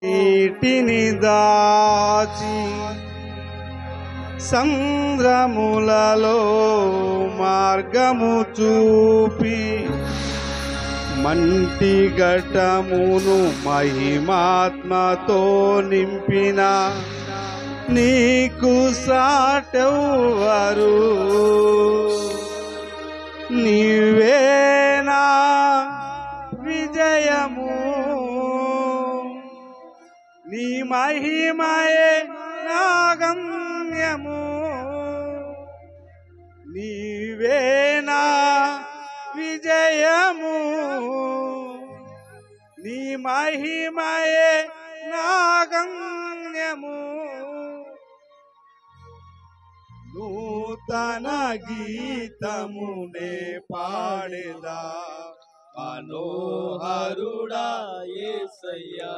నీటిని దాచి సంద్రములలో మార్గము చూపి మంటి ఘటమును మహిమాత్మతో నింపిన నీకు సాటెవ్వరు. నీవేనా విజయము, నీ మహిమయే నా గమ్యము. నీవేనా విజయము, నీ మహిమయే నా గమ్యము. నూతన గీతమునే పాడేదా మనోహరుడా యేసయ్యా,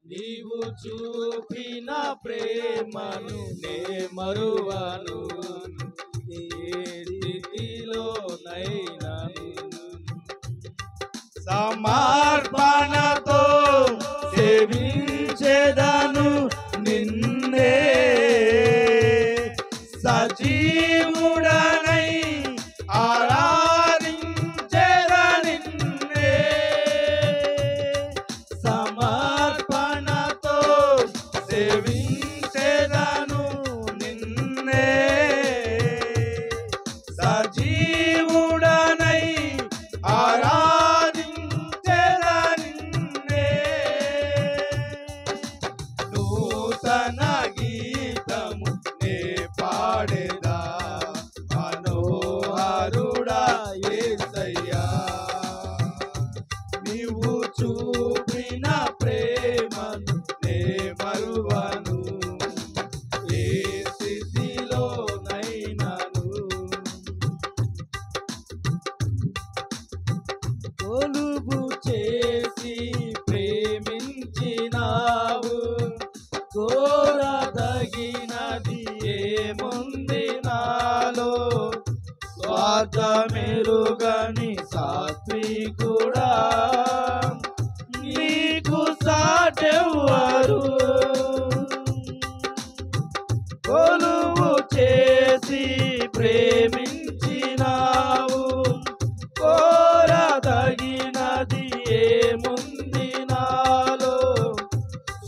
నీవు చూపిన ప్రేమను నే మరువను. ఏ స్థితిలోనైనను సమర్పణతో సేవించెదను నిన్నే, సజీవుడనై ఆరాధించెదను నిన్నే. సమర్పణతో సేవించెదను నిన్నే, సజీవుడనై ఆరాధించెదను నిన్నే. నూతన గీతము నే పాడేదా మనోహరుడా యేసయ్యా, నీవు చూపిన ప్రేమను నే మరువను. ఏ స్థితిలోనైనను కొలువు చేసి ప్రేమించినావు. కోరదగినది ఏముంది నాలో, స్వార్థమెరుగని సాత్వికుడా, నీకు సాటెవ్వరు. కొలువు చేసి ప్రేమించినావు. కోరదగినది ఏముంది నాలో,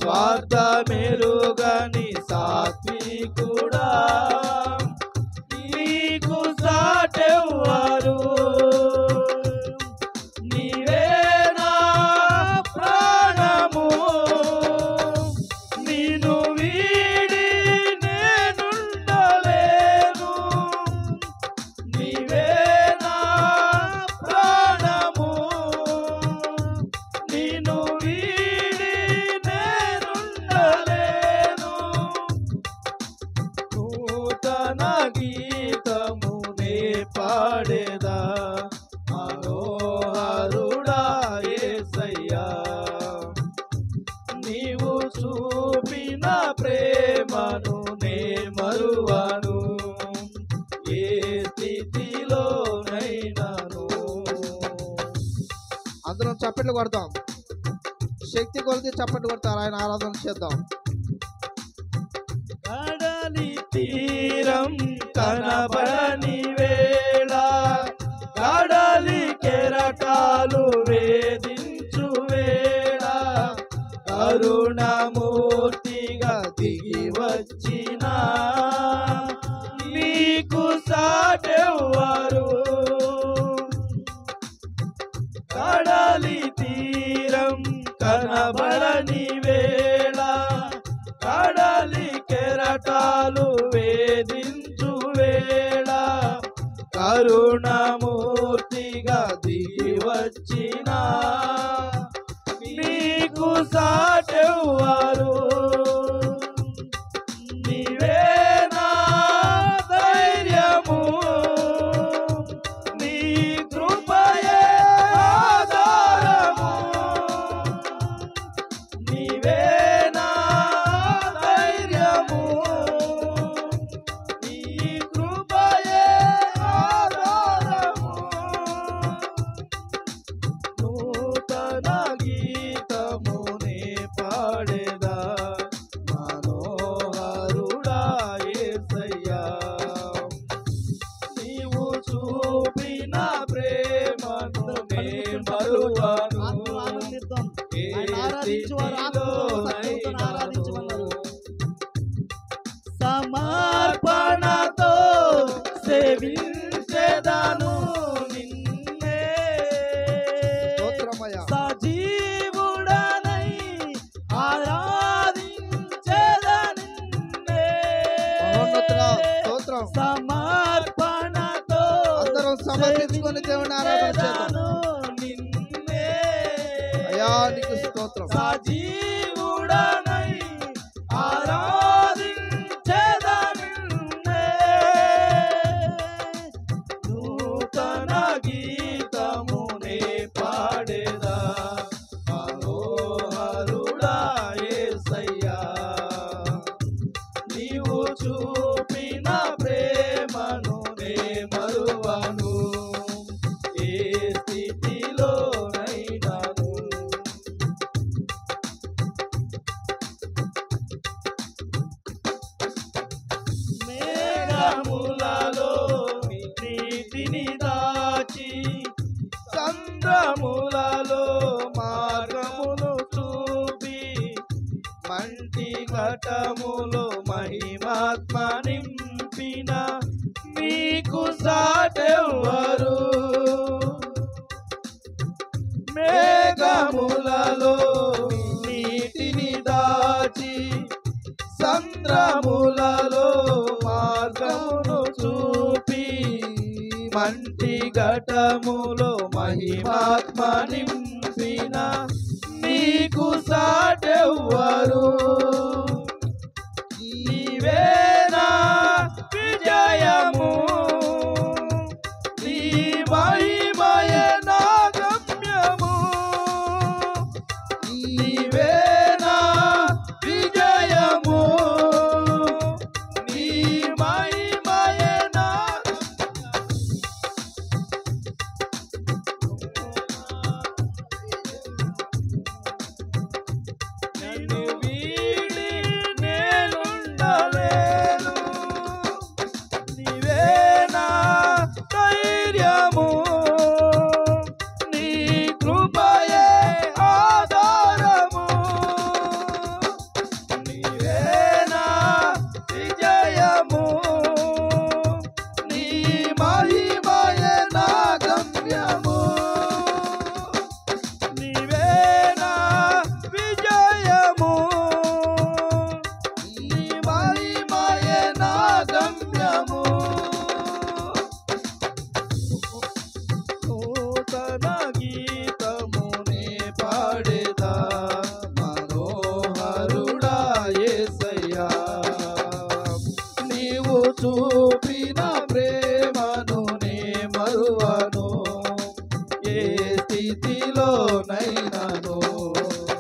స్వార్థమెరుగని సాత్వికుడా, నీకు సాటెవ్వరు. నీవే నా ప్రాణము, నిన్ను వీడి నేనుండలేను. నీవే నా ప్రాణము, నిన్ను వీడి నేనుండలేను. నూతన గీతము నే పాడేదా మనోహరుడా యేసయ్యా, నీవు చూపిన ప్రేమను నే మరువను. ఏ స్థితిలోనైనను. అందరం చప్పట్లు కొడతాం, శక్తి కొలిది చప్పట్లు కొడతారు, ఆయన ఆరాధన చేద్దాం. కడలి తీరం కనబడని వేళ, కడలి కెరటాలు వేధించు వేళ, కరుణమూర్తిగా దిగి వచ్చిన నీకు సాటెవ్వరు. కడలి తీరం కనబడని వేళ, కడలి కెరటాలు వేధించు వేళ, కరుణమూర్తిగా దిగి వచ్చిన నీకు సాటెవ్వరు. నీవే నా ధైర్యము, నీ కృపయే ఆధారము. నీవే నా ధైర్యము, నీ కృపయే ఆధారము. నూతన గీతము నే ఆయన ఆరాధించు వారు ఆత్మతో సత్యముతో ఆరాధించమన్నారు. సమర్పణతో సేవించెదను నిన్నే, స్తోత్రమయ్యా. సజీవుడనై ఆరాధించెదను నిన్నే. మహోన్నతుడా, స్తోత్రం. సమర్పణతో అందరం సమర్పించుకొని దేవుని ఆరాధన చేద్దాం. నిన్నే అయ్యా నీకు స్తోత్రం. సజీవుడనై ఆరాధించెదను నిన్నే. నూతన గీతమునే పాడేదా మనోహరుడా యేసయ్యా. నీవు చూపిన ప్రేమను నే మరువను, ఏ స్థితిలోనైనాను. మేఘములలో నీతిని దాచి, సంద్రములలో మార్గములు చూపి, మంటి ఘటములో మహిమాత్మ నింపిన నీకు సాటెవ్వరు. మేఘములలో నీటిని దాచి, సంద్రములలో మార్గమును చూపి, మంటి ఘటములో మహిమాత్మ నింపిన నీకు సాటెవ్వరు. నీవేనా విజయము, నీ మహిమయే నా గమ్యము. నీవేనా విజయము, నీ మహిమయే నా నిన్ను వీడి నేనుండలేను. నీవేనా ధైర్యము, నీ కృపయే ఆధారము. నీవేనా విజయము, నీ మహిమయే నా గమ్యము. నీవేనా విజయము, నీ మహిమయే నా గమ్యము. నూతన గీతమునే పాడేదా మనోహరుడా యేసయ్యా. నీవు చూపిన ప్రేమను నే మరువను, ఏ స్థితిలోనైనాను.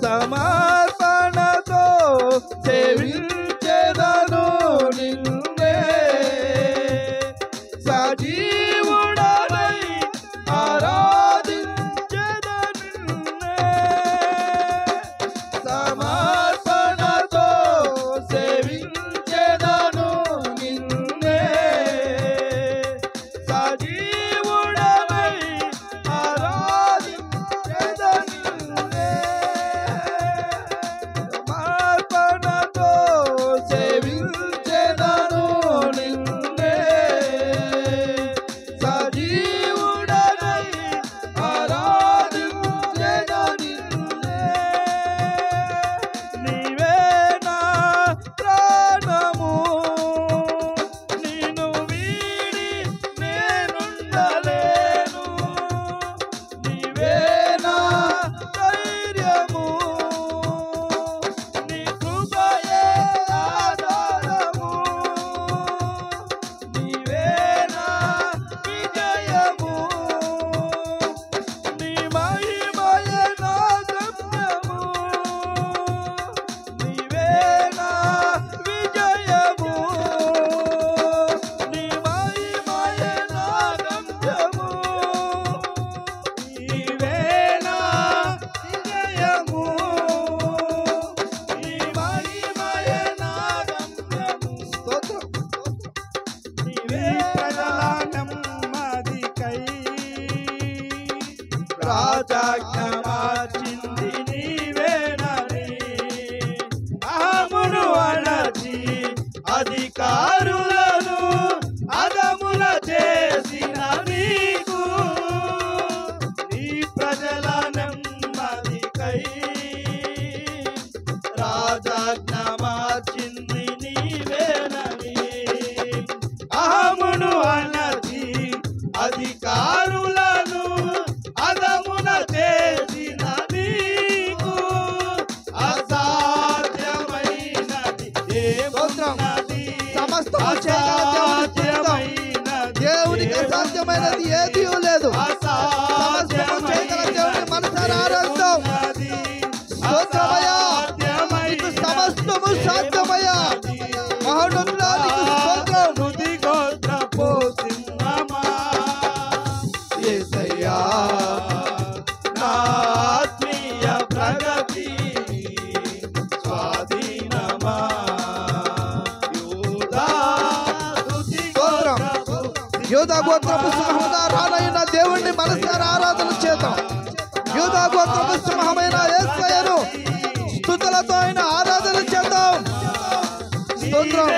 సమర్పణతో సేవించెదను నిన్నే, సజీవుడనై ఆరాధించెదను నిన్నే. సమర్పణతో సేవించెదను నిన్నే, సజీవుడనై ఆరాధించెదను నిన్నే. రాజాజ్ఞ మార్చింది నీవేనని అహమును అనచి అధికారులను అదమున చేసిన నీకు అసాధ్యమైనది ఏమున్నది సమస్తము చేయగల దేవునికి అసాధ్యమైనది ఏదీ లేదు. సమస్తము చేయగల దేవుని మనసారా ఆరాధిద్దాం. స్తోత్రమయ్యా, నీకు సమస్తము సాధ్యమయ్యా. మహోన్నతుడా నీకు స్తోత్రం. స్తుతి గోత్రపు సింహమా యేసయ్యా నా ఆత్మీయ ప్రగతి స్వాధీనమా యూదా స్తుతి గోత్రపు యూదా గోత్రపు సింహముగా రానైన దేవుణ్ణి మనసారా ఆరాధన చేద్దాం. యూదా గోత్రపు సింహమైన యేసయ్యను స్తుతులతో ఆయన ఆరాధన చేద్దాం. స్తోత్రం.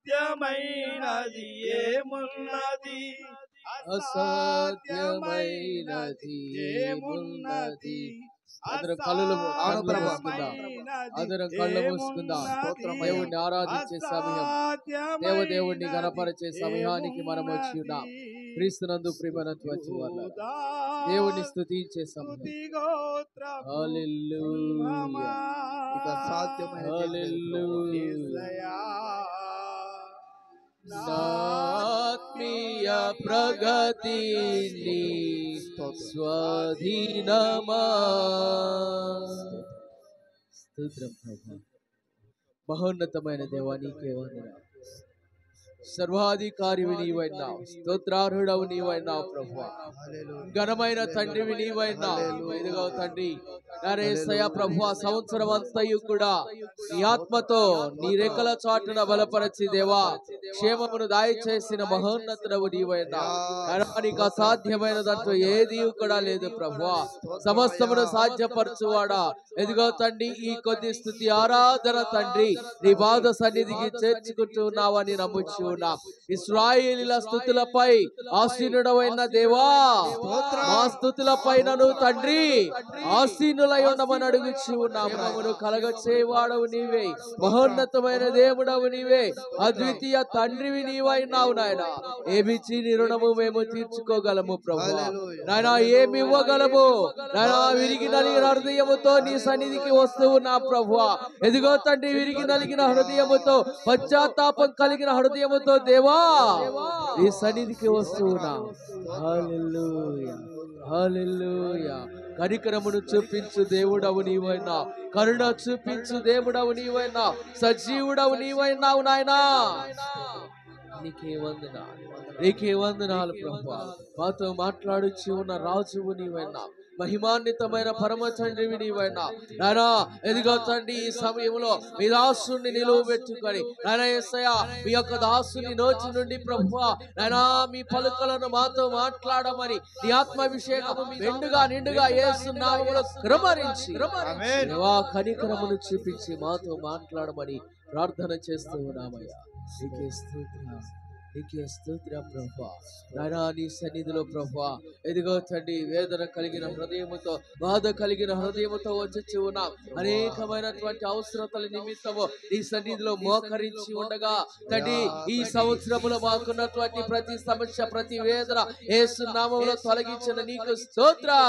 అసాధ్యమైనది ఏమున్నది అసాధ్యమైనది ఏమున్నది. అందరం కళ్ళు మూసుకుందాం. దేవుణ్ణి ఆరాధించే సమయం, దేవుడిని గణపరిచే సమయానికి మనం వచ్చి ఉన్నాం. క్రీస్తునందు ప్రియమైనటువంటి వచ్చి వాళ్ళ దేవుని స్తుతించే సమయం. హల్లెలూయా, హల్లెలూయా. ఆత్మీయ ప్రగతిని స్వాధీనమా. స్తోత్రం ప్రభా. మహోన్నతమైన దేవా నీకే వందనాలు. సర్వాధికారివి నీవైనావు, స్తోత్రార్హుడవు నీవైనావు ప్రభువా. ఘనమైన తండ్రివి నీవైనావు. ఇదిగో తండ్రి యేసయ్య ప్రభువా, సంవత్సరం అంతయు కూడా నీ ఆత్మతో నీ రెక్కల చాటున బలపరచి దేవా క్షేమమును దయచేసిన మహోన్నతుడవు నీవైనావు. నీకు అసాధ్యమైనదంటూ ఏది కూడా లేదు ప్రభువా. సమస్తమును సాధ్యపరచువాడా. ఎదిగో తండ్రి ఈ కొద్ది స్తుతి ఆరాధన తండ్రి నీ పాద సన్నిధికి చేర్చుకుంటున్నావని నమ్ముచు ఉన్నాం. ఇశ్రాయేలీయుల స్తుతులపై ఆసీనుడవైన దేవా, మా స్తుతులపైనను తండ్రి ఆసీనులై ఉండమని అడుగుచు ఉన్నాం. మమ్మను కలగచేవాడవు నీవే, మహోన్నతమైన దేవుడవు నీవే, అద్వితీయ తండ్రివి నీవైనావు నాయన. ఏమిచ్చి నీ రుణము మేము తీర్చుకోగలము ప్రభువా. నాయన ఏమి ఇవ్వగలము నాయన. విరిగి నలిగిన హృదయముతో నీ సన్నిధికి వస్తూ ఉన్నా ప్రభువా. ఎదిగో తండ్రి విరిగి నలిగిన హృదయముతో, పశ్చాత్తాపం కలిగిన హృదయముతో దేవా నీ సన్నిధికి వస్తూ ఉన్నా. హల్లెలూయా, హల్లెలూయా. కనికరమును చూపించు దేవుడవు నీవైనా, కరుణ చూపించు దేవుడవు నీవైనా, సజీవుడవు నీవైనావు నాయనా. నీకే వందనాలు, నీకే వందనాలు ప్రభువా. మాతో మాట్లాడుచు ఉన్న రాజువు నీవైనా, మహిమాన్వితమైన పరమ తండ్రివి నీవైనా నాయనా. ఎదిగో తండ్రి, ఈ సమయంలో మీ దాసుని నిలువ పెట్టుకొని నాయనా యేసయ్య, మీ యొక్క దాసుని నోటి నుండి ప్రభువా నాయనా మీ పలుకలను మాతో మాట్లాడమని నీ ఆత్మాభిషేకము మెండుగా నిండుగా యేసు నామములో క్రమరించి దేవా కనికరమును చూపించి మాతో మాట్లాడమని ప్రార్థన చేస్తూ ఉన్నామయ్యా. నీకే స్తోత్రం, నీకే స్తోత్రం ప్రభువా. నాయనా నీ సన్నిధిలో ప్రభువా ఎదిగో తండ్రి, వేదన కలిగిన హృదయముతో, బాధ కలిగిన హృదయముతో వచ్చి ఉన్నాం. అనేకమైనటువంటి అవసరతల నిమిత్తము నీ సన్నిధిలో మోకరించి ఉండగా తండ్రి, ఈ సంవత్సరములో మాకున్నటువంటి ప్రతి సమస్య, ప్రతి వేదన యేసు నామములో తొలగించిన నీకు స్తోత్రం.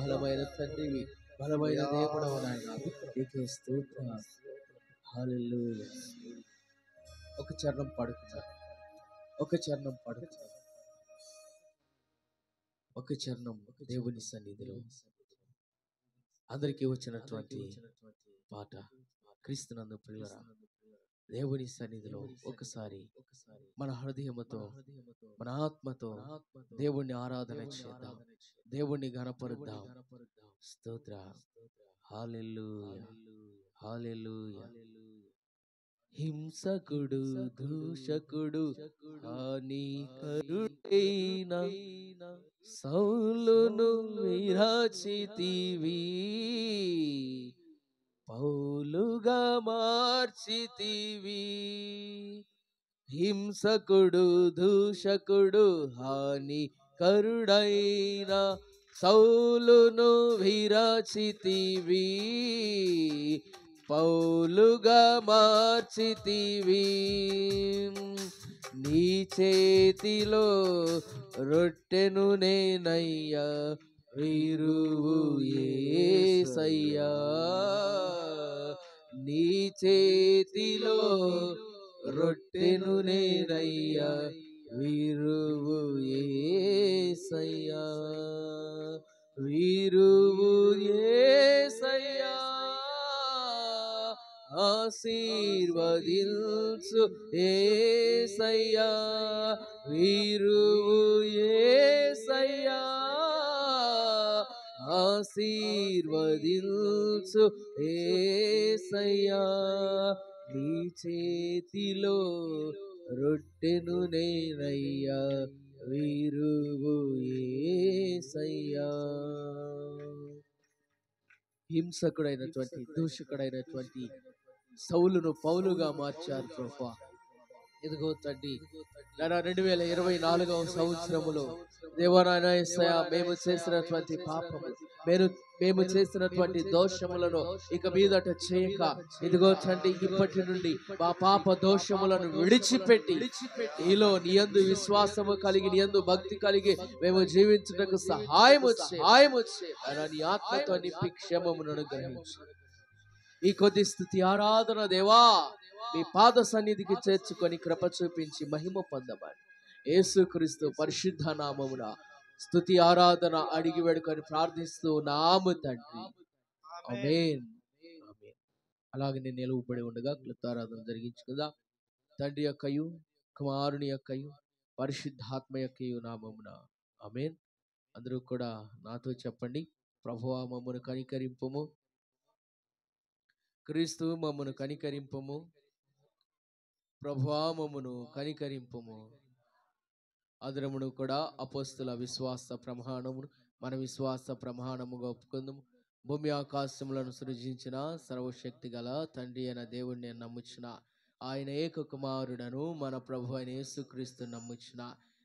బలమైన తండ్రివి, బలమైన దేవుడవు నాయనా, నీకే స్తోత్రం. హల్లెలూయా. ఒక చరణం పాడుతున్నారు, ఒక చరణం పాడుతున్నారు, ఒక చరణం దేవుని సన్నిధిలో అందరికీ వచ్చినటువంటి పాట. క్రీస్తునందు ప్రియులారా, దేవుని సన్నిధిలో ఒకసారి మన హృదయముతో, మన ఆత్మతో దేవుణ్ణి ఆరాధన చేద్దాం, దేవుణ్ణి ఘనపరుద్దాం. స్తోత్ర. హల్లెలూయా, హల్లెలూయా. హింసకుడు, దూషకుడు, హానికరుడైన సౌలును విరచితివి, పౌలుగా మార్చితివి. హింసకుడు, దూషకుడు, హానికరుడైన సౌలును విరచితివి, పౌలుగా మార్చితివి. నీ చేతిలో రొట్టెను నేనయ్యా, వీరువు యేసయ్యా. నీ చేతిలో రొట్టెను నేనయ్యా, వీరువు యేసయ్యా, వీరువు యేసయ్యా. ఆశీర్వదించు యేసయ్యా, వీరువు యేసయ్యా. ఆశీర్వదించు యేసయ్యా. నీ చేతిలో రొట్టెను నేనయ్యా, వీరువు యేసయ్యా. హింసకుడైనటువంటి, దూషకుడైనటువంటి సౌలును పౌలుగా మార్చారు ప్రభువా. ఇదిగో తండ్రి, 2024వ సంవత్సరములో దేవనాయన యేసయ్యా, మేము చేసినటువంటి పాపము, మేము చేసినటువంటి దోషములను ఇక మీదట చేయక, ఇదిగో తండ్రి, ఇప్పటి నుండి మా పాప దోషములను విడిచిపెట్టి నీలో నీయందు విశ్వాసము కలిగి, నీయందు భక్తి కలిగి మేము జీవించుటకు సహాయము నీ ఆత్మతో నింపి క్షేమమును అనుగ్రహించు. ఈ కొద్ది స్తుతి ఆరాధన దేవా మీ పాద సన్నిధికి చేర్చుకొని కృప చూపించి మహిమ పొందమని యేసుక్రీస్తు పరిశుద్ధ నామమున స్తుతి ఆరాధన అడిగి వేడుకొని ప్రార్థిస్తూ నాము తండ్రి, ఆమేన్. అలాగే నేను నిలువబడి ఉండగా క్లుప్తారాధన జరిగించుకుందాం. తండ్రి యొక్కయు, కుమారుని యొక్కయు, పరిశుద్ధాత్మ యొక్కయు నామమున ఆమేన్. అందరూ కూడా నాతో చెప్పండి. ప్రభువా మమ్మను కనికరింపుము, క్రీస్తు మమ్మను కనికరింపుము, ప్రభువా మమ్మను కనికరింపుము. అందరమును కూడా అపోస్తుల విశ్వాస ప్రమాణమును మన విశ్వాస ప్రమాణముగా ఒప్పుకుందాము. భూమి ఆకాశములను సృజించిన సర్వశక్తి గల తండ్రి అయిన దేవుణ్ణి నమ్ముచిన, ఆయన ఏక కుమారుడను మన ప్రభు అయిన యేసుక్రీస్తు నమ్ముచిన,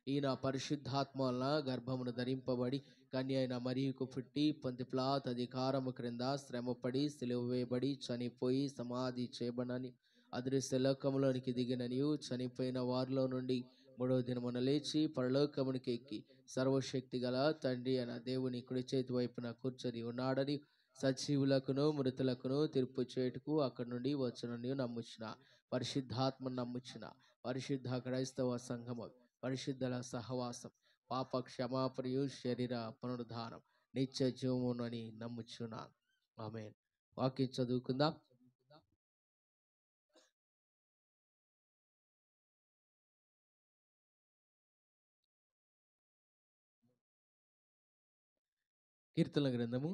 ఈయన పరిశుద్ధాత్మ వలన గర్భమును ధరింపబడి కన్య అయిన మరియకు పుట్టి పొంతి పిలాతు అధికారము క్రింద శ్రమపడి సిలువ వేయబడి చనిపోయి సమాధి చేయబడని, అదృశ్య లోకములోనికి దిగిననియు, చనిపోయిన వారిలో నుండి మూడవ దినమున లేచి పరలోకమునికి ఎక్కి సర్వశక్తి గల తండ్రి అయిన దేవుని కుడి చేతి వైపున కూర్చొని ఉన్నాడని, సజీవులకును మృతులకును తీర్పు చేటుకు అక్కడి నుండి వచ్చునని నమ్ముచిన, పరిశుద్ధాత్మను నమ్ముచిన, పరిశుద్ధ క్రైస్తవ సంఘము, పరిశుద్ధుల సహవాసం, పాప క్షమాపణయు, శరీర పునరుద్ధానం, నిత్య జీవమునని నమ్ముచున్నాను. ఆమేన్. వాక్యం చదువుకుందాం. కీర్తన గ్రంథము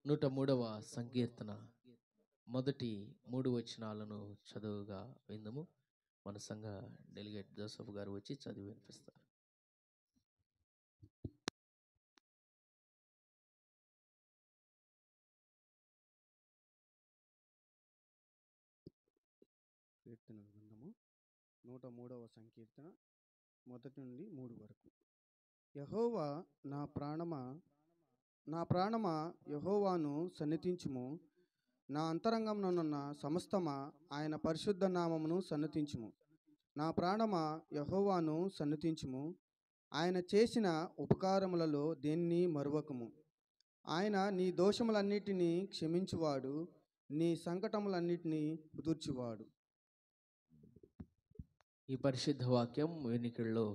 103వ సంకీర్తన మొదటి 3 వచనాలను చదువుగా విందుము. మన సంఘ డెలిగేట్ జోసఫ్ గారు వచ్చి చదివి వినిపిస్తారు. కీర్తన గ్రంథము 103వ సంకీర్తన మొదటి నుండి 3 వరకు. యెహోవా నా ప్రాణమా యెహోవాను సన్నిధించుము, నా అంతరంగమునున్న సమస్తమా ఆయన పరిశుద్ధ నామమును సన్నిధించుము. నా ప్రాణమా యెహోవాను సన్నిధించుము, ఆయన చేసిన ఉపకారములలో దేన్ని మరువకము. ఆయన నీ దోషములన్నిటినీ క్షమించువాడు, నీ సంకటములన్నిటినీ ముదుర్చువాడు. ఈ పరిశుద్ధ వాక్యం వెనుకల్లో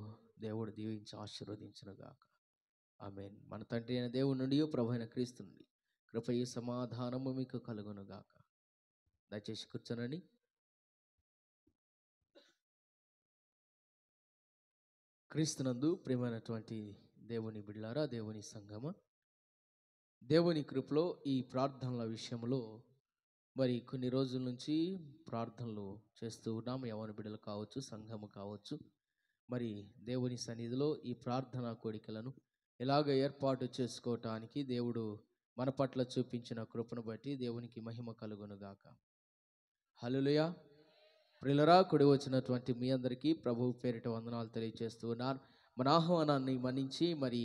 దేవుడు దీవించి ఆశీర్వదించునుగాక. ఆమేన్. మన తండ్రి అయిన దేవుని నుండి ప్రభు అయిన క్రీస్తు నుండి కృపయు సమాధానము మీకు కలుగునుగాక. దయచేసి కూర్చోనండి. క్రీస్తునందు ప్రియమైనటువంటి దేవుని బిడ్డలారా, దేవుని సంఘమ, దేవుని కృపలో ఈ ప్రార్థనల విషయంలో మరి కొన్ని రోజుల నుంచి ప్రార్థనలు చేస్తూ ఉన్నాము. యవ్వన బిడ్డలు కావచ్చు, సంఘము కావచ్చు. మరి దేవుని సన్నిధిలో ఈ ప్రార్థనా కోడికలను ఎలాగ ఏర్పాటు చేసుకోవటానికి దేవుడు మన పట్ల చూపించిన కృపను బట్టి దేవునికి మహిమ కలుగునుగాక. హల్లెలూయా. ప్రియులారా, కూడి వచ్చినటువంటి మీ అందరికీ ప్రభువు పేరిట వందనాలు తెలియజేస్తూ ఉన్నాను. మన ఆహ్వానాన్ని మన్నించి మరి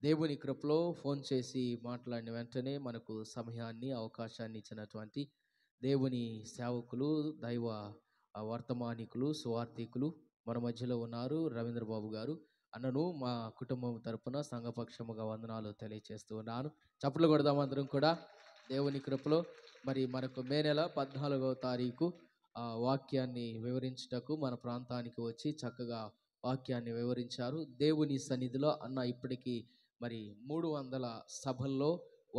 దేవుని కృపలో ఫోన్ చేసి మాట్లాడిన వెంటనే మనకు సమయాన్ని అవకాశాన్ని ఇచ్చినటువంటి దేవుని సేవకులు, దైవ వర్తమానికులు, సువార్థికులు మన మధ్యలో ఉన్నారు. రవీంద్రబాబు గారు అన్నను మా కుటుంబం తరపున సంఘపక్షముగా వందనాలు తెలియజేస్తూ ఉన్నాను. చప్పట్లు కొడదాం అందరం కూడా. దేవుని కృపలో మరి మనకు మే నెల 14వ తారీఖు వాక్యాన్ని వివరించుటకు మన ప్రాంతానికి వచ్చి చక్కగా వాక్యాన్ని వివరించారు. దేవుని సన్నిధిలో అన్న ఇప్పటికీ మరి 300 సభల్లో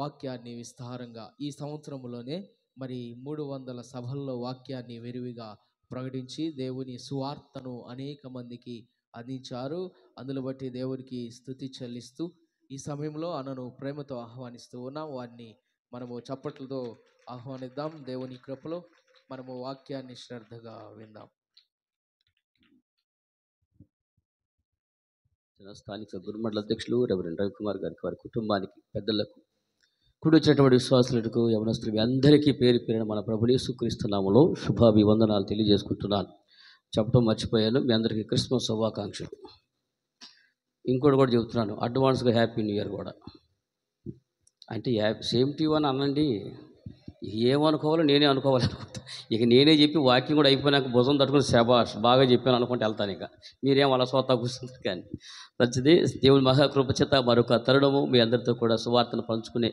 వాక్యాన్ని విస్తారంగా ఈ సంవత్సరంలోనే మరి 300 సభల్లో వాక్యాన్ని విరివిగా ప్రకటించి దేవుని సువార్తను అనేక మందికి అందించారు. అందులో బట్టి దేవునికి స్తుతి చెల్లిస్తూ ఈ సమయంలో అన్నను ప్రేమతో ఆహ్వానిస్తూ ఉన్నాం. వారిని మనము చప్పట్లతో ఆహ్వానిద్దాం. దేవుని కృపలో మనము వాక్యాన్ని శ్రద్ధగా విందాం. స్థానిక గురుమండల అధ్యక్షులు రెవరెండ్ రవికుమార్ గారికి, వారి కుటుంబానికి, పెద్దలకు, కూడి వచ్చినటువంటి విశ్వాసులకు, యవనస్తులకి అందరికీ పేరు పేరున మన ప్రభువు యేసుక్రీస్తు నామములో శుభాభివందనాలు తెలియజేసుకుంటున్నాను. చెప్పడం మర్చిపోయాను. మీ అందరికీ క్రిస్మస్ శుభాకాంక్షలు. ఇంకోటి కూడా చెబుతున్నాను, అడ్వాన్స్గా హ్యాపీ న్యూ ఇయర్ కూడా. అంటే సేమ్ టు యు అని అనండి. ఏమనుకోవాలో నేనే అనుకోవాలనుకుంటా. ఇక నేనే చెప్పి వాక్యం కూడా అయిపోయినాక భుజం తట్టుకుని శబాష్ బాగా చెప్పాను అనుకుంటే వెళ్తాను. ఇక మీరేం అలా సోతా కూర్చుంటారు. కానీ మంచిది. దేవుని మహాకృప చేత మరొక తరుణము మీ అందరితో కూడా సువార్తను పంచుకునే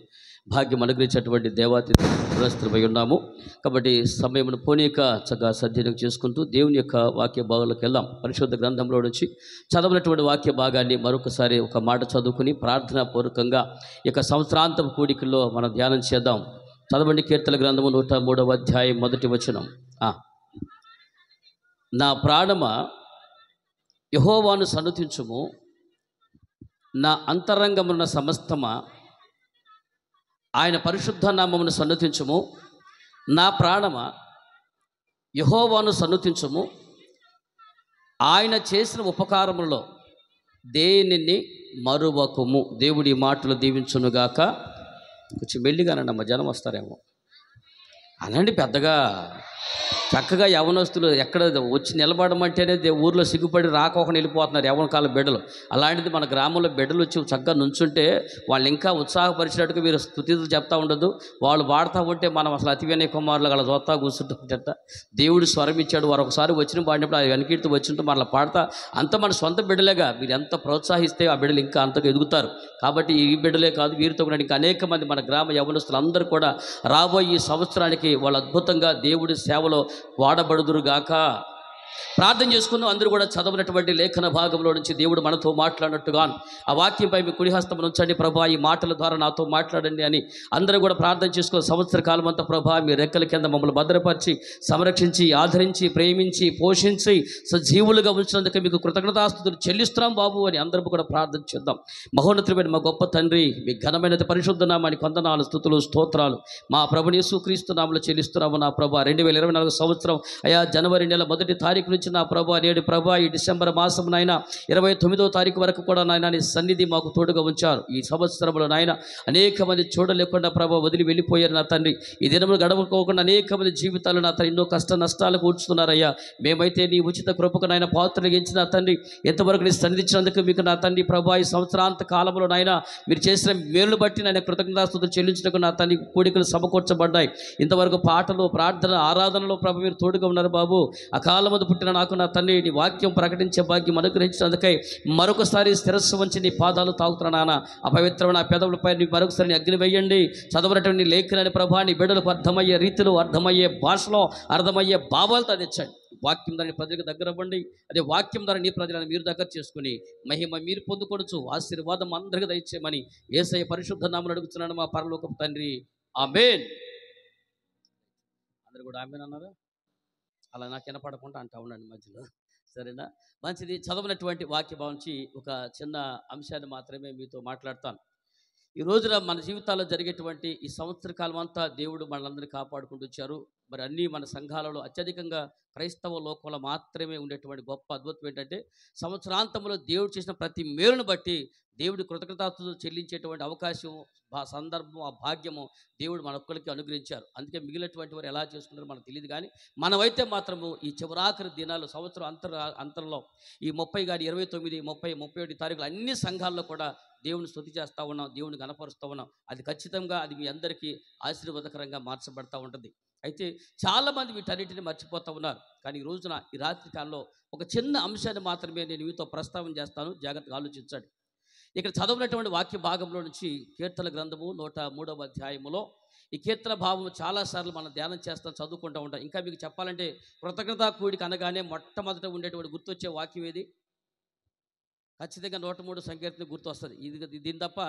భాగ్యం అనుగ్రహించేటువంటి దేవాతి పురస్తులపై ఉన్నాము. కాబట్టి సమయమును పోనీక చక్కగా సద్వినియోగం చేసుకుంటూ దేవుని యొక్క వాక్య భాగంలోకి వెళ్దాం. పరిశుద్ధ గ్రంథంలో నుంచి చదవనటువంటి వాక్య భాగాన్ని మరొకసారి ఒక మాట చదువుకుని ప్రార్థనా పూర్వకంగా ఈ యొక్క సంవత్సరాంతపు కూడికల్లో మనం ధ్యానం చేద్దాం. చదవండి. కీర్తన గ్రంథము 103వ అధ్యాయం మొదటి వచనం. నా ప్రాణమా యెహోవాను సన్నుతించుము, నా అంతరంగమున్న సమస్తమా ఆయన పరిశుద్ధ నామమును సన్నుతించుము. నా ప్రాణమా యెహోవాను సన్నుతించుము, ఆయన చేసిన ఉపకారములలో దేనిని మరువకుము. దేవుడి మాటలు దీవించునుగాక. కొంచెం మెల్లిగానండి, జనం వస్తారేమో అనండి. పెద్దగా చక్కగా యవనస్తులు ఎక్కడ వచ్చి నిలబడమంటేనే ఊర్లో సిగ్గుపడి రాకోకుండా వెళ్ళిపోతున్నారు యవన కాల బిడ్డలు. అలాంటిది మన గ్రామంలో బిడ్డలు వచ్చి చక్కగా నుంచుంటే వాళ్ళు ఇంకా ఉత్సాహపరిచినట్టుగా మీరు స్తుతులు చెప్తా ఉండదు. వాళ్ళు పాడుతూ ఉంటే మనం అసలు అతి వినయ కుమారులు అలా చూస్తా కూర్చుంటుంట. దేవుడు స్వరం ఇచ్చాడు. వారు ఒకసారి వచ్చిన పాడినప్పుడు అది వెనకీర్తి వచ్చింటూ మనల్ని పాడతా అంత మన సొంత బిడ్డలేగా. మీరు ఎంత ప్రోత్సహిస్తే ఆ బిడ్డలు ఇంకా అంతగా ఎదుగుతారు. కాబట్టి ఈ బిడ్డలే కాదు, వీరితో కూడా ఇంకా అనేక మంది మన గ్రామ యవనస్తులు అందరూ కూడా రాబోయే ఈ సంవత్సరానికి వాళ్ళు అద్భుతంగా దేవుడి సేవలో వాడబడుదురుగాక. ప్రార్థన చేసుకున్నాం. అందరూ కూడా చదవనటువంటి లేఖన భాగంలో నుంచి దేవుడు మనతో మాట్లాడినట్టుగాను ఆ వాక్యంపై మీ కుడి హస్తం ఉంచండి ప్రభా, ఈ మాటల ద్వారా నాతో మాట్లాడండి అని అందరూ కూడా ప్రార్థన చేసుకుని సంవత్సర కాలం అంతా ప్రభా మీ రెక్కల కింద మమ్మల్ని భద్రపరిచి సంరక్షించి ఆదరించి ప్రేమించి పోషించి సజీవులుగా ఉంచినందుకు మీకు కృతజ్ఞతాస్తుతులు చెల్లిస్తున్నాం బాబు అని అందరూ కూడా ప్రార్థన చేద్దాం. మహోన్నతమైన మా గొప్ప తండ్రి, మీ ఘనమైన పరిశుద్ధ నామానికి వందనాలు స్తుతులు స్తోత్రాలు మా ప్రభుని యేసుక్రీస్తు నామములో చెల్లిస్తున్నాము. నా ప్రభా 2024 సంవత్సరం అయా జనవరి నెల 1వ తారీఖు నుంచి నా ప్రభా నేడు ప్రభా ఈ డిసెంబర్ మాసం నాయన 29వ తారీఖు వరకు కూడా నాయన నీ సన్నిధి మాకు తోడుగా ఉంచారు. ఈ సంవత్సరంలో నాయన అనేక మంది చూడలేకుండా ప్రభా వదిలి వెళ్ళిపోయారు నా తండ్రి. ఈ దినములు గడవకోకుండా అనేక మంది జీవితాలు నా తండ్రి ఎన్నో కష్ట నష్టాలకు కూర్చున్నారయ్యా. మేమైతే నీ ఉచిత కృపకు నాయన పాత్రలు గెలిచిన నా తండ్రి ఎంతవరకు నీ సన్నిధించినందుకు మీకు నా తండ్రి ప్రభా ఈ సంవత్సరాంత కాలంలో నాయన మీరు చేసిన మేలు బట్టి నాయన కృతజ్ఞతాస్తుతులు చెల్లించడానికి నా తండ్రి కోడికలు సమకూర్చబడ్డాయి. ఇంతవరకు పాటలు ప్రార్థన ఆరాధనలో ప్రభు మీరు తోడుగా ఉన్నారు బాబు. ఆ కాలమందు పుట్టిన నాకు నా తండ్రి నీ వాక్యం ప్రకటించే భాగ్యం అనుగ్రహించినందుకై మరొకసారి శిరస్సు వంచి నీ పాదాలు తాగుతున్నా నాన్న. అపవిత్రమైన పెదవులపై నీ మరొకసారి అగ్ని వేయండి. చదవనటువంటి లేఖనాన్ని ప్రభా నీ బిడ్డలకు అర్థమయ్యే రీతిలో అర్థమయ్యే భాషలో అర్థమయ్యే భావాలతో తెచ్చండి. వాక్యం దాన్ని ప్రజలకు దగ్గర అవ్వండి. అదే వాక్యం ద్వారా నీ ప్రజలను మీరు దగ్గర చేసుకుని మహిమ మీరు పొందుకొనొచ్చు. ఆశీర్వాదం అందరికీ దయచేయమని యేసయ్య పరిశుద్ధ నామములో అడుగుతున్నాను మా పరలోకపు తండ్రి, ఆమేన్. అందరూ కూడా ఆమేన్ అన్నారా? అలా నాకు వినపడకుండా అంటా ఉండండి మధ్యలో, సరేనా? మంచిది. చదవనటువంటి వాక్య భావించి ఒక చిన్న అంశాన్ని మాత్రమే మీతో మాట్లాడతాను. ఈ రోజున మన జీవితాల్లో జరిగేటువంటి ఈ సంవత్సర కాలం అంతా దేవుడు మనల్ని కాపాడుకుంటూ వచ్చారు. మరి అన్నీ మన సంఘాలలో అత్యధికంగా క్రైస్తవ లోకంలో మాత్రమే ఉండేటువంటి గొప్ప అద్భుతం ఏంటంటే సంవత్సరాంతంలో దేవుడు చేసిన ప్రతి మేలును బట్టి దేవుడి కృతజ్ఞతాస్తుతులు చెల్లించేటువంటి అవకాశం, ఆ సందర్భం, ఆ భాగ్యము దేవుడు మన ఒక్కరికి అనుగ్రహించారు. అందుకే మిగిలినటువంటి వారు ఎలా చేసుకుంటారో మనకు తెలియదు. కానీ మనమైతే మాత్రము ఈ చివరాఖరి దినాలు సంవత్సరం అంతరంలో ఈ 30 కానీ 29, 30, 31 తారీఖులు అన్ని సంఘాల్లో కూడా దేవుని స్తుతి చేస్తూ ఉన్నాం, దేవుని కనపరుస్తూ ఉన్నాం. అది ఖచ్చితంగా అది మీ అందరికీ ఆశీర్వాదకరంగా మార్చబడతా ఉంటుంది. అయితే చాలామంది వీటన్నిటిని మర్చిపోతూ ఉన్నారు. కానీ ఈ రోజున ఈ రాత్రి కాలంలో ఒక చిన్న అంశాన్ని మాత్రమే నేను మీతో ప్రస్తావన చేస్తాను, జాగ్రత్తగా ఆలోచించండి. ఇక్కడ చదవనటువంటి వాక్య భాగంలో నుంచి కీర్తన గ్రంథము 103వ అధ్యాయములో ఈ కీర్తన భావం చాలాసార్లు మనం ధ్యానం చేస్తాం, చదువుకుంటూ ఉంటాం. ఇంకా మీకు చెప్పాలంటే కృతజ్ఞతా కూడిక అనగానే మొట్టమొదట ఉండేటువంటి గుర్తొచ్చే వాక్యం ఏది? ఖచ్చితంగా 103 సంకీర్తన గుర్తు వస్తుంది. దీని తప్ప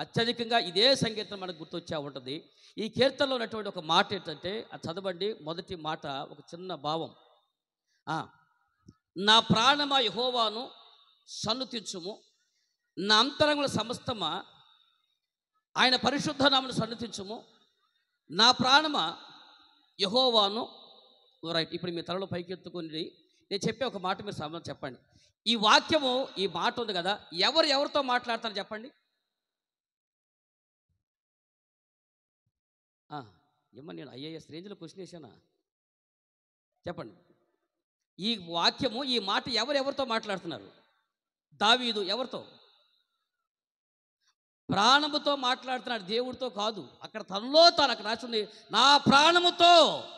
అత్యధికంగా ఇదే సంకీర్తన మనకు గుర్తొచ్చే ఉంటుంది. ఈ కీర్తనలో ఉన్నటువంటి ఒక మాట ఏంటంటే అది చదవండి. మొదటి మాట ఒక చిన్న భావం, నా ప్రాణమా యెహోవాను సన్నుతించుము, నా అంతరంగుల సమస్తమా ఆయన పరిశుద్ధ నామమును సన్నుతించుము, నా ప్రాణమా యెహోవాను. రైట్, ఇప్పుడు మీ తలలో పైకి ఎత్తుకుని నేను చెప్పే ఒక మాట మీరు సమాధానం చెప్పండి. ఈ వాక్యము, ఈ మాట ఉంది కదా, ఎవరితో మాట్లాడతారు చెప్పండి. ఏమన్నా నేను ఐఏఎస్ రేంజ్లో క్వశ్చన్ వేసానా? చెప్పండి. ఈ వాక్యము, ఈ మాట ఎవరితో మాట్లాడుతున్నారు? దావీదు ఎవరితో? ప్రాణముతో మాట్లాడుతున్నాడు, దేవుడితో కాదు. అక్కడ తనలో తాను అక్కడ రాసింది నా ప్రాణముతో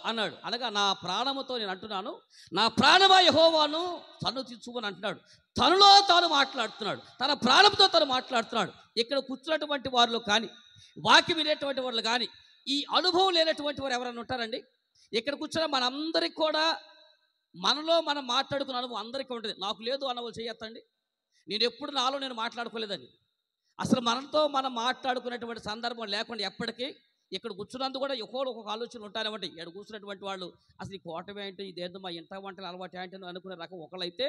అన్నాడు. అనగా నా ప్రాణముతో నేను అంటున్నాను, నా ప్రాణమా యెహోవాను సన్నుతించుమని అంటున్నాడు. తనలో తాను మాట్లాడుతున్నాడు, తన ప్రాణంతో తను మాట్లాడుతున్నాడు. ఇక్కడ కూర్చున్నటువంటి వారిలో కానీ, వాక్యం వినేటువంటి వాళ్ళు కానీ ఈ అనుభవం లేనటువంటి వారు ఎవరైనా ఉంటారండి? ఇక్కడ కూర్చున్న మనందరికి కూడా మనలో మనం మాట్లాడుకున్న అనుభవం అందరికీ ఉంటుంది. నాకు లేదు అన్నవాళ్ళు చేయొద్దండి. నేను ఎప్పుడు నాలో నేను మాట్లాడుకోలేదని. అసలు మనతో మనం మాట్లాడుకునేటువంటి సందర్భం లేకుండా ఎప్పటికీ ఇక్కడ కూర్చున్నందుకు కూడా ఒక్కొక్క ఆలోచనలు ఉంటారన్నమాట. ఇక్కడ కూర్చున్నటువంటి వాళ్ళు అసలు ఈ కోటమే ఏంటి, ఇదేందో మా ఇంట వంటలు అలవాటు ఏంటని అనుకునే రకం ఒకళ్ళైతే,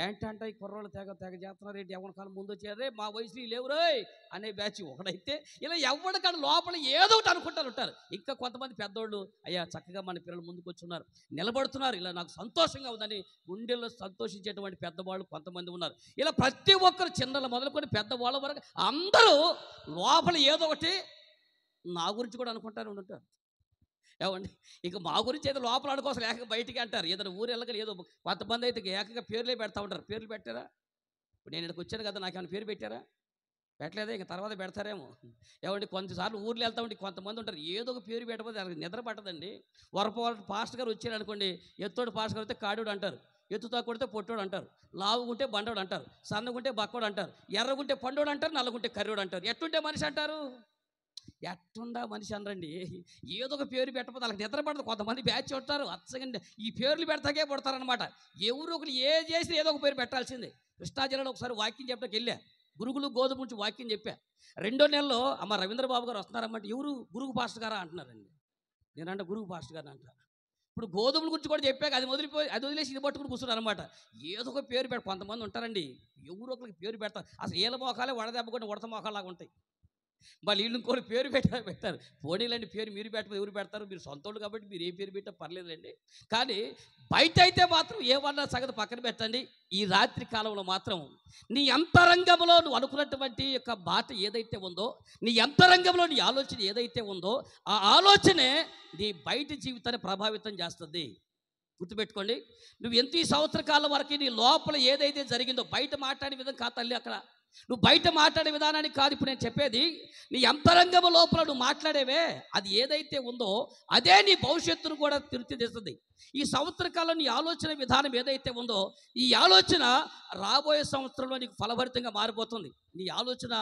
ఏంటంటే ఈ కుర్రోళ్ళు తెగ చేస్తున్నారు ఏంటి, ఎవరి కాలం ముందు వచ్చారే, మా వయసులో లేవురే అనే బ్యాచ్ ఒకడైతే, ఇలా ఎవరికాడ లోపల ఏదో ఒకటి అనుకుంటారు ఉంటారు. ఇంకా కొంతమంది పెద్దోళ్ళు, అయ్యా చక్కగా మన పిల్లలు ముందుకు వచ్చున్నారు, నిలబడుతున్నారు, ఇలా నాకు సంతోషంగా ఉందని గుండెల్లో సంతోషించేటువంటి పెద్దవాళ్ళు కొంతమంది ఉన్నారు. ఇలా ప్రతి ఒక్కరు చిన్నలు మొదలుకొని పెద్దవాళ్ళ వరకు అందరూ లోపల ఏదో ఒకటి నా గురించి కూడా అనుకుంటారు ఉంటారు. ఏమండి, ఇక మా గురించి ఏదో లోపల అనుకోసం ఏకంగా బయటికి అంటారు. ఏదైనా ఊరు వెళ్ళగా ఏదో కొంతమంది అయితే ఏకంగా పేర్లే పెడతా ఉంటారు. పేర్లు పెట్టారా? ఇప్పుడు నేను ఇక్కడికి వచ్చాను కదా, నాకేమైనా పేరు పెట్టారా? పెట్టలేదే, ఇంక తర్వాత పెడతారేమో. ఏమండి, కొంతసార్లు ఊర్లు వెళ్తా ఉంటే కొంతమంది ఉంటారు, ఏదో ఒక పేరు పెట్టకపోతే నిద్ర పట్టదండి. వరపవాళ్ళు పాస్టర్ గారు వచ్చారు అనుకోండి, ఎత్తోడు పాస్టర్ గారు అయితే కాడోడు అంటారు, ఎత్తుతా కొడితే పొట్టోడు అంటారు, లావుగుంటే బండోడు అంటారు, సన్నగుంటే బక్కోడు అంటారు, ఎర్రగుంటే పండోడు అంటారు, నల్లగుంటే కర్రోడు అంటారు. ఎట్టుంటే మనిషి అంటారు? ఎట్టుండా మనిషి అనరండి, ఏదో ఒక పేరు పెట్టకపోతే వాళ్ళకి నిద్ర పడదు. కొంతమంది బ్యాచ్ ఉంటారు అచ్చగండి ఈ పేర్లు పెడతాకే పడతారనమాట. ఎవరు ఒకరు ఏ చేసి ఏదో ఒక పేరు పెట్టాల్సిందే. కృష్ణా జిల్లాలో ఒకసారి వాక్యం చెప్పడానికి వెళ్ళా, గురుగులు గోధుమ నుంచి వాక్యం చెప్పా. 2వ నెలలో అమ్మ రవీంద్రబాబు గారు వస్తున్నారన్నమాట. ఎవరు? గురుగు పాస్టర్ గారా అంటున్నారండి. నేనంటే గురుగు పాస్టర్ గారు అంటారు. ఇప్పుడు గోధుమల గురించి కూడా చెప్పాక అది వదిలేసి ఇది పట్టుకుని కూర్చున్నారు అనమాట. ఏదో ఒక పేరు పెడతారు. కొంతమంది ఉంటారండి, ఎవరు ఒకరికి పేరు పెడతారు. అసలు ఏళ్ళ మోకాలే వడదెబ్బ కూడా ఉడత మోకాలాగా ఉంటాయి. వాళ్ళు వీళ్ళు ఇంకోటి పేరు పెట్టారు. పోనీలండి, పేరు మీరు పెట్టకపోతే ఎవరు పెడతారు? మీరు సొంతోళ్ళు కాబట్టి మీరు ఏ పేరు పెట్టా పర్లేదండి. కానీ బయట అయితే మాత్రం ఏమన్నా సంగతి పక్కన పెట్టండి. ఈ రాత్రి కాలంలో మాత్రం నీ అంతరంగంలో నువ్వు అనుకున్నటువంటి యొక్క మాట ఏదైతే ఉందో, నీ అంతరంగంలో నీ ఆలోచన ఏదైతే ఉందో, ఆ ఆలోచనే నీ బయట జీవితాన్ని ప్రభావితం చేస్తుంది. గుర్తుపెట్టుకోండి, నువ్వు ఎంత ఈ సంవత్సర కాలం వరకు నీ లోపల ఏదైతే జరిగిందో, బయట మాట్లాడే విధం కాదు తల్లి. అక్కడ నువ్వు బయట మాట్లాడే విధానానికి కాదు ఇప్పుడు నేను చెప్పేది. నీ అంతరంగం లోపల నువ్వు మాట్లాడేవే, అది ఏదైతే ఉందో అదే నీ భవిష్యత్తును కూడా తీర్చిదిద్దుతుంది. ఈ సంవత్సర కాలం నీ ఆలోచన విధానం ఏదైతే ఉందో, ఈ ఆలోచన రాబోయే సంవత్సరంలో నీకు ఫలభరితంగా మారిపోతుంది. నీ ఆలోచన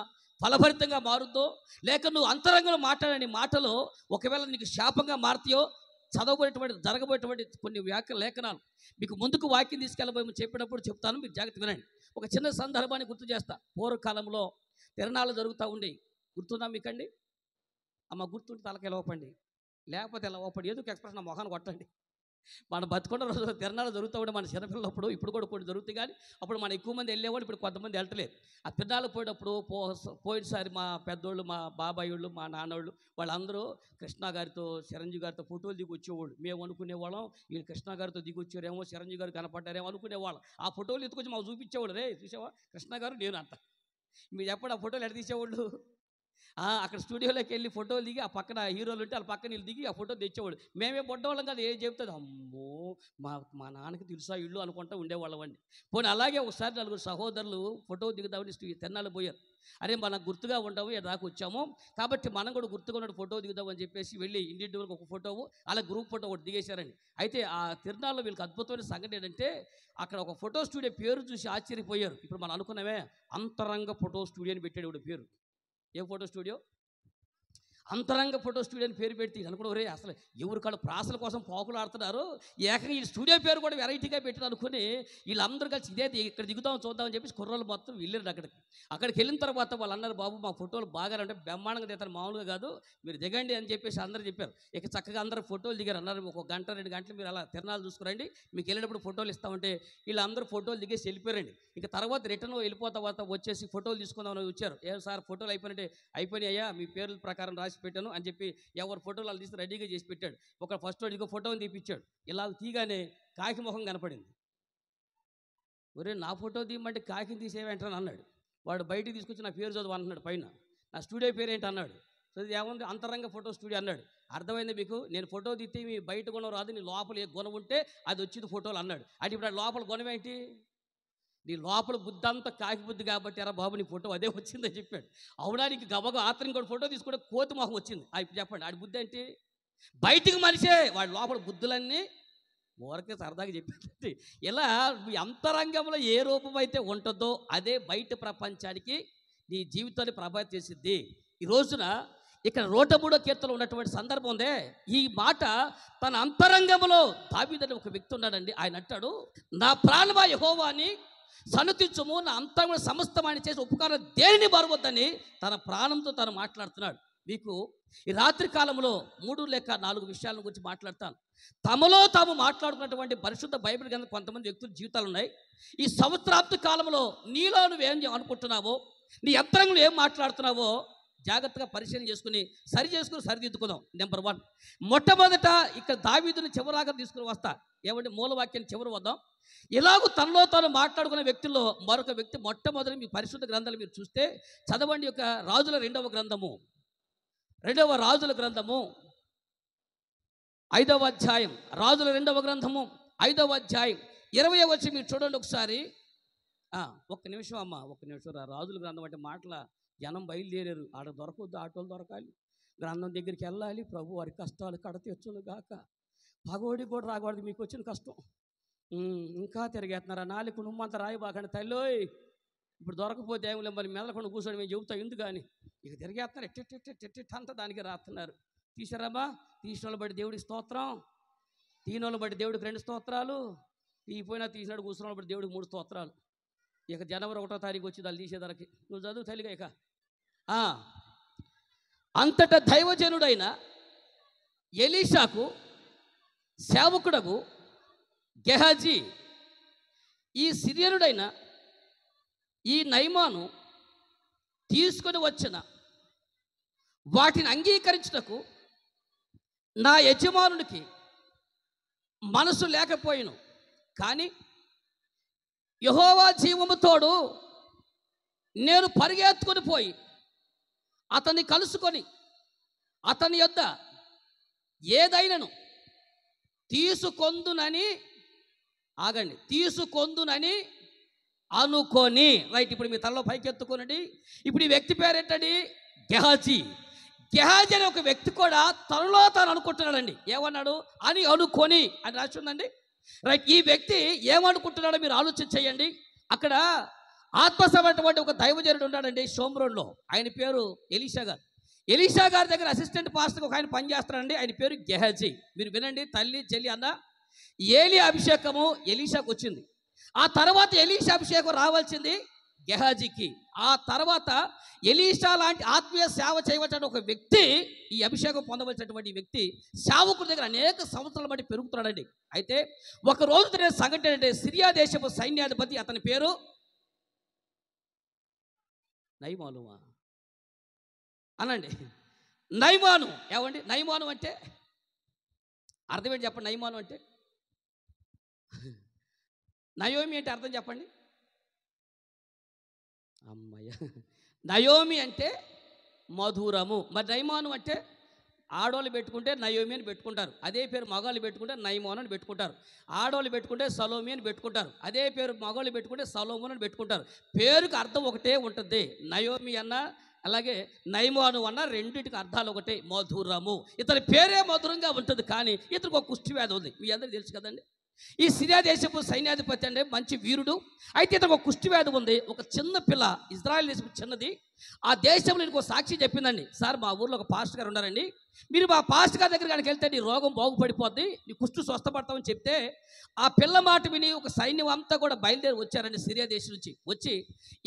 ఫలభరితంగా మారుద్దో, లేక నువ్వు అంతరంగంలో మాట్లాడే నీ మాటలు ఒకవేళ నీకు శాపంగా మారుతాయో, జరగబోయేటువంటి కొన్ని లేఖనాలు మీకు ముందుకు వాక్యం తీసుకెళ్ళబోయమని చెప్పినప్పుడు చెప్తాను, మీరు జాగ్రత్త వినండి. ఒక చిన్న సందర్భాన్ని గుర్తు చేస్తా. పూర్వకాలంలో తిరణాలు జరుగుతూ ఉండే, గుర్తుందా మీకండి? అమ్మ గుర్తుంటే తలకి లోపండి, లేకపోతే ఎలా ఓపండి, ఏదో ఎక్స్ప్రెషన్ నా మొహాన్ని కొట్టండి. మన బతుకున్న రోజు తిరణాలు జరుగుతూ ఉండే మన చిన్నపిల్లప్పుడు. ఇప్పుడు కూడా కొన్ని జరుగుతాయి, కానీ అప్పుడు మనం ఎక్కువ మంది వెళ్ళేవాళ్ళు, ఇప్పుడు కొంతమంది వెళ్ళట్లేదు. ఆ తిరణాలు పోయేటప్పుడు పోయినసారి మా పెద్దోళ్ళు, మా బాబాయ్ వాళ్ళు, మా నాన్నోళ్ళు వాళ్ళందరూ కృష్ణ గారితో చిరంజీవి గారితో ఫోటోలు దిగి వచ్చేవాళ్ళు. మేము అనుకునేవాళ్ళం వీళ్ళు కృష్ణ గారితో దిగి వచ్చారేమో, చిరంజీవి గారు కనపడ్డారేమో అనుకునేవాళ్ళం. ఆ ఫోటోలు ఎత్తుకొచ్చి మాకు చూపించేవాళ్ళు. రే చూసావా కృష్ణ గారు నేను అంట. మీరు చెప్పండి ఆ ఫోటోలు ఎక్కడ తీసేవాళ్ళు? అక్కడ స్టూడియోలోకి వెళ్ళి ఫోటోలు దిగి, ఆ పక్కన హీరోలు ఉంటే వాళ్ళ పక్కన వీళ్ళు దిగి ఆ ఫోటో తెచ్చేవాళ్ళు. మేమే పొట్టవాళ్ళం కాదు, ఏం చెప్తుంది అమ్మో మా నాన్నకి తెలుసా ఇల్లు అనుకుంటా ఉండేవాళ్ళం అండి. పోనీ అలాగే ఒకసారి 4 సహోదరులు ఫోటో దిగుదామని తిరణాలు పోయారు. అరే మనకు గుర్తుగా ఉండవు, దాకా వచ్చాము కాబట్టి మనం కూడా గుర్తుగా ఉన్న ఫోటో దిగుదామని చెప్పేసి వెళ్ళి ఇండివిజువల్గా ఒక ఫోటో, అలా గ్రూప్ ఫోటో ఒకటి దిగేశారండి. అయితే ఆ తిరణాల్లో వీళ్ళకి అద్భుతమైన సంఘటన ఏంటంటే, అక్కడ ఒక ఫోటో స్టూడియో పేరు చూసి ఆశ్చర్యపోయారు. ఇప్పుడు మనం అనుకున్నామే అంతరంగ ఫోటో స్టూడియో అని పెట్టాడు ఇప్పుడు పేరు. ఏ ఫోటో స్టూడియో? అంతరంగ ఫోటో స్టూడియో అని పేరు పెట్టి అనుకున్న రే అసలు ఎవరు కాళ్ళు ప్రాసల కోసం పాకులు ఆడుతున్నారు, ఏకంగా ఈ స్టూడియో పేరు కూడా వెరైటీగా పెట్టారు అనుకుని వీళ్ళందరూ కలిసి ఇదే ఇక్కడ దిగుతాం చూద్దామని చెప్పేసి కుర్రోళ్ళు మొత్తం వెళ్ళారు. అక్కడికి వెళ్ళిన తర్వాత వాళ్ళు అన్నారు, బాబు మా ఫోటోలు బాగా అంటే బ్రహ్మాండంగా దిగుతారు, మామూలుగా కాదు, మీరు దిగండి అని చెప్పేసి అందరూ చెప్పారు. ఇక చక్కగా అందరూ ఫోటోలు దిగారు. అన్నారు ఒక గంట 2 గంటలు మీరు అలా తిరణాలు చూసుకురండి, మీకు వెళ్ళేటప్పుడు ఫోటోలు ఇస్తామంటే వీళ్ళందరూ ఫోటోలు దిగేసి వెళ్ళిపోయారండి. ఇక తర్వాత రిటర్న్ వెళ్ళిపోతా తర్వాత వచ్చేసి ఫోటోలు తీసుకుందామని వచ్చారు. ఏ సార్ ఫోటోలు అయిపోయినాయ్యా, మీ పేర్ల ప్రకారం రాసి పెట్టాను అని చెప్పి ఎవరు ఫోటోలు వాళ్ళు తీసి రెడీగా చేసి పెట్టాడు. ఒక ఫస్ట్ ఇంకో ఫోటోని తీపిచ్చాడు. ఇలా తీగానే కాకి ముఖం కనపడింది. ఒరే నా ఫోటో తీయమంటే కాకిని తీసేవేంటని అన్నాడు. వాడు బయటికి తీసుకొచ్చి నా పేరు చదువు అంటున్నాడు. పైన నా స్టూడియో పేరు ఏంటి అన్నాడు. సో ఏముంది అంతరంగ ఫోటో స్టూడియో అన్నాడు. అర్థమైంది మీకు? నేను ఫోటో తీస్తే మీ బయట గుణం రాదు, నీ లోపల ఏ గుణం ఉంటే అది వచ్చింది ఫోటోలు అన్నాడు. అంటే ఇప్పుడు లోపల గుణం ఏంటి? నీ లోపల బుద్ధి అంతా కాకి బుద్ధి కాబట్టి ఎరా బాబు నీ ఫోటో అదే వచ్చిందని చెప్పాడు. అవునా, నీకు గబగా ఆత్రం కూడా ఫోటో తీసుకుంటే కోతి మొహం వచ్చింది. ఇప్పుడు చెప్పండి ఆడి బుద్ధి ఏంటి? బయటికి మనిషే, వాడి లోపల బుద్ధులన్నీ ఊరకే సరదాగా చెప్పాడు. ఇలా మీ అంతరంగంలో ఏ రూపం అయితే ఉంటుందో అదే బయట ప్రపంచానికి నీ జీవితాన్ని ప్రభావితం చేసిద్ది. ఈ రోజున ఇక్కడ 103వ కీర్తనలో ఉన్నటువంటి సందర్భం ఉందే, ఈ మాట తన అంతరంగంలో దావీదు ఒక వ్యక్తి ఉన్నాడండి. ఆయన అంటాడు, నా ప్రాణమా యెహోవాని సన్నుతించుము, నా అంతరంగంలో సమస్తమాన్ని చేసి ఉపకారం దేనిని బరువద్దని తన ప్రాణంతో తను మాట్లాడుతున్నాడు. మీకు ఈ రాత్రి కాలంలో 3 లేక 4 విషయాల గురించి మాట్లాడతాను. తమలో తాము మాట్లాడుకున్నటువంటి పరిశుద్ధ బైబిల్ గ్రంథం కొంతమంది వ్యక్తుల జీవితాలు ఉన్నాయి. ఈ సంవత్సరాంత కాలంలో నీలో నువ్వేం అనుకుంటున్నావో, నీ అంతరంగంలో ఏం మాట్లాడుతున్నావో జాగ్రత్తగా పరిశీలన చేసుకుని సరిదిద్దుకుందాం. నెంబర్ 1, మొట్టమొదట ఇక్కడ దావీదుని చివరాగా తీసుకుని వస్తా. ఏమంటే మూలవాక్యాన్ని చివరి వద్దాం. ఇలాగూ తనలో తాను మాట్లాడుకునే వ్యక్తుల్లో మరొక వ్యక్తి మొట్టమొదటి మీ పరిశుద్ధ గ్రంథాలు మీరు చూస్తే చదవండి. యొక్క రాజుల 2వ గ్రంథము 5వ అధ్యాయం, రాజుల 2వ గ్రంథము 5వ అధ్యాయం 20వ వచనం మీరు చూడండి ఒకసారి. ఒక్క నిమిషం అమ్మ, ఒక్క నిమిషం. రాజుల గ్రంథం అంటే మాటల జనం బయలుదేరారు. ఆడ దొరకవద్దు, ఆటోలు దొరకాలి, గ్రంథం దగ్గరికి వెళ్ళాలి, ప్రభు వారి కష్టాలు కడతీర్చును గాక. పగోడికి కూడా రాకూడదు మీకు వచ్చిన కష్టం. ఇంకా తిరిగేస్తున్నారా? నాలుగు నుమ్మంత రాయిబాకండి తల్లోయ్. ఇప్పుడు దొరకపోతే ఏమి మరి మెదలకుండా కూర్చొని మేము చెబుతాం ఎందుకు కానీ ఇక తిరిగేస్తున్నారు ఎట్టిట్ అంతా దానికి రాస్తున్నారు. తీసారమ్మా, తీసిన వాళ్ళు బట్టి దేవుడికి స్తోత్రం, తీసిన వాళ్ళు బట్టి దేవుడికి 2 స్తోత్రాలు, తీయిపోయినా తీసినాడు కూర్చున్న వాళ్ళు బట్టి దేవుడికి 3 స్తోత్రాలు. ఇక జనవరి 1వ తారీఖు వచ్చి దాన్ని తీసేదానికి నువ్వు చదువు తల్లిగా. ఇక అంతటా దైవజనుడైన ఎలీషాకు సేవకుడకు గెహాజీ ఈ సిరియనుడైన ఈ నయమాను తీసుకొని వచ్చిన వాటిని అంగీకరించుటకు నా యజమానునికి మనసు లేకపోయిను. కానీ యెహోవా జీవము తోడు నేను పరిగెత్తుకొని పోయి అతన్ని కలుసుకొని అతని యొద్ద ఏదైనను తీసుకొందునని అనుకొని. రైట్, ఇప్పుడు మీ తలలో పైకెత్తుకోనండి. ఇప్పుడు ఈ వ్యక్తి పేరు ఏంటండి? గెహాజీ. గెహాజీ అనే ఒక వ్యక్తి కూడా తనలో తాను అనుకుంటున్నాడండి. ఏమన్నాడు? అని అనుకొని అని రాసి ఉందండి. రైట్, ఈ వ్యక్తి ఏమనుకుంటున్నాడో మీరు ఆలోచన చేయండి. అక్కడ ఆత్మసమైనటువంటి ఒక దైవజనుడు ఉన్నాడండి షోమ్రోన్లో. ఆయన పేరు ఎలీషా గారు. ఎలీషా గారి దగ్గర అసిస్టెంట్ పాస్టర్ ఒక ఆయన పనిచేస్తాడండి. ఆయన పేరు గెహాజీ. మీరు వినండి, తల్లి చెల్లి అన్న, ఏలి అభిషేకము ఎలీషాకు వచ్చింది. ఆ తర్వాత ఎలీషా అభిషేకం రావాల్సింది గెహాజీకి. ఆ తర్వాత ఎలీషా లాంటి ఆత్మీయ సేవ చేయవలసిన ఒక వ్యక్తి, ఈ అభిషేకం పొందవలసినటువంటి వ్యక్తి సేవకుడి దగ్గర అనేక సంవత్సరాల బట్టి పెరుగుతున్నాడండి. అయితే ఒక రోజు జరిగిన సంఘటన అంటే సిరియా దేశపు సైన్యాధిపతి, అతని పేరు నయమానుమా అనండి. నయమాను. ఏమండి నయమాను అంటే అర్థం ఏంటి చెప్పండి? నయమాను అంటే నయోమి అంటే అర్థం చెప్పండి. అమ్మయ్య, నయోమి అంటే మధురము. మరి నయమాను అంటే ఆడవాళ్ళు పెట్టుకుంటే నయోమి అని పెట్టుకుంటారు. అదే పేరు మగవాళ్ళు పెట్టుకుంటే నయమాను అని పెట్టుకుంటారు. ఆడవాళ్ళు పెట్టుకుంటే సలోమి అని పెట్టుకుంటారు. అదే పేరు మగవాళ్ళు పెట్టుకుంటే సలోమోన్ అని పెట్టుకుంటారు. పేరుకి అర్థం ఒకటే ఉంటుంది. నయోమి అన్న అలాగే నయమాను అన్న రెండింటికి అర్థాలు ఒకటే, మధురము. ఇతని పేరే మధురంగా ఉంటుంది, కానీ ఇతనికి ఒక కుష్టి వ్యాధి ఉంది. మీ అందరికీ తెలుసు కదండి. ఈ సిరియా దేశపు సైన్యాధిపతి అంటే మంచి వీరుడు. అయితే ఇతను ఒక కుష్టి వ్యాధి ఉంది. ఒక చిన్న పిల్ల, ఇజ్రాయెల్ దేశం చిన్నది, ఆ దేశంలో ఇంకో సాక్షి చెప్పిందండి. సార్, మా ఊర్లో ఒక పాస్టర్ గారు ఉన్నారండి, మీరు మా పాస్టర్ గారి దగ్గర కనుక వెళ్తే నీ రోగం బాగుపడిపోద్ది, నీ కుష్టు స్వస్థపడతామని చెప్తే ఆ పిల్ల మాట విని ఒక సైన్యం అంతా కూడా బయలుదేరి వచ్చారండి. సిరియా దేశం నుంచి వచ్చి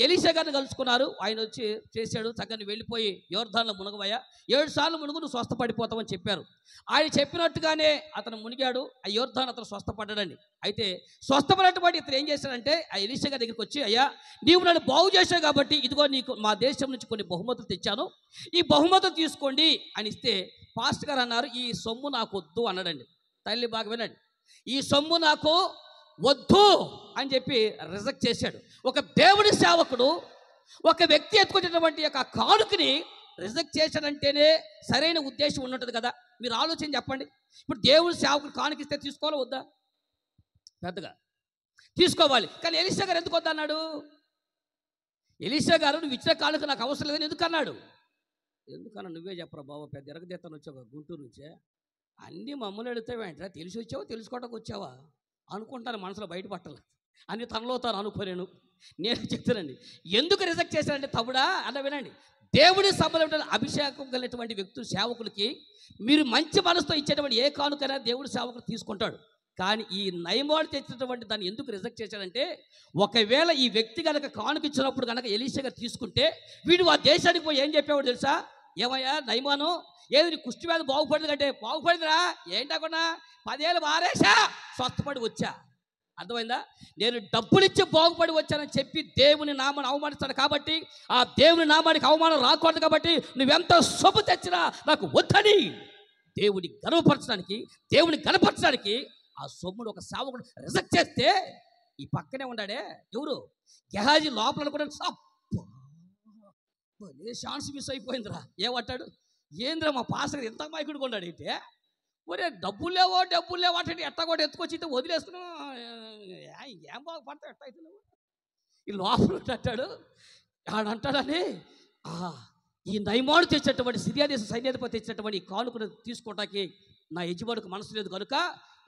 ఎలీషా గారిని కలుసుకున్నారు. ఆయన వచ్చి చేశాడు, చక్కని వెళ్ళిపోయి యోర్దాన్లో మునగవయ్యా, 7 సార్లు మునుగు నువ్వు స్వస్థపడిపోతామని చెప్పారు. ఆయన చెప్పినట్టుగానే అతను మునిగాడు. ఆ యోర్దాన్ అతను స్వస్థపడ్డాడండి. అయితే స్వస్థపడినటువంటి ఇతను ఏం చేశాడంటే ఆ ఎలీషా గారి దగ్గరికి వచ్చి, అయ్యా నీవు నన్ను బాగు చేశావు కాబట్టి ఇదిగో నీకు మా దేశం నుంచి కొన్ని బహుమతులు తెచ్చాను, ఈ బహుమతులు తీసుకోండి అని ఇస్తే పాస్టర్ గారు అన్నారు, ఈ సొమ్ము నాకు వద్దు అన్నాడండి. తల్లి బాగా వినండి, ఈ సొమ్ము నాకు వద్దు అని చెప్పి రిజెక్ట్ చేశాడు. ఒక దేవుడి సేవకుడు ఒక వ్యక్తి ఎత్తుకునేటువంటి యొక్క కానుకని రిజెక్ట్ చేశాడంటేనే సరైన ఉద్దేశం ఉన్నట్టు కదా. మీరు ఆలోచన చెప్పండి. ఇప్పుడు దేవుడి సేవకుడు కానుకిస్తే తీసుకోవాలా వద్దా? పెద్దగా తీసుకోవాలి. కానీ ఎలీషా గారు ఎందుకు వద్దన్నాడు? ఎలీషా గారు నువ్వు ఇచ్చిన కానుక నాకు అవసరం లేదని ఎందుకన్నాడు? ఎందుకన్నా నువ్వే చెప్పరా బాబు, పెద్ద ఎరగదెత్తను వచ్చావు గుంటూరు నుంచే, అన్నీ మమ్మల్ని అడుగుతావేంట్రా, తెలిసి వచ్చావా తెలుసుకోవడానికి వచ్చావా అనుకుంటాను, మనసులో బయటపట్టాలి అని తనలో తాను అనుకోలేను. నేను చెప్తానండి ఎందుకు రిజెక్ట్ చేశానంటే, తమ్ముడా అన్న వినండి, దేవుడి సభలో అభిషేకం కలిగినటువంటి వ్యక్తులు సేవకులకి మీరు మంచి మనసుతో ఇచ్చేటువంటి ఏ కానుకైనా దేవుడి సేవకులు తీసుకుంటాడు. కానీ ఈ నయమాను తెచ్చినటువంటి దాన్ని ఎందుకు రిజెక్ట్ చేశాడంటే, ఒకవేళ ఈ వ్యక్తి కనుక కానుక ఇచ్చినప్పుడు కనుక ఎలీషా గారు తీసుకుంటే వీడు ఆ దేశానికి పోయి ఏం చెప్పేవాడు తెలుసా? ఏమయ్యా నయమాను, ఏది నీ కుష్టి వ్యాధి బాగుపడింది కంటే, బాగుపడిందిరా ఏంటకుండా 10 ఏళ్ళు మారేసా స్వస్థపడి వచ్చా. అర్థమైందా? నేను డబ్బులు ఇచ్చి బాగుపడి వచ్చానని చెప్పి దేవుని నామాన్ని అవమానిస్తాడు. కాబట్టి ఆ దేవుని నామానికి అవమానం రాకూడదు. కాబట్టి నువ్వెంత సొమ్ము తెచ్చినా నాకు వద్దని దేవుని గర్వపరచడానికి, దేవుని గణపరచడానికి ఆ సొమ్మును ఒక సేవకుడు రిజెక్ట్ చేస్తే ఈ పక్కనే ఉన్నాడే ఎవరు? గెహాజీ లోపల అనుకున్నాడు, ఛాన్స్ మిస్ అయిపోయిందిరా. ఏమంటాడు? ఏంద్రా మా పాస్టర్ ఎంత మైకుడు కొన్నాడు అయితే, ఒరే డబ్బులు లేవో అంటే ఎట్టా కూడా ఎత్తుకొచ్చి అయితే వదిలేస్తున్నావు, ఏం బాగుపడతావు ఎట్ట అయితే నువ్వు ఈ లోపల అంటాడు. ఆడంటాడని ఈ నయమాను తెచ్చినటువంటి సిరియా దేశ సైన్యాధిపతి తెచ్చినటువంటి ఈ కానుకను తీసుకోవటానికి నా యజమానికి మనసు లేదు కనుక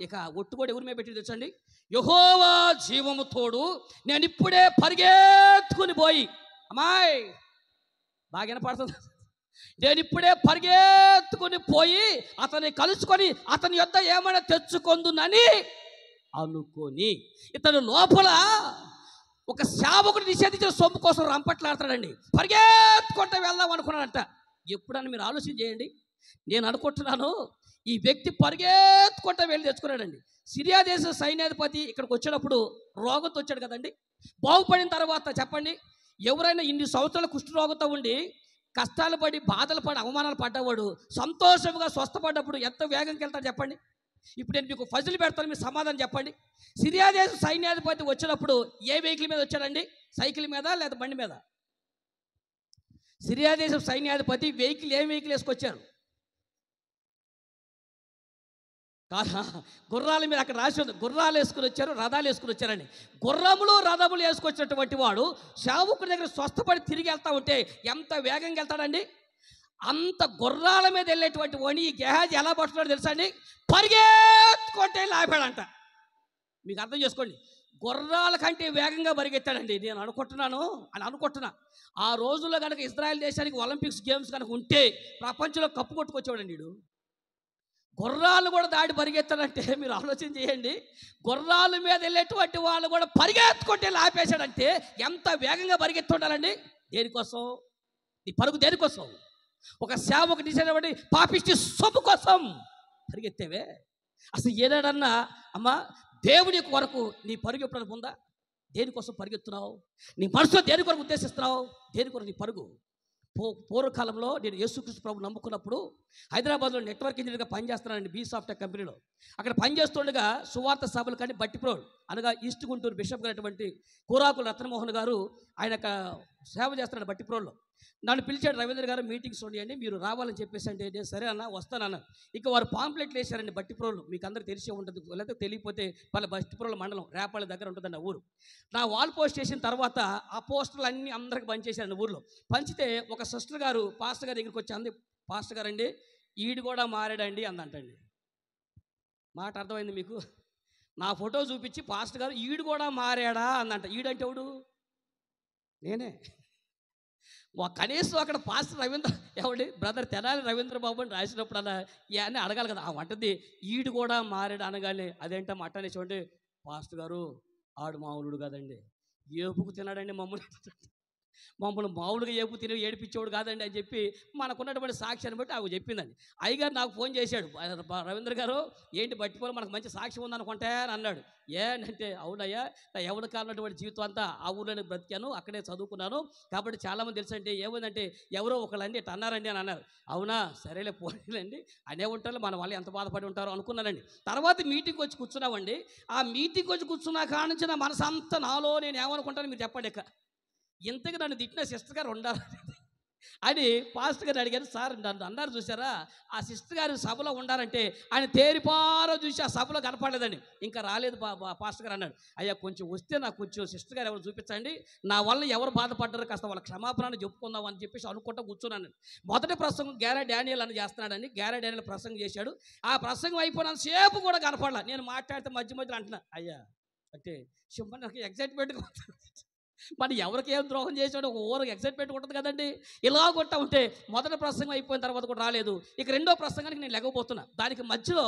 ఇక ఒట్టు కూడా ఎవరి మీద పెట్టి తెచ్చండి, యెహోవా జీవము తోడు నేను ఇప్పుడే పరిగెత్తుకుని పోయి, అమ్మాయి బాగా వినపడుతుంది, నేను ఇప్పుడే పరిగెత్తుకుని పోయి అతన్ని కలుసుకొని అతని యొద్ద ఏమైనా తెచ్చుకొందునని అనుకొని, ఇతను లోపల ఒక సేవకుడు నిషేధించిన సొమ్ము కోసం రంపట్లాడతాడండి. పరిగెత్తుకుంటూ వెళ్దాం అనుకున్నాడంట. ఎప్పుడన్నా మీరు ఆలోచన చేయండి. నేను అనుకుంటున్నాను ఈ వ్యక్తి పరిగెత్తుకుంటూ వెళ్ళి తెచ్చుకున్నాడండి. సిరియా దేశ సైన్యాధిపతి ఇక్కడికి వచ్చినప్పుడు రోగంతో వచ్చాడు కదండి. బాగుపడిన తర్వాత చెప్పండి, ఎవరైనా ఇన్ని సంవత్సరాల కుష్ఠరోగంతో ఉండి కష్టాలు పడి బాధలు పడి అవమానాలు పడ్డవాడు సంతోషంగా స్వస్థపడ్డప్పుడు ఎంత వేగంకి వెళ్తాడు చెప్పండి. ఇప్పుడు నేను మీకు ఫజిల్ పెడతాను, మీరు సమాధానం చెప్పండి. సిరియా దేశ సైన్యాధిపతి వచ్చినప్పుడు ఏ వెహికల్ మీద వచ్చాడండి? సైకిల్ మీద లేదా బండి మీద? సిరియా దేశం సైన్యాధిపతి వెహికల్ ఏ వెహికల్ వేసుకొచ్చారు? కాదా, గుర్రాల మీద అక్కడ రాసి ఉంది, గుర్రాలు వేసుకుని వచ్చారు, రథాలు వేసుకుని వచ్చారండి. గుర్రములు రథములు వేసుకొచ్చినటువంటి వాడు సేవకుడి దగ్గర స్వస్థపడి తిరిగి వెళ్తా ఉంటే ఎంత వేగంగా వెళ్తాడండి. అంత గుర్రాల మీద వెళ్ళేటువంటి వాడిని ఈ గెహాజీ ఎలా పట్టుకున్నాడు తెలుసా అండి? పరిగెత్తుకుంటే లాపాడంట. మీకు అర్థం చేసుకోండి, గుర్రాల కంటే వేగంగా పరిగెత్తాడండి. నేను అనుకుంటున్నా ఆ రోజుల్లో కనుక ఇజ్రాయెల్ దేశానికి ఒలింపిక్స్ గేమ్స్ కనుక ఉంటే ప్రపంచంలో కప్పు కొట్టుకొచ్చేవాడండి వీడు. గుర్రాలు కూడా దాడి పరిగెత్తాడంటే మీరు ఆలోచన చేయండి. గుర్రాల మీద వెళ్ళేటువంటి వాళ్ళు కూడా పరిగెత్తుకుంటే లాపేశాడంటే ఎంత వేగంగా పరిగెత్తుండాలండి. దేనికోసం? నీ పరుగు దేనికోసం? ఒక సేవకు నిజమైనటువంటి పాపిష్టి సొమ్ము కోసం పరిగెత్తేవే. అసలు ఏనాడన్నా అమ్మా దేవుని కొరకు నీ పరుగు ఎప్పుడైనా ఉందా? దేనికోసం పరిగెత్తున్నావు? నీ మనసులో దేని కొరకు ఉద్దేశిస్తున్నావు? దేని కొరకు నీ పరుగు? పూర్వకాలంలో నేను యేసుక్రీస్తు ప్రభు నమ్ముకున్నప్పుడు హైదరాబాద్లో నెట్వర్క్ ఇంజనీర్గా పనిచేస్తున్నానండి, బీ సాఫ్ట్వేర్ కంపెనీలో. అక్కడ పనిచేస్తుండగా సువార్త సభలు కానీ బట్టిప్రోడ్ అనగా ఈస్ట్ గుంటూరు బిషప్ గారి కూరాకుల రత్నమోహన్ గారు ఆయన సేవ చేస్తున్నాడు బట్టిప్రోడ్లో. నన్ను పిలిచాడు, రవీంద్ర గారు మీటింగ్స్ ఉన్నాయండి మీరు రావాలని చెప్పేసి అంటే నేను సరే అన్న వస్తానన్న. ఇక వారు పాంప్లెట్లు వేశారండి బట్టిప్రోలు, మీకు అందరికీ తెలిసే ఉంటుంది, లేకపోతే తెలియకపోతే వాళ్ళ బట్టిప్రోలు మండలం రేపాళ్ళ దగ్గర ఉంటుందండి ఆ ఊరు. నా వాల్ పోస్ట్ చేసిన తర్వాత ఆ పోస్టర్లు అన్నీ అందరికి పనిచేశారండి ఊర్లో. పంచితే ఒక సిస్టర్ గారు పాస్టర్ గారి దగ్గరికి వచ్చి అంది, పాస్టర్ గారు అండి ఈడు కూడా మారాడండి అందంటండి. మాట అర్థమైంది మీకు? నా ఫోటో చూపించి పాస్టర్ గారు ఈడు కూడా మారాడా అందంట. ఈడంటే ఎవడు? నేనే. కనీసం అక్కడ పాస్టర్ రవీంద్ర ఎవడి బ్రదర్ తెనాలి రవీంద్ర బాబు అని రాసినప్పుడు అలా అని అడగాలి కదా. ఆ వంటది ఈడు కూడా మారాడు అనగానే అదేంటో మట్ట అనేసి పాస్టర్ గారు ఆడు మామూలుడు కదండి, ఏపుకు తిన్నాడండి మమ్మల్ని మామూలుగా ఏపు తిని ఏడిపించేవాడు కాదండి అని చెప్పి మనకున్నటువంటి సాక్ష్యాన్ని బట్టి ఆమె చెప్పిందండి. అయ్యగారు నాకు ఫోన్ చేశాడు, రవీంద్ర గారు ఏంటి బట్టిపోలు మనకు మంచి సాక్ష్యం ఉందనుకుంటే అని అన్నాడు. ఏంటంటే అవునయ్యా నా ఎవరి కాలన్నటువంటి జీవితం అంతా ఆ ఊళ్ళోనే బ్రతికాను, అక్కడే చదువుకున్నాను కాబట్టి చాలామంది తెలుసు అంటే ఏముందంటే ఎవరో ఒకళ్ళండి ఇట్లా అన్నారండి అని అన్నారు. అవునా సరేలే పోనీలండి అనే ఉంటారు, మన వాళ్ళు ఎంత బాధపడి ఉంటారో అనుకున్నానండి. తర్వాత మీటింగ్కి వచ్చి కూర్చున్నామండి. ఆ మీటింగ్కి వచ్చి కూర్చున్నా కాడ నుంచి నా మనసు అంతా నాలో నేను ఏమనుకుంటాను మీరు చెప్పండి. ఇంతగా నన్ను తిట్టిన సిస్టర్ గారు ఉండాలి అని పాస్టర్ గారు అడిగారు. సార్ నన్ను అన్నారు చూసారా, ఆ సిస్టర్ గారు సభలో ఉండాలంటే ఆయన తేరిపారో చూసి ఆ సభలో కనపడలేదండి. ఇంకా రాలేదు పాస్టర్ గారు అన్నాడు. అయ్యా కొంచెం వస్తే నాకు కొంచెం సిస్టర్ గారు ఎవరు చూపించండి, నా వల్ల ఎవరు బాధపడ్డారో కాస్త వాళ్ళ క్షమాపణను చెప్పుకుందాం అని చెప్పేసి అనుకుంటూ కూర్చున్నాను. మొదటి ప్రసంగం గ్యారా డానియల్ అని చేస్తున్నాడండి. గ్యారా డానియల్ ప్రసంగం చేశాడు. ఆ ప్రసంగం అయిపోయినంత సేపు కూడా కనపడలా. నేను మాట్లాడితే మధ్య మధ్యలో అంటున్నా అయ్యా అంటే నాకు ఎగ్జైట్మెంట్గా మరి ఎవరికి ఏం ద్రోహం చేసాడు ఒక ఊరికి ఎక్సైట్మెంట్ ఉంటుంది కదండి. ఇలా కొట్టా ఉంటే మొదటి ప్రసంగం అయిపోయిన తర్వాత కూడా రాలేదు. ఇక రెండో ప్రసంగానికి నేను లెగపోతున్నా. దానికి మధ్యలో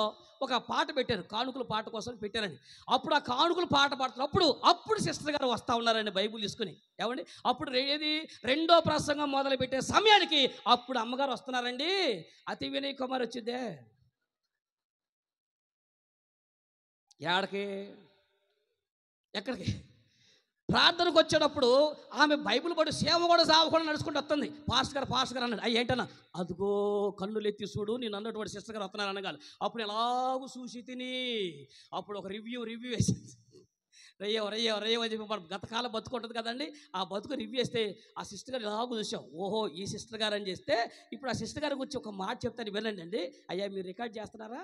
ఒక పాట పెట్టారు, కానుకల పాట కోసం పెట్టారండి. అప్పుడు ఆ కానుకల పాట పాడుతున్నప్పుడు అప్పుడు సిస్టర్ గారు వస్తూ ఉన్నారండి బైబుల్ తీసుకుని. ఏమండి అప్పుడు ఏది రెండో ప్రసంగం మొదలు పెట్టే సమయానికి అప్పుడు అమ్మగారు వస్తున్నారండి. అతి వినయ్ కుమార్ వచ్చిందే ఏడకి ఎక్కడికి ప్రార్థనకు వచ్చేటప్పుడు ఆమె బైబిల్ పడి సేవ కూడా సావకుండా నడుచుకుంటూ వస్తుంది. పాస్టర్ గారు అన్నాడు. అయ్యి ఏంటన్నా అదిగో కన్నులు ఎత్తి చూడు నేను అన్నటువంటి సిస్టర్ గారు వస్తున్నారు అనగాలి. అప్పుడు ఎలాగూ చూసి తిని అప్పుడు ఒక రివ్యూ వేసింది. రయ్యో అని చెప్పి మనం గతకాలం బతుకుంటుంది కదండి. ఆ బతుకు రివ్యూ వేస్తే ఆ సిస్టర్ గారు ఎలాగూ చూసాం. ఓహో ఈ సిస్టర్ గారు అని చేస్తే ఇప్పుడు ఆ సిస్టర్ గారి గురించి ఒక మాట చెప్తాను వినండి అండి. అయ్యా మీరు రికార్డ్ చేస్తున్నారా?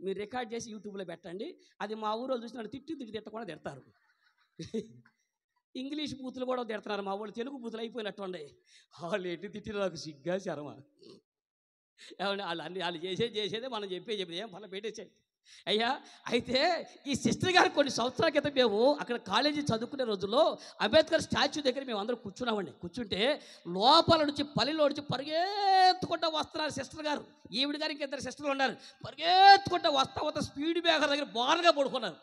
మీరు రికార్డ్ చేసి యూట్యూబ్లో పెట్టండి. అది మా ఊరు చూసి నన్ను తిట్టకుండా తిడతారు. ఇంగ్లీష్ బూతులు కూడా తిడుతున్నారు మా వాళ్ళు, తెలుగు బూతులు అయిపోయినట్టు ఉండే. వాళ్ళు ఎటు తిట్టిన నాకు సిగ్గా శరమ. ఏమంటే వాళ్ళు చేసేదే మనం చెప్పేది ఏం ఫలం పెట్టేసేది. అయ్యా అయితే ఈ సిస్టర్ గారు కొన్ని సంవత్సరాల క్రితం మేము అక్కడ కాలేజీ చదువుకునే రోజుల్లో అంబేద్కర్ స్టాచ్యూ దగ్గర మేము అందరం కూర్చున్నామండి. కూర్చుంటే లోపల నుంచి పల్లెలో నుంచి పరిగెత్తుకుంటూ వస్తున్నారు సిస్టర్ గారు. ఈవిడ గారికి ఇద్దరు సిస్టర్లు ఉన్నారు. పరిగెత్తుకుంటూ వస్తా స్పీడ్ బ్రేకర్ దగ్గర బారుగా పడుకున్నారు.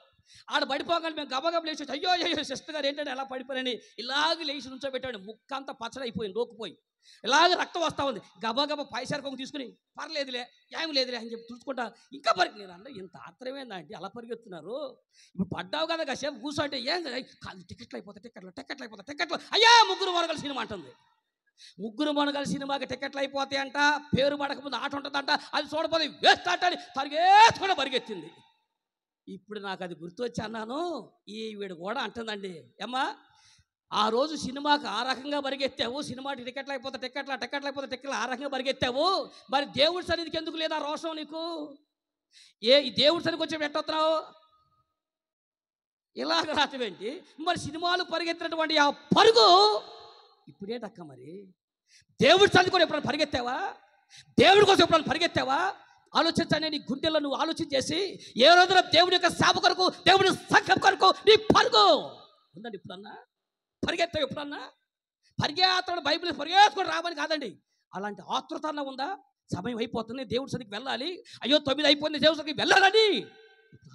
ఆడ పడిపోగానే మేము గబగబ లేచి అయ్యో అయ్యో సిస్టర్ గారు ఏంటంటే ఎలా పడిపోయారని ఇలాగ లేచి నుంచోబెట్టాడు. ముక్కంతా పచ్చడైపోయింది, లోకిపోయి ఇలాగ రక్తం వస్తూ ఉంది. గబగబ పైసరకం తీసుకుని పర్లేదులే ఏమి లేదులే అని చెప్పి చూసుకుంటా ఇంకా నేను అన్న ఇంత ఆత్రమేందా అంటే అలా పరిగెత్తున్నారు. ఇప్పుడు పడ్డావు కదా కాసేపు కూర్చోంటే ఏం కాదు టికెట్లు అయిపోతాయి టికెట్లు అయ్యా ముగ్గురు మనగల సినిమా అంటుంది. ముగ్గురు మనగల సినిమాకి టికెట్లు అయిపోతాయి అంట. పేరు పడకముందు ఆట ఉంటుందంట. అది చూడపోతే వేస్ట్ ఆట అని పరిగెత్తుకుండా పరిగెత్తింది. ఇప్పుడు నాకు అది గుర్తొచ్చి అన్నాను ఈవిడ కూడా అంటుందండి, అమ్మా ఆ రోజు సినిమాకి ఆ రకంగా పరిగెత్తావు, సినిమాకి టికెట్లు అయిపోతే టికెట్లు ఆ రకంగా పరిగెత్తావు, మరి దేవుడి సన్నిధికి ఎందుకు లేదా రోషం నీకు? ఈ దేవుడి సన్నిధికి వచ్చి ఎట్టొస్తున్నావు ఇలాగ రాటమేంటి? మరి సినిమాలు పరిగెత్తినటువంటి ఆ పరుగు ఇప్పుడేటక్క మరి దేవుడి సన్నిధి కూడా ఎప్పుడైనా పరిగెత్తావా? దేవుడి కోసం ఎప్పుడైనా పరిగెత్తావా? ఆలోచించనే నీ గుండెల్లో నువ్వు ఆలోచన చేసి ఏ రోజున దేవుడి యొక్క సేవ కొరకు దేవుడి సంఘం కొరకు నీ పరుగు ఉందండి. ఎప్పుడన్నా పరిగెత్తావు? ఎప్పుడన్నా పరిగెత్తడం బైబిల్ పరిగెత్తుకొని రావని కాదండి. అలాంటి ఆతృతన్న ఉందా? సమయం అయిపోతుంది, దేవుడి సన్నిధికి వెళ్ళాలి, అయ్యో 9 అయిపోయింది దేవుడి సన్నిధికి వెళ్ళాలని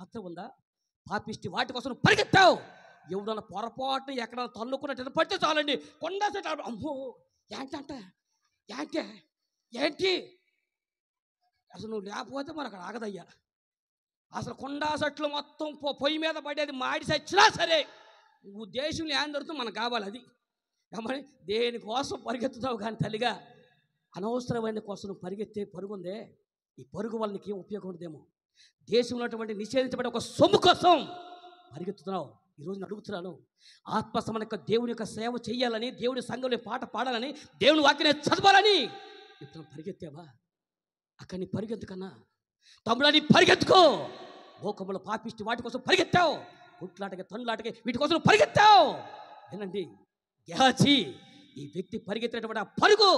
ఆత్ర ఉందా? పాపిష్టి వాటి కోసం పరిగెత్తావు. ఎవడన్నా పొరపాటున ఎక్కడన్నా తన్నుకున్నట్టు పడితే చాలండి కొండా సెట్ అమ్మో ఏంటి అసలు నువ్వు లేకపోతే మరి అక్కడ ఆగదయ్యా. అసలు కొండా సెట్లు మొత్తం పొయ్యి మీద పడేది మాడి సచ్చినా సరే ఉద్దేశం ఏం దొరుకుతుంది మనకు కావాలి. అది ఏమని దేనికోసం పరిగెత్తుతావు కానీ తల్లిగా అనవసరమైన కోసం నువ్వు పరిగెత్తే పరుగుందే, ఈ పరుగు వల్ల నీకేం ఉపయోగం ఉండదేమో. దేశంలో ఉన్నటువంటి నిషేధించబడే ఒక సొమ్ము కోసం పరిగెత్తుతున్నావు. ఈరోజు నేను అడుగుతున్నాను, ఆత్మసమన యొక్క దేవుని యొక్క సేవ చేయాలని, దేవుడి సంఘంలో పాట పాడాలని, దేవుని వాక్యాన్ని చదవాలని ఇప్పుడు పరిగెత్తావా? అక్కడ నీ పరిగెత్తుకన్నా తమ్ముడా నీ పరిగెత్తుకో. లోకములో పాపిష్టి వాటి కోసం పరిగెత్తావు, కుట్లాటకి తన్నులాటకి వీటి కోసం పరిగెత్తావు. ఏనండి గెహాజీ ఈ వ్యక్తి పరిగెత్తినటువంటి ఆ పరుగు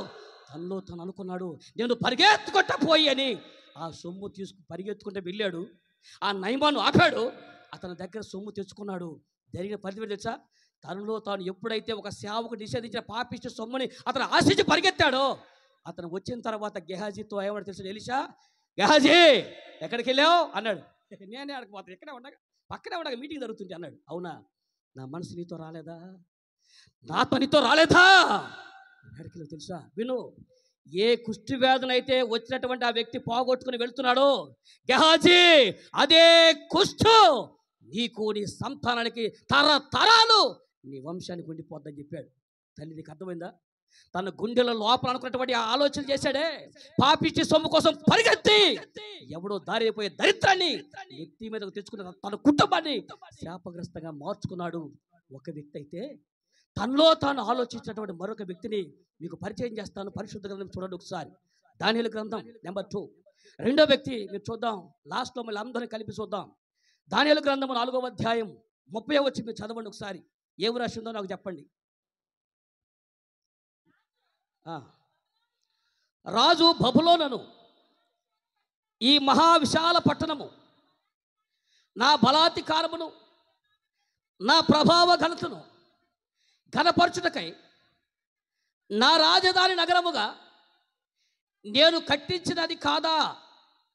తనలో తను అనుకున్నాడు నేను పరిగెత్తుకుంటా పోయి అని. ఆ సొమ్ము పరిగెత్తుకుంటే వెళ్ళాడు. ఆ నయమాను ఆపాడు, అతని దగ్గర సొమ్ము తెచ్చుకున్నాడు. జరిగిన పరిస్థితి తెలుసా? తనలో తాను ఎప్పుడైతే ఒక సేవకు నిషేధించిన పాపిష్టి సొమ్ముని అతను ఆశించి పరిగెత్తాడో, అతను వచ్చిన తర్వాత గెహాజీతో ఏమన్నా తెలుసు? ఎలీషా గెహాజీ ఎక్కడికి వెళ్ళావు అన్నాడు. నేనే అడగపోతాను, ఎక్కడే ఉండగా పక్కనే ఉండగా మీటింగ్ జరుగుతుంది అన్నాడు. అవునా, నా మనసు నీతో రాలేదా? నా ఆత్మ నీతో రాలేదా? ఎక్కడికి వెళ్ళావు తెలుసా? విను, ఏ కుష్టి వ్యాధునైతే వచ్చినటువంటి ఆ వ్యక్తి పోగొట్టుకుని వెళ్తున్నాడో గెహాజీ అదే కుష్టు నీకు నీ సంతానానికి తరతరాలు నీ వంశానికి ఉండిపోద్దని చెప్పాడు. తల్లి నీకు అర్థమైందా? తన గుండెల లోపల అనుకున్నటువంటి ఆ ఆలోచన చేశాడే. పాపిష్టి సొమ్ము కోసం పరిగెత్తి ఎవడో దారిపోయే దరిద్రాన్ని వ్యక్తి మీదకు తెచ్చుకున్న తన కుటుంబాన్ని శాపగ్రస్తంగా మార్చుకున్నాడు. ఒక వ్యక్తి అయితే తనలో తాను ఆలోచించినటువంటి మరొక వ్యక్తిని మీకు పరిచయం చేస్తాను. పరిశుద్ధ గ్రంథం చూడండి ఒకసారి. దానియేలు గ్రంథం నెంబర్ 2. రెండో వ్యక్తి మీరు చూద్దాం, లాస్ట్లో మళ్ళీ అందరినీ కలిపి చూద్దాం. దానియేలు గ్రంథము 4వ అధ్యాయం 30వ వచ్చి మీరు చదవండి ఒకసారి. ఏం రాసి ఉందో నాకు చెప్పండి. రాజు బబులోనును ఈ మహావిశాల పట్టణము నా బలాధికారమును నా ప్రభావ ఘనతను ఘనపరచుటకై నా రాజధాని నగరముగా నేను కట్టించినది కాదా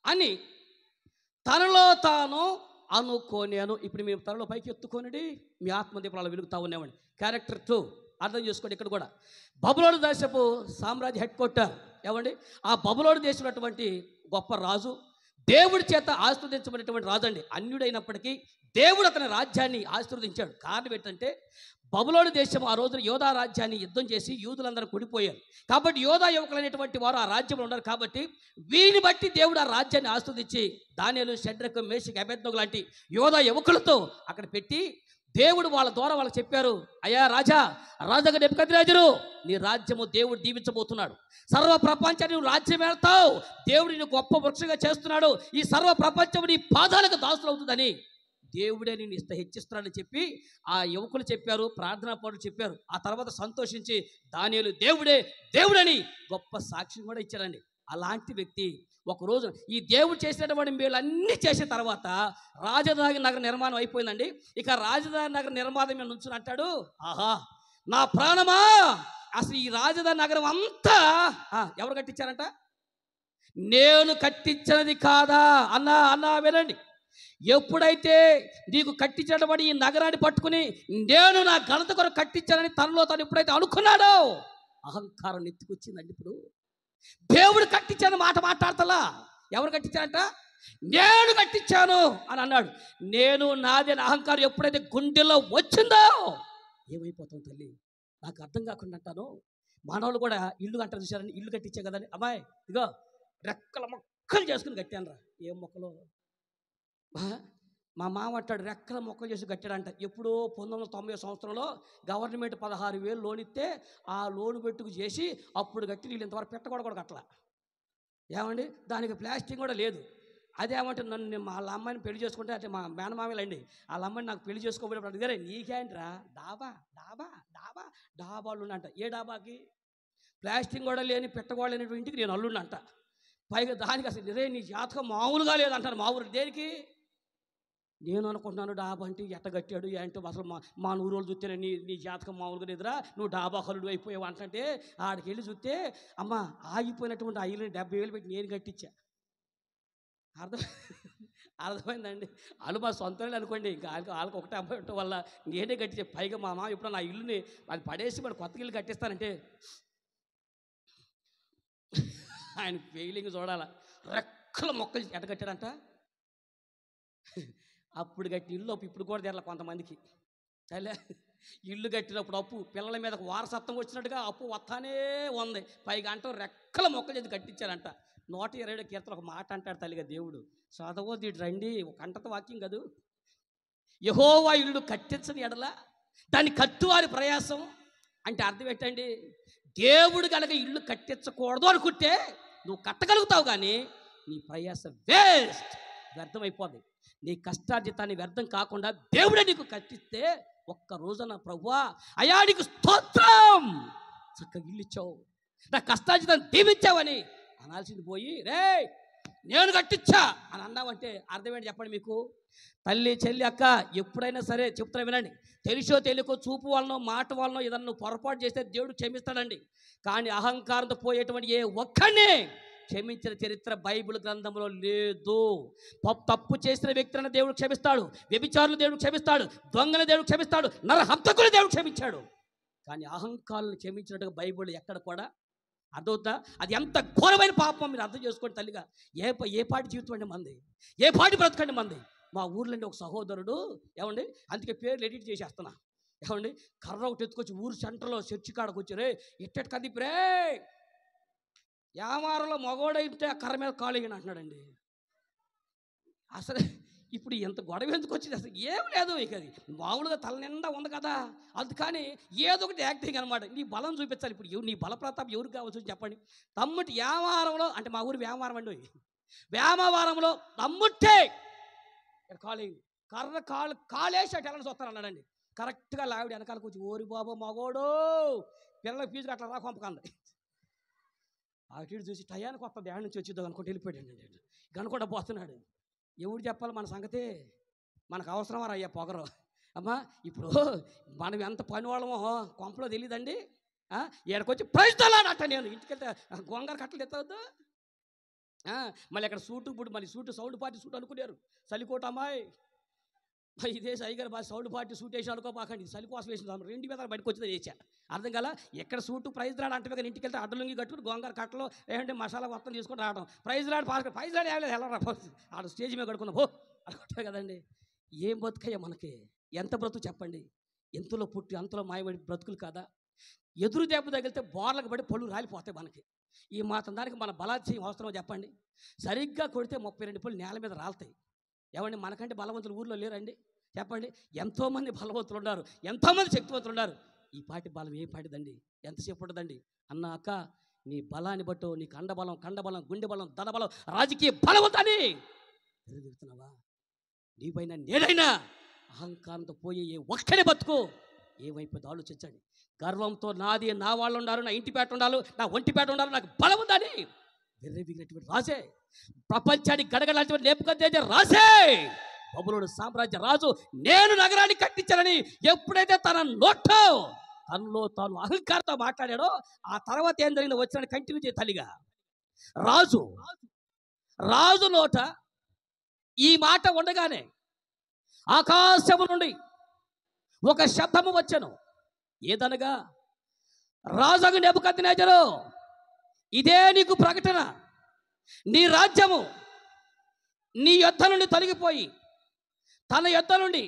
అని తనలో తాను అనుకోనేను. ఇప్పుడు మీ తనలో పైకి ఎత్తుకోనండి, మీ ఆత్మదీపాలు వెలుగుతా ఉన్నామండి. క్యారెక్టర్ 2 అర్థం చేసుకోండి. ఇక్కడ కూడా బబులోను దేశపు సామ్రాజ్య హెడ్ క్వార్టర్ ఏమండి. ఆ బబులోను దేశం ఉన్నటువంటి గొప్ప రాజు, దేవుడి చేత ఆశీర్వదించబడినటువంటి రాజు అండి. అన్యుడైనప్పటికీ దేవుడు అతని రాజ్యాన్ని ఆశీర్వదించాడు. కారణం ఏంటంటే బబులోను దేశం ఆ రోజున యోధా రాజ్యాన్ని యుద్ధం చేసి యూదులందరూ కొడిపోయారు. కాబట్టి యోధా యువకులు అనేటువంటి వారు ఆ రాజ్యంలో ఉన్నారు. కాబట్టి వీరిని బట్టి దేవుడు ఆ రాజ్యాన్ని ఆశీర్వదించి దానియేలు, షడ్రకు, మేషకు, అబేద్నెగో లాంటి యోధా యువకులతో అక్కడ పెట్టి దేవుడు వాళ్ళ ద్వారా వాళ్ళకి చెప్పారు, అయ్యా రాజుగా నెబుకద్నెజరు నీ రాజ్యము దేవుడు దీవించబోతున్నాడు. సర్వ ప్రపంచాన్ని నువ్వు రాజ్యం వెళ్తావు, దేవుడు నిన్ను గొప్ప వృక్షంగా చేస్తున్నాడు, ఈ సర్వ ప్రపంచం నీ పాదాలకు దాసులవుతుందని దేవుడే నేను హెచ్చిస్తున్నాడని చెప్పి ఆ యువకులు చెప్పారు, ప్రార్థనా పరులు చెప్పారు. ఆ తర్వాత సంతోషించి దానియేలు దేవుడని గొప్ప సాక్ష్యం కూడా ఇచ్చారండి. అలాంటి వ్యక్తి ఒకరోజు ఈ దేవుడు చేసినటువంటి మేలన్నీ చేసిన తర్వాత రాజధాని నగర నిర్మాణం అయిపోయిందండి. ఇక రాజధాని నగర నిర్మాణం మీద నుంచుని అంటాడు, ఆహా నా ప్రాణమా, అసలు ఈ రాజధాని నగరం అంతా ఎవరు కట్టించారంట? నేను కట్టించినది కాదా అన్నా అన్నా వినండి. ఎప్పుడైతే నీకు కట్టించినటువంటి ఈ నగరాన్ని పట్టుకుని నేను నా ఘనత కొరకు కట్టించానని తనలో తను ఎప్పుడైతే అనుకున్నాడో అహంకారం ఎత్తుకొచ్చిందండి. ఇప్పుడు దేవుడు కట్టించాను మాట మాట్లాడతలా, ఎవరు కట్టించారంట? నేను కట్టించాను అని అన్నాడు. నేను నాదే అహంకారం ఎప్పుడైతే గుండెలో వచ్చిందో ఏమైపోతాం తల్లి? నాకు అర్థం కాకుండా అంటాను. మానవులు కూడా ఇల్లు అంటారు చూసారని, ఇల్లు కట్టించే కదండి. అమ్మాయి ఇగో రెక్కల మొక్కలు చేసుకుని కట్టాను రా. ఏం మొక్కలు? మా మామ అంటాడు రెక్కల మొక్కలు చేసి కట్టాడంట. ఎప్పుడో 1990 సంవత్సరంలో గవర్నమెంట్ 16,000 లోన్ ఇస్తే ఆ లోన్ పెట్టుకు చేసి అప్పుడు కట్టి వీళ్ళు ఇంతవరకు పెట్టకూడదు కట్టలా. ఏమండి దానికి ప్లాస్టింగ్ కూడా లేదు. అదేమంటే నన్ను వాళ్ళ అమ్మాయిని పెళ్లి చేసుకుంటే అంటే మా మేనమామలండి వాళ్ళ అమ్మాయిని నాకు పెళ్లి చేసుకోబోయేప్పుడు అడిగారే నీకేంట్రా డాబా డాబా డాబా డాబాలు అంట. ఏ డాబాకి? ప్లాస్టింగ్ కూడా లేని పెట్టకూడదు లేనటువంటి ఇంటికి నేను అల్లుండంట. పైగా దానికి అసలు నిరే నీ జాతకం మామూలుగా లేదంటారు. మా ఊరు దేనికి? నేను అనుకుంటున్నాను డాబా అంటే ఎట్ట కట్టాడు ఏంటో అసలు మా నూరు రోజులు చూస్తేనే నీ జాతకం మామూలుగా లేదురా, నువ్వు డాబా కలుడు అయిపోయావు అంటే ఆడికి వెళ్ళి చూస్తే అమ్మ ఆగిపోయినటువంటి ఆ ఇల్లుని 70,000 పెట్టి నేను కట్టించా. అర్థమైందండి. వాళ్ళు మా సొంత అనుకోండి, ఇంకా వాళ్ళకి ఒకటే అమ్మాయి ఉండటం వల్ల నేనే కట్టించా. పైగా మా మామ ఇప్పుడు నా ఇల్లుని అది పడేసి మరి కొత్త ఇల్లు కట్టిస్తానంటే ఆయన ఫెయిలింగ్ చూడాల. రెక్కల మొక్కలు ఎట్ట కట్టాడంట. అప్పుడు కట్టిన ఇల్లు ఇప్పుడు కూడా తెరల కొంతమందికి సరే. ఇల్లు కట్టినప్పుడు అప్పు పిల్లల మీద వారసత్వం వచ్చినట్టుగా అప్పు వస్తానే ఉంది. పైగా అంటారు రెక్కల మొక్కలు చేసి కట్టించారంట. 127 కీర్తన ఒక మాట అంటాడు తల్లిగా దేవుడు. చదవద్దు ఇటు రండి, ఒక కంటత వాక్యం కాదు. యెహోవా ఇల్లు కట్టించని ఎడల దాన్ని కట్టువారి ప్రయాసం అంటే అర్థం ఏంటండి? దేవుడు కనుక ఇల్లు కట్టించకూడదు అనుకుంటే నువ్వు కట్టగలుగుతావు, కానీ నీ ప్రయాసం వేస్ట్, వ్యర్థమైపోద్ది. నీ కష్టార్జితాన్ని వ్యర్థం కాకుండా దేవుడే నీకు కట్టిస్తే ఒక్క రోజున ప్రభువా అయ్యా నీకు స్తోత్రం, చక్కగా ఇల్లు ఇచ్చావు, నా కష్టార్జితాన్ని దీవించావని అనాల్సింది పోయి రే నేను కట్టించా అని అన్నావంటే అర్థం ఏంటి చెప్పండి మీకు? తల్లి చెల్లి అక్క ఎప్పుడైనా సరే చెప్తున్నా వినండి, తెలిసో తెలియకో చూపు వలనో మాట వలనో ఏదన్నా నువ్వు పొరపాటు చేస్తే దేవుడు క్షమిస్తాడండి. కానీ అహంకారంతో పోయేటువంటి ఏ ఒక్కడిని క్షమించిన చరిత్ర బైబిల్ గ్రంథంలో లేదు. తప్పు చేసిన వ్యక్తులను దేవుడు క్షమిస్తాడు, వ్యభిచారులు దేవుడు క్షమిస్తాడు, దొంగల దేవుడు క్షమిస్తాడు, నరహంతకులు దేవుడు క్షమించాడు. కానీ అహంకారాలను క్షమించినట్టుగా బైబిల్ ఎక్కడ కూడా అర్థవుతా? అది ఎంత ఘోరమైన పాపం మీరు అర్థం చేసుకోండి తల్లిగా. ఏ పాటి జీవితం అండి మంది, ఏ పాటి బ్రతకండి మంది. మా ఊర్లోండి ఒక సహోదరుడు ఏమండి, అందుకే పేర్లు ఎడిట్ చేసేస్తున్నా ఏమండి, కర్ర ఒకటి ఎత్తుకొచ్చి ఊరు సెంటర్లో చర్చి కాడకు వచ్చి రే ఇట్టటి కదిపిరే యామారంలో మగోడైతే ఆ కర్ర మీద కాలు వేయని అంటున్నాడండి. అసలు ఇప్పుడు ఎంత గొడవ ఎందుకు వచ్చింది? అసలు ఏం లేదు. ఇక అది మామూలుగా తల నిండా ఉంది కదా, అది కానీ ఏదో ఒకటి యాక్టింగ్ అనమాట. నీ బలం చూపించాలి. ఇప్పుడు నీ బల ప్రతాపం ఎవరికి కావచ్చు చెప్పండి? తమ్ముటి వ్యామారంలో అంటే మా ఊరు వ్యామారం అండి, వ్యామవారంలో తమ్ముట్టే కాలేజ్ కర్ర కాలేసి అటు ఎలా చూస్తాను అన్నాడండి. కరెక్ట్గా లావిడ వెనకాల కూర్చి ఓరి బాబు మగోడు పిల్లల ఫీజుకి అట్లా రా పంపకండి. అటు చూసి టయానికి వస్తుంది ధ్యానం నుంచి వచ్చిద్దాం అనుకుంటే వెళ్ళిపోయాడు. కనుకుండా పోతున్నాడు. ఎవడు చెప్పాలి మన సంగతి? మనకు అవసరమా అయ్యా పొగరు? అమ్మా ఇప్పుడు మనం ఎంత పని వాళ్ళమో కొంపలో తెలియదండి. ఈడకొచ్చి ప్రజలాడట నేను ఇంటికెళ్తే గొంగర కట్టలు ఎత్తవద్దు. మళ్ళీ అక్కడ సూటు ఇప్పుడు మళ్ళీ సూటు సౌండ్ పార్టీ సూట్ అనుకున్నారు. చలికోట అమ్మాయి ఇదే సైగర్ బాగా సౌండ్ పార్టీ సూట్ వేసి అనుకోపాకండి, చలి కోసం వేసిన 2 మీద బయటకు వచ్చింది వేసా. అర్థం కదా? ఎక్కడ సూటు ప్రైజ్ రాడు అంటే కానీ ఇంటికి వెళ్తే అడ్డలుంగి కట్టుకుని గొంగర కట్టలో ఏంటంటే మసాలా మొత్తం తీసుకొని రావడం. ప్రైజ్ రాడు ప్రైజ్ రాడు ఏమలేదు ఎలా ఆడ స్టేజ్ మీద కడుకున్నాం హో అనుకుంటారు కదండి. ఏం బతుకయ్యా మనకి? ఎంత బ్రతుకు చెప్పండి? ఎంతలో పుట్టి అంతలో మాయబడి బ్రతుకులు కాదా? ఎదురు దెబ్బ తగిలితే బోర్లకు పడి పళ్ళు రాలిపోతాయి మనకి. ఈ మాత్రం దానికి మన బలాత్సయం అవసరమో చెప్పండి? సరిగ్గా కొడితే 32 పళ్ళు నేల మీద రాలుతాయి. ఏమండి మనకంటే బలవంతులు ఊర్లో లేరండి చెప్పండి? ఎంతోమంది బలవంతులు ఉన్నారు, ఎంతోమంది శక్తివంతులు ఉన్నారు. ఈ పాటి బలం ఏ పాటిదండి? ఎంతసేపు ఉంటుందండి? అన్న అక్క నీ బలాన్ని బట్టో నీ కండబలం గుండె బలం ధనబలం రాజకీయ బలవంతాన్ని ఎదుగుతున్నావా? నీపైన నేనైనా అహంకారంతో పోయే ఏ ఒక్కడే బతుకు ఏమైపోయిందో ఆలోచించండి. గర్వంతో నాది నా వాళ్ళు ఉన్నారు, నా ఇంటి పేట ఉండాలి, నా ఒంటి పేట ఉండాలి, నాకు బలం ఉందని విర్రవీగినటువంటి రాజే, ప్రపంచానికి గడగలాంటి నెబుకద్నెజర్ రాజే, బబులోను సామ్రాజ్య రాజు నేను నగరాన్ని కట్టించానని ఎప్పుడైతే తన నోట్లో తనలో తాను అహంకారంతో మాట్లాడాడో ఆ తర్వాత ఏం జరిగిందో వచ్చిన కంటిన్యూ చేయ తల్లిగా రాజు నోట ఈ మాట ఉండగానే ఆకాశము నుండి ఒక శబ్దము వచ్చెను. ఏదనగా, రాజు నెబుకద్నెజరు, ఇదే నీకు ప్రకటన. నీ రాజ్యము నీ యొద్ద నుండి తొలగిపోయి తన యొద్ద నుండి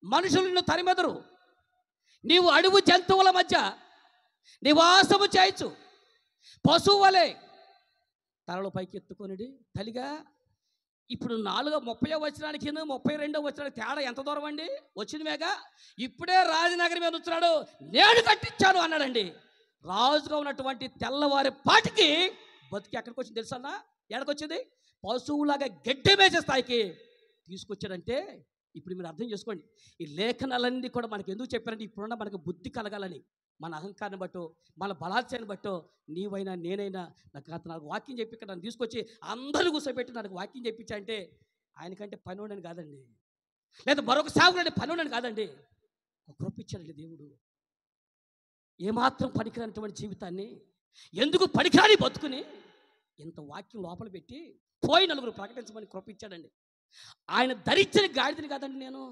మనుషులను తరిమెదరు. నీవు అడవి జంతువుల మధ్య నివాసము చేయొచ్చు. పశువు వలె తలలో పైకి ఎత్తుకొనిడి. తల్లిగా ఇప్పుడు 30వ వచనానికి 32వ వచనానికి తేడా ఎంత దూరం అండి? వచ్చింది మేఘ. ఇప్పుడే రాజనగరం మీద వచ్చాడు, నేను కట్టించాను అన్నాడండి. రాజుగా ఉన్నటువంటి తెల్లవారి పాటికి బతికి ఎక్కడికి వచ్చింది తెలుసా? ఎక్కడికొచ్చింది? పశువులాగా గడ్డి మేసే స్థాయికి తీసుకొచ్చాడంటే ఇప్పుడు మీరు అర్థం చేసుకోండి. ఈ లేఖనాలన్నీ కూడా మనకి ఎందుకు చెప్పారంటే ఇప్పుడున్న మనకు బుద్ధి కలగాలని, మన అహంకారాన్ని బట్టో మన బలాత్యాన్ని బట్టో నీవైనా నేనైనా నాకు వాక్యం చెప్పి ఇక్కడ నన్ను తీసుకొచ్చి అందరూ కూర్చోబెట్టి నాకు వాక్యం చెప్పించా అంటే ఆయనకంటే పని ఉండని కాదండి, లేదా మరొక సాగులంటే పని ఉండని కాదండి. ఒక కృప ఇచ్చాడండి దేవుడు. ఏమాత్రం పనికిరానటువంటి జీవితాన్ని ఎందుకు పనికిరాని బతుకుని ఇంత వాక్యం లోపల పెట్టి పోయి నలుగురు ప్రకటించమని కృప ఇచ్చాడండి. ఆయన ధరించిన గాడిదని కాదండి నేను.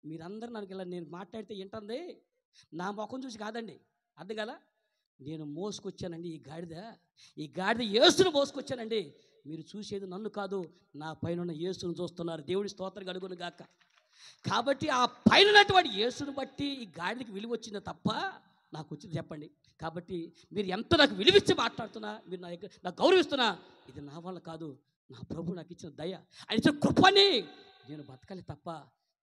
మీరందరూ నాకు ఇలా నేను మాట్లాడితే ఏంటంది నా ముఖం చూసి కాదండి, అర్థం కదా. నేను మోసుకొచ్చానండి ఈ గాడిద యేసును మోసుకొచ్చానండి. మీరు చూసేది నన్ను కాదు, నా పైన యేసును చూస్తున్నారు. దేవుడి స్తోత్రం కలుగును గాక. కాబట్టి ఆ పైన ఉన్నటువంటి యేసును బట్టి ఈ గాడిదకి విలువ వచ్చింది తప్ప నాకు వచ్చింది చెప్పండి. కాబట్టి మీరు ఎంత నాకు విలువిచ్చి మాట్లాడుతున్నా, మీరు నాకు గౌరవిస్తున్నా, ఇది నా వల్ల కాదు, నా ప్రభు నాకు ఇచ్చిన దయ, ఆయన ఇచ్చిన కృపని నేను బతకాలి తప్ప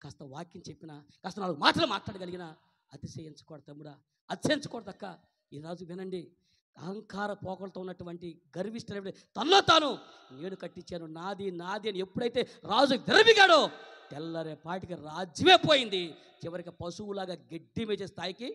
కాస్త వాక్యం చెప్పినా, కాస్త 4 మాటలు మాట్లాడగలిగినా అతిశయించకూడదు తమ్ముడా, అతిశయించకూడదక్క. ఈరోజు వినండి, అహంకార పోకలతో ఉన్నటువంటి గర్విష్ఠుడు తనలో తాను నేను కట్టించాను, నాది అని ఎప్పుడైతే రాజు విరవిగాడో తెల్లరే పాటికి రాజ్యమే పోయింది. చివరికి పశువులాగా గడ్డి మేచే స్థాయికి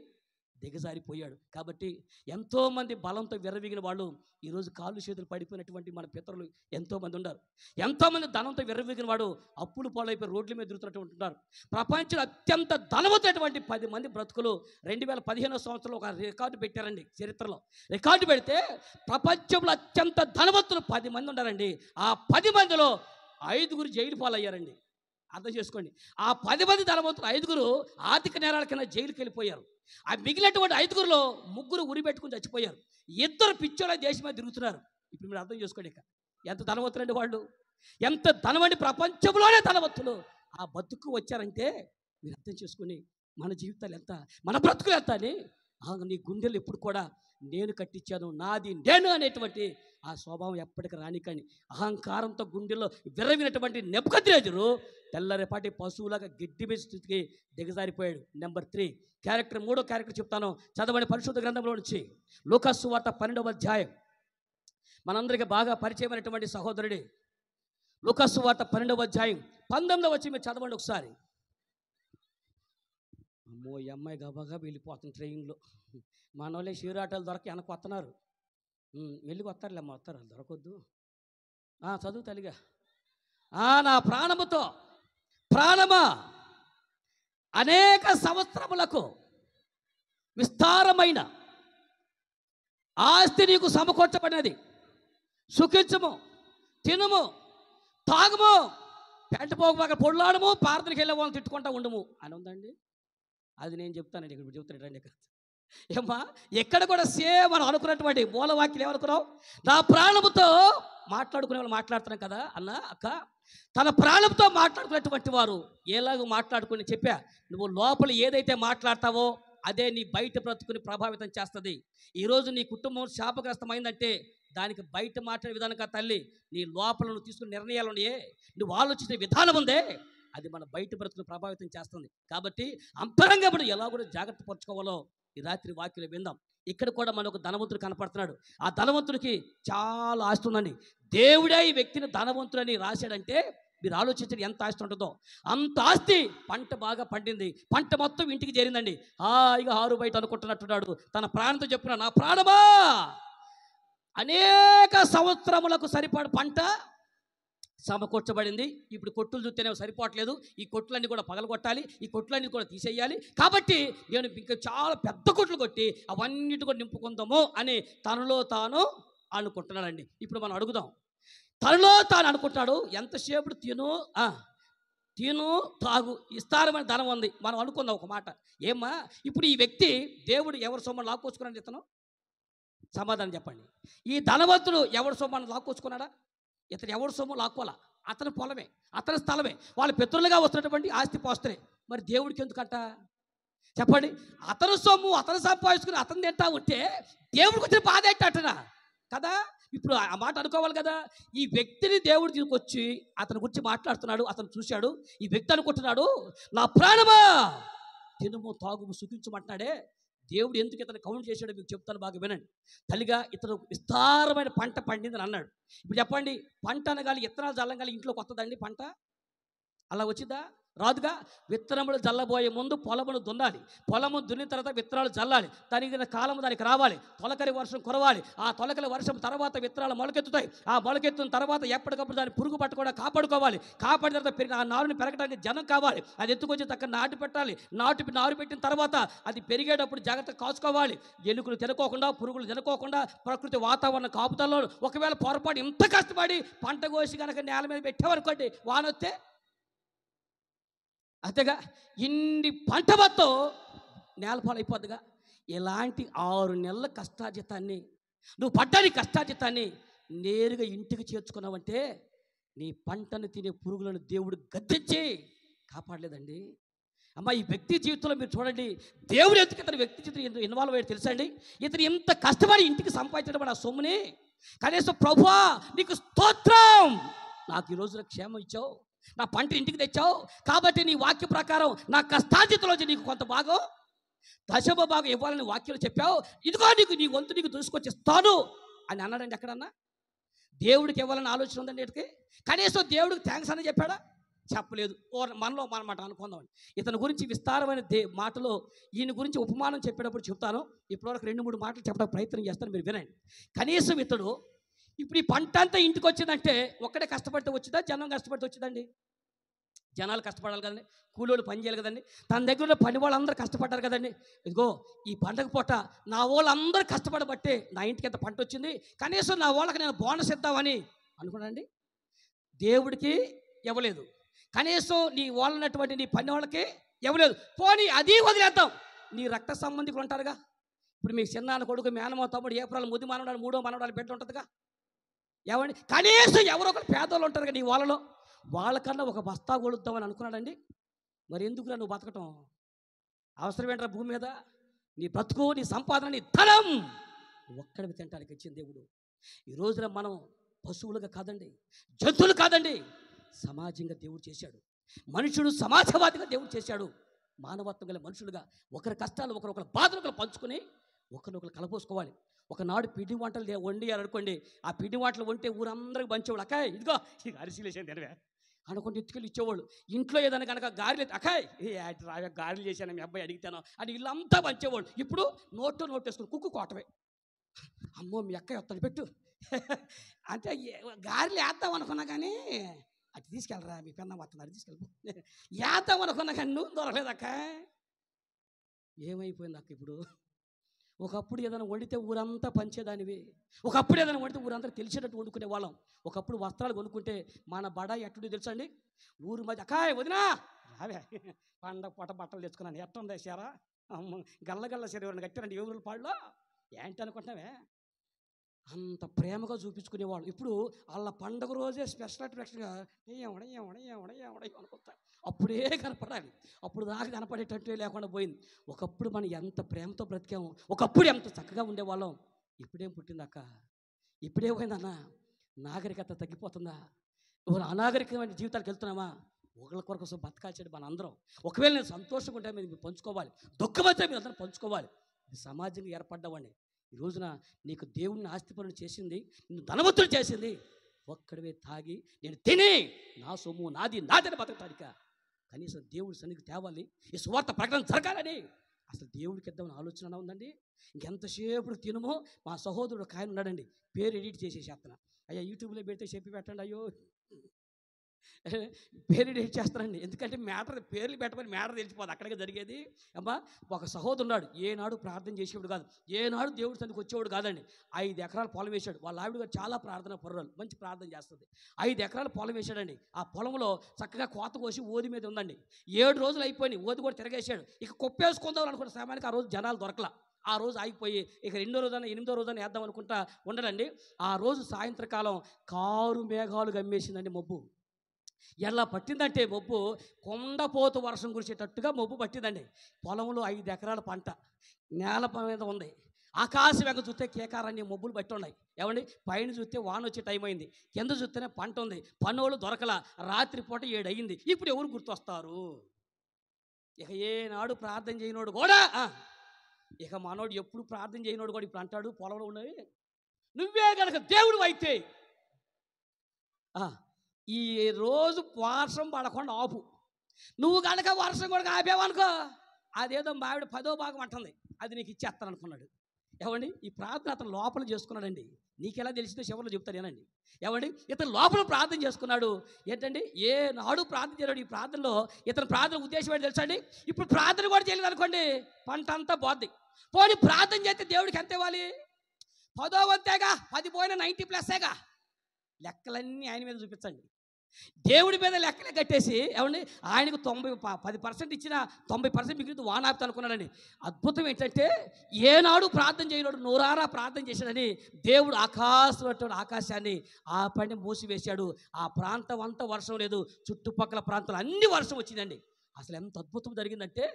దిగజారిపోయాడు. కాబట్టి ఎంతోమంది బలంతో విర్రవీగిన వాళ్ళు ఈరోజు కాళ్ళు చేతులు పడిపోయినటువంటి మన పితరులు ఎంతోమంది ఉన్నారు. ఎంతోమంది ధనంతో విర్రవీగిన వాడు అప్పులు పాలైపోయి రోడ్ల మీద తిరుగుతున్నటువంటి ఉంటారు. ప్రపంచంలో అత్యంత ధనవంతమైనటువంటి 10 మంది బ్రతుకులు 2015వ సంవత్సరంలో ఒక రికార్డు పెట్టారండి. చరిత్రలో రికార్డు పెడితే ప్రపంచంలో అత్యంత ధనవంతులు 10 మంది ఉన్నారండి. ఆ 10 మందిలో 5 జైలు పాలయ్యారండి. అర్థం చేసుకోండి. ఆ 10 మంది ధనవంతులు 5 ఆర్థిక నేరాల కింద జైలుకి వెళ్ళిపోయారు. ఆ మిగిలినటువంటి 5 3 ఉరి పెట్టుకుని చచ్చిపోయారు. 2 పిచ్చోళ్ళ దేశం మీద తిరుగుతున్నారు. ఇప్పుడు మీరు అర్థం చేసుకోండి, ఇక ఎంత ధనవంతులండి వాళ్ళు, ఎంత ధనవండి, ప్రపంచంలోనే ధనవంతులు. ఆ బతుకు వచ్చారంటే మీరు అర్థం చేసుకుని మన జీవితాలు ఎంత, మన బ్రతుకులు ఎంత అని నీ గుండెలు ఎప్పుడు కూడా నేను కట్టించాను, నాది నేను అనేటువంటి ఆ స్వభావం ఎప్పటికీ రానికండి. అహంకారంతో గుండెల్లో విర్రవినటువంటి నెబుకద్నెజరు తెల్లరేపాటి పశువులాగా గడ్డి మీద స్థితికి దిగజారిపోయాడు. నెంబర్ 3 క్యారెక్టర్, 3వ క్యారెక్టర్ చెప్తాను. చదవని పరిశుద్ధ గ్రంథంలో నుంచి లూకా సువార్త 12వ అధ్యాయం, మనందరికీ బాగా పరిచయమైనటువంటి సహోదరుడి. లూకా సువార్త 12వ అధ్యాయం 19వ వచ్చి మీరు చదవండి ఒకసారి. అమ్మో, ఈ అమ్మాయి గబాగా వెళ్ళిపోతుంది ట్రైన్లో. మన వాళ్ళే షీరాటలు దొరక వెనక్కి వస్తున్నారు. వెళ్ళి వస్తారులేమ్మా, వస్తారు, దొరకొద్దు. చదువు తల్లిగా. నా ప్రాణముతో ప్రాణమా, అనేక సంవత్సరములకు విస్తారమైన ఆస్తి నీకు సమకూర్చబడినది, సుఖించము, తినుము, తాగుము, పెంట పోక పొడులాడము, ప్రార్థనకి వెళ్ళే వాళ్ళని తిట్టుకుంటా ఉండము అని ఉందండి. అది నేను చెప్తానండి, ఇక్కడ చెప్తాను రండి. ఏమ్మా, ఎక్కడ కూడా సేమ్ మనం అనుకున్నటువంటి మూలవాక్యం ఏమనుకున్నావు? నా ప్రాణముతో మాట్లాడుకునే వాళ్ళు మాట్లాడుతున్నాం కదా అన్న అక్క. తన ప్రాణంతో మాట్లాడుకునేటువంటి వారు ఎలాగో మాట్లాడుకుని చెప్పా, నువ్వు లోపల ఏదైతే మాట్లాడతావో అదే నీ బయట బ్రతుకుని ప్రభావితం చేస్తుంది. ఈరోజు నీ కుటుంబం శాపగ్రస్తమైందంటే దానికి బయట మాట్లాడే విధానం కాదు తల్లి, నీ లోపల నువ్వు తీసుకునే నిర్ణయాలు ఉన్నాయే, నువ్వు ఆలోచించే విధానం ఉందే, అది మన బయట బ్రతుకుని ప్రభావితం చేస్తుంది. కాబట్టి అంతరంగా మనం ఎలా కూడా జాగ్రత్త పరచుకోవాలో ఈ రాత్రి వాక్యం విందాం. ఇక్కడ కూడా మనకు ఒక ధనవంతుడు కనపడుతున్నాడు. ఆ ధనవంతుడికి చాలా ఆస్తి ఉందండి. దేవుడే ఈ వ్యక్తిని ధనవంతుడని రాశాడంటే మీరు ఆలోచించండి ఎంత ఆస్తి ఉంటుందో. అంత ఆస్తి, పంట బాగా పండింది, పంట మొత్తం ఇంటికి చేరిందండి. హాయిగా ఆరు బయట అనుకుంటున్నట్టున్నాడు. తన ప్రాణంతో చెప్పుకున్నాడు, నా ప్రాణమా అనేక సంవత్సరములకు సరిపడ పంట సమకూర్చబడింది. ఇప్పుడు కొట్టులు చూస్తేనే సరిపోవట్లేదు, ఈ కొట్లన్నీ కూడా పగలగొట్టాలి, ఈ కొట్లన్నీ కూడా తీసేయాలి. కాబట్టి నేను ఇంకా చాలా పెద్ద కొట్లు కొట్టి అవన్నిటి కూడా నింపుకుందాము అని తనలో తాను అనుకుంటున్నాడండి. ఇప్పుడు మనం అడుగుదాం, తనలో తాను అనుకుంటాడు, ఎంతసేపు తిను తాగు విస్తారమైన ధనం ఉంది. మనం అనుకుందాం ఒక మాట, ఏమ్మా ఇప్పుడు ఈ వ్యక్తి దేవుడు ఎవరి సొమ్మను లాక్కొచ్చుకున్నాడు? ఇతను సమాధానం చెప్పండి. ఈ ధనవంతుడు ఎవరి సొమ్మను లాక్కొచ్చుకున్నాడా? ఇతను ఎవరి సొమ్ము లాక్కోవాలా? అతని పొలమే, అతని స్థలమే, వాళ్ళ పితరులుగా వస్తున్నటువంటి ఆస్తి పోస్తనే. మరి దేవుడికి ఎందుకంట చెప్పండి? అతని సొమ్ము అతను సంపాదించుకుని అతను తింటా ఉంటే దేవుడికి వచ్చిన బాధ ఏంటంటనా కదా? ఇప్పుడు ఆ మాట అనుకోవాలి కదా. ఈ వ్యక్తిని దేవుడు తీసుకొచ్చి అతని గురించి మాట్లాడుతున్నాడు, అతను చూశాడు. ఈ వ్యక్తి అనుకుంటున్నాడు, నా ప్రాణమా తినుము తాగుము సుఖించమంటున్నాడే. దేవుడు ఎందుకు ఇతను కౌంట్ చేశాడో మీకు చెప్తాను, బాగా వినండి. తల్లిగా ఇతను విస్తారమైన పంట పండిందని అన్నాడు. ఇప్పుడు చెప్పండి, పంట అనగాలి విత్తనాలు చల్లంగాలి ఇంట్లోకి వస్తుందండి పంట? అలా వచ్చిందా? రాదుగా. విత్తనములు జల్లబోయే ముందు పొలమును దున్నాలి, పొలము దున్నిన తర్వాత విత్తనాలు జల్లాలి, తగిన కాలము దానికి రావాలి, తొలకరి వర్షం కురవాలి. ఆ తొలకరి వర్షం తర్వాత విత్తనాలు మొలకెత్తుతాయి. ఆ మొలకెత్తున్న తర్వాత ఎప్పటికప్పుడు దాన్ని పురుగు పట్టకుండా కాపాడుకోవాలి. కాపాడిన తర్వాత ఆ నారుని పెరగడానికి జనం కావాలి. అది ఎత్తుకొచ్చి అక్కడ నాటు పెట్టాలి. నారు పెట్టిన తర్వాత అది పెరిగేటప్పుడు జాగ్రత్తగా కాచుకోవాలి. ఎలుకలు తినుకోకుండా, పురుగులు తినుకోకుండా, ప్రకృతి వాతావరణ కాపుదలలో ఒకవేళ పొరపాటు ఇంత కష్టపడి పంట కోసి కనుక నేల మీద పెట్టేవనుకోండి, వానొస్తే అంతేగా, ఇన్ని పంట మొత్తం నేలపాలు అయిపోద్దిగా. ఇలాంటి 6 నెలల కష్టార్జితాన్ని, నువ్వు పడ్డాని కష్టార్జితాన్ని నేరుగా ఇంటికి చేర్చుకున్నావంటే నీ పంటను తినే పురుగులను దేవుడు గద్దించి కాపాడలేదండి. అమ్మ, ఈ వ్యక్తి జీవితంలో మీరు చూడండి, దేవుడు ఎందుకు ఇతని వ్యక్తి జీవితం ఇన్వాల్వ్ అయ్యాడు తెలుసా అండి? ఇతను ఎంత కష్టపడి ఇంటికి సంపాదించడం ఆ సొమ్ముని కనీసం ప్రభువా నీకు స్తోత్రం, నాకు ఈ రోజున క్షేమం ఇచ్చావు, నా పంట ఇంటికి తెచ్చావు, కాబట్టి నీ వాక్య ప్రకారం నా కష్టార్జితంలోంచి నీకు కొంత భాగం, దశమ భాగం ఇవ్వాలని వాక్యాలు చెప్పావు, ఇదిగో నీకు నీ వంతు నీకు దూసుకొచ్చిస్తాను అని అన్నాడండి. ఎక్కడన్నా దేవుడికి ఇవ్వాలని ఆలోచన ఉందండి ఇటుకి? కనీసం దేవుడికి థ్యాంక్స్ అని చెప్పాడా? చెప్పలేదు. మనలో మాట అనుకుందామండి. ఇతని గురించి విస్తారమైన మాటలో ఈయన గురించి ఉపమానం చెప్పేటప్పుడు చెప్తాను. ఇప్పటివరకు 2-3 మాటలు చెప్పడానికి ప్రయత్నం చేస్తాను, మీరు వినండి. కనీసం ఇతడు ఇప్పుడు ఈ పంట అంతా ఇంటికి వచ్చిందంటే ఒక్కడే కష్టపడితే వచ్చిందా, జనం కష్టపడితే వచ్చిందండి? జనాలు కష్టపడాలి కదండి, కూలోళ్ళు పని చేయాలి కదండి, తన దగ్గర పని వాళ్ళందరూ కష్టపడ్డారు కదండి. ఇదిగో ఈ పండగ పూట నా వాళ్ళందరూ కష్టపడబట్టే నా ఇంటికి ఎంత పంట వచ్చింది, కనీసం నా వాళ్ళకి నేను బోనస్ ఇద్దామని అనుకున్నాండి. దేవుడికి ఇవ్వలేదు, కనీసం నీ వాళ్ళనటువంటి నీ పని వాళ్ళకి ఇవ్వలేదు. పోనీ అది వదిలేద్దాం, నీ రక్త సంబంధికులు ఉంటారుగా. ఇప్పుడు మీకు చిన్నాన్న కొడుకు, మేనమో తమ్ముడు, ఏప్రిల్ ముద్దు మనవడాలు, 3వ మనవడాలు బిడ్డ ఉంటుందిగా. ఏమండి, కనీసం ఎవరో ఒకరు పేదోళ్ళు ఉంటారు కదా నీ వాళ్ళలో, వాళ్ళకన్నా ఒక బస్తా కొడుద్దామని అనుకున్నాడండి. మరి ఎందుకురా నువ్వు బతకటం? అవసరం ఏంట్రా భూమి మీద? నీ బ్రతుకు, నీ సంపాదన, నీ ధనం ఒక్కడివి తింటానికి ఇచ్చింది దేవుడు. ఈ రోజున మనం పశువులుగా కాదండి, జంతువులు కాదండి, సమాజంగా దేవుడు చేశాడు. మనుషుడు సమాజవాదిగా దేవుడు చేశాడు. మానవత్వం గల మనుషులుగా ఒకరి కష్టాలు, ఒకరి బాధలు పంచుకొని ఒకరినొకరు కలపోసుకోవాలి. ఒకనాడు పిండి వంటలు వండి అనుకోండి, ఆ పిండి వంటలు వంటే ఊరందరికి పంచేవాళ్ళు. అక్కాయ్ ఇదిగో ఇక అరిసెలు వేసాను తినవే అనుకుంటే ఎత్తుకెళ్ళి ఇచ్చేవాళ్ళు. ఇంట్లో ఏదైనా కనుక గారెలు అక్కాయ్ రావే గారెలు చేశాను మీ అబ్బాయి అడిగితాను అని ఇల్లంతా పంచేవాళ్ళు. ఇప్పుడు నోటేసుకుని కుక్కు కోటవే. అమ్మో మీ అక్క ఎత్తలు పెట్టు అంటే గారెలు వేద్దాం అనుకున్నా కానీ అది తీసుకెళ్ళరా మీ పెన్న వస్తున్నారు తీసుకెళ్ళి వేద్దాం అనుకున్నా కానీ నువ్వు దొరకలేదు అక్క. ఏమైపోయింది అక్క ఇప్పుడు? ఒకప్పుడు ఏదైనా వండితే ఊరంతా పంచేదానివి, ఒకప్పుడు ఏదైనా వండితే ఊరంతా తెలిసేటట్టు వండుకునే వాళ్ళం. ఒకప్పుడు వస్త్రాలు కొనుక్కుంటే మన బడాయి ఎట్టుడు తెలుసా అండి? ఊరు మధ్య అక్కాయ్ వదినా రావే పండగ పూట బట్టలు తెచ్చుకున్నాను, ఎట్టుంది సారా గల్లగల్ల శరీరం కట్టారండి ఎవరు పాడులో ఏంటి అనుకుంటున్నావే? అంత ప్రేమగా చూపించుకునేవాళ్ళు. ఇప్పుడు వాళ్ళ పండగ రోజే స్పెషల్ అట్రాక్షన్గా అనుకుంటా, అప్పుడే కనపడాలి. అప్పుడు దాకా కనపడేటట్టే లేకుండా పోయింది. ఒకప్పుడు మనం ఎంత ప్రేమతో బ్రతికాము, ఒకప్పుడు ఎంత చక్కగా ఉండేవాళ్ళం. ఇప్పుడేం పుట్టింది అక్క? ఇప్పుడే పోయిందన్న? నాగరికత తగ్గిపోతుందా? అనాగరికమైన జీవితాలకు వెళ్తున్నామా? ఒకళ్ళ కొరకు బతకాల్చేది మన అందరం. ఒకవేళ నేను సంతోషంగా ఉంటే మీరు పంచుకోవాలి, దుఃఖమైతే మీరు అందరం పంచుకోవాలి. ఇది సమాజంగా ఏర్పడ్డామండి. ఈ రోజున నీకు దేవుడిని ఆస్తిపరులు చేసింది, నిన్ను ధనవంతులు చేసింది ఒక్కడివే తాగి నేను తిని నా సొమ్ము నాదని బతకటానిక? కనీసం దేవుడి సన్నిధికి తేవాలి, ఈ సువార్త ప్రకటన జరగాలని అసలు దేవుడికి ఇద్దామని ఆలోచన ఉందండి. ఇంకెంతసేపు తినమో మా సహోదరుడు ఒక ఆయన ఉన్నాడండి, పేరు ఎడిట్ చేసేసేస్తున్నా. అయ్యా యూట్యూబ్లో పెడితే చెప్పి పెట్టండి, అయ్యో పేరు ఎడిట్ చేస్తానండి. ఎందుకంటే మ్యాటర్ పేర్లు పెట్టమని మ్యాటర్ తెలిసిపోదు, అక్కడికి జరిగేది. అమ్మా ఒక సహోదరుడు ఉన్నాడు, ఏనాడు ప్రార్థన చేసేవాడు కాదు, ఏనాడు దేవుడి సన్నిధికి వచ్చేవాడు కాదండి. 5 ఎకరాల పొలం వేశాడు. వాళ్ళ ఆవిడ గారు చాలా ప్రార్థన పరురాలు, మంచి ప్రార్థన చేస్తుంది. 5 ఎకరాల పొలం వేశాడండి. ఆ పొలంలో చక్కగా కోత కోసి ఓది మీద ఉందండి. 7 రోజులు అయిపోయినాయి, ఓది కూడా తిరగేశాడు. ఇక కుప్పేసుకుందాం అనుకున్న సమయానికి ఆ రోజు జనాలు దొరకలా. ఆ రోజు ఆగిపోయి ఇక 2వ రోజున 8వ రోజున వేద్దాం అనుకుంటా ఉండడండి. ఆ రోజు సాయంత్రకాలం కారు మేఘాలు గమ్మేసిందండి మబ్బు. ఎలా పట్టిందంటే మబ్బు కొండపోతు వర్షం కురిసేటట్టుగా మబ్బు పట్టిందండి. పొలంలో 5 ఎకరాల పంట నేల మీద ఉంది. ఆకాశం వెంక చూస్తే కేకారాన్ని మబ్బులు పట్టి ఉన్నాయి. ఏమండి పైన చూస్తే వాన వచ్చే టైం అయింది, కింద చూస్తేనే పంట ఉంది. పనులు దొరకల. రాత్రిపూట 7 అయింది. ఇప్పుడు ఎవరు గుర్తొస్తారు? ఇక ఏనాడు ప్రార్థన చేయనోడు కూడా, ఇక మనోడు ఎప్పుడు ప్రార్థన చేయనోడు కూడా ఇప్పుడు అంటాడు పొలంలో ఉన్నవి, నువ్వే కనుక దేవుడు అయితే ఈ రోజు వర్షం పడకుండా ఆపు. నువ్వు కనుక వర్షం కూడా ఆపేవనుకో, అదేదో మావిడ 10వ భాగం అంటుంది, అది నీకు ఇచ్చేస్తాను అనుకున్నాడు. ఏమండి ఈ ప్రార్థన అతను లోపల చేసుకున్నాడండి. నీకెలా తెలిసిందో చివరిలో చెప్తాను ఏనండి. ఏమండి ఇతను లోపల ప్రార్థన చేసుకున్నాడు. ఏంటండి ఏ నాడు ప్రార్థన చేయడు. ఈ ప్రార్థనలో ఇతను ప్రార్థన ఉద్దేశం ఏంటి తెలుసా అండి? ఇప్పుడు ప్రార్థన కూడా చేయలేదు అనుకోండి, పంట అంతా పోద్ది. పోనీ ప్రార్థన చేస్తే దేవుడికి ఎంత ఇవ్వాలి? 10వ వంతేగా, 10 పోయినా 90+ఏగా. లెక్కలన్నీ ఆయన మీద చూపించండి. దేవుడి మీద లెక్కలే కట్టేసి ఏమండి ఆయనకు 10% ఇచ్చిన 90% మిగిలిన వానాపుతా అనుకున్నాడండి. అద్భుతం ఏంటంటే ఏనాడు ప్రార్థన చేయనాడు నోరారా ప్రార్థన చేశాడని దేవుడు ఆకాశాన్ని ఆ పని మూసివేశాడు. ఆ ప్రాంతం అంతా వర్షం లేదు, చుట్టుపక్కల ప్రాంతాలు అన్ని వర్షం వచ్చిందండి. అసలు ఎంత అద్భుతం జరిగిందంటే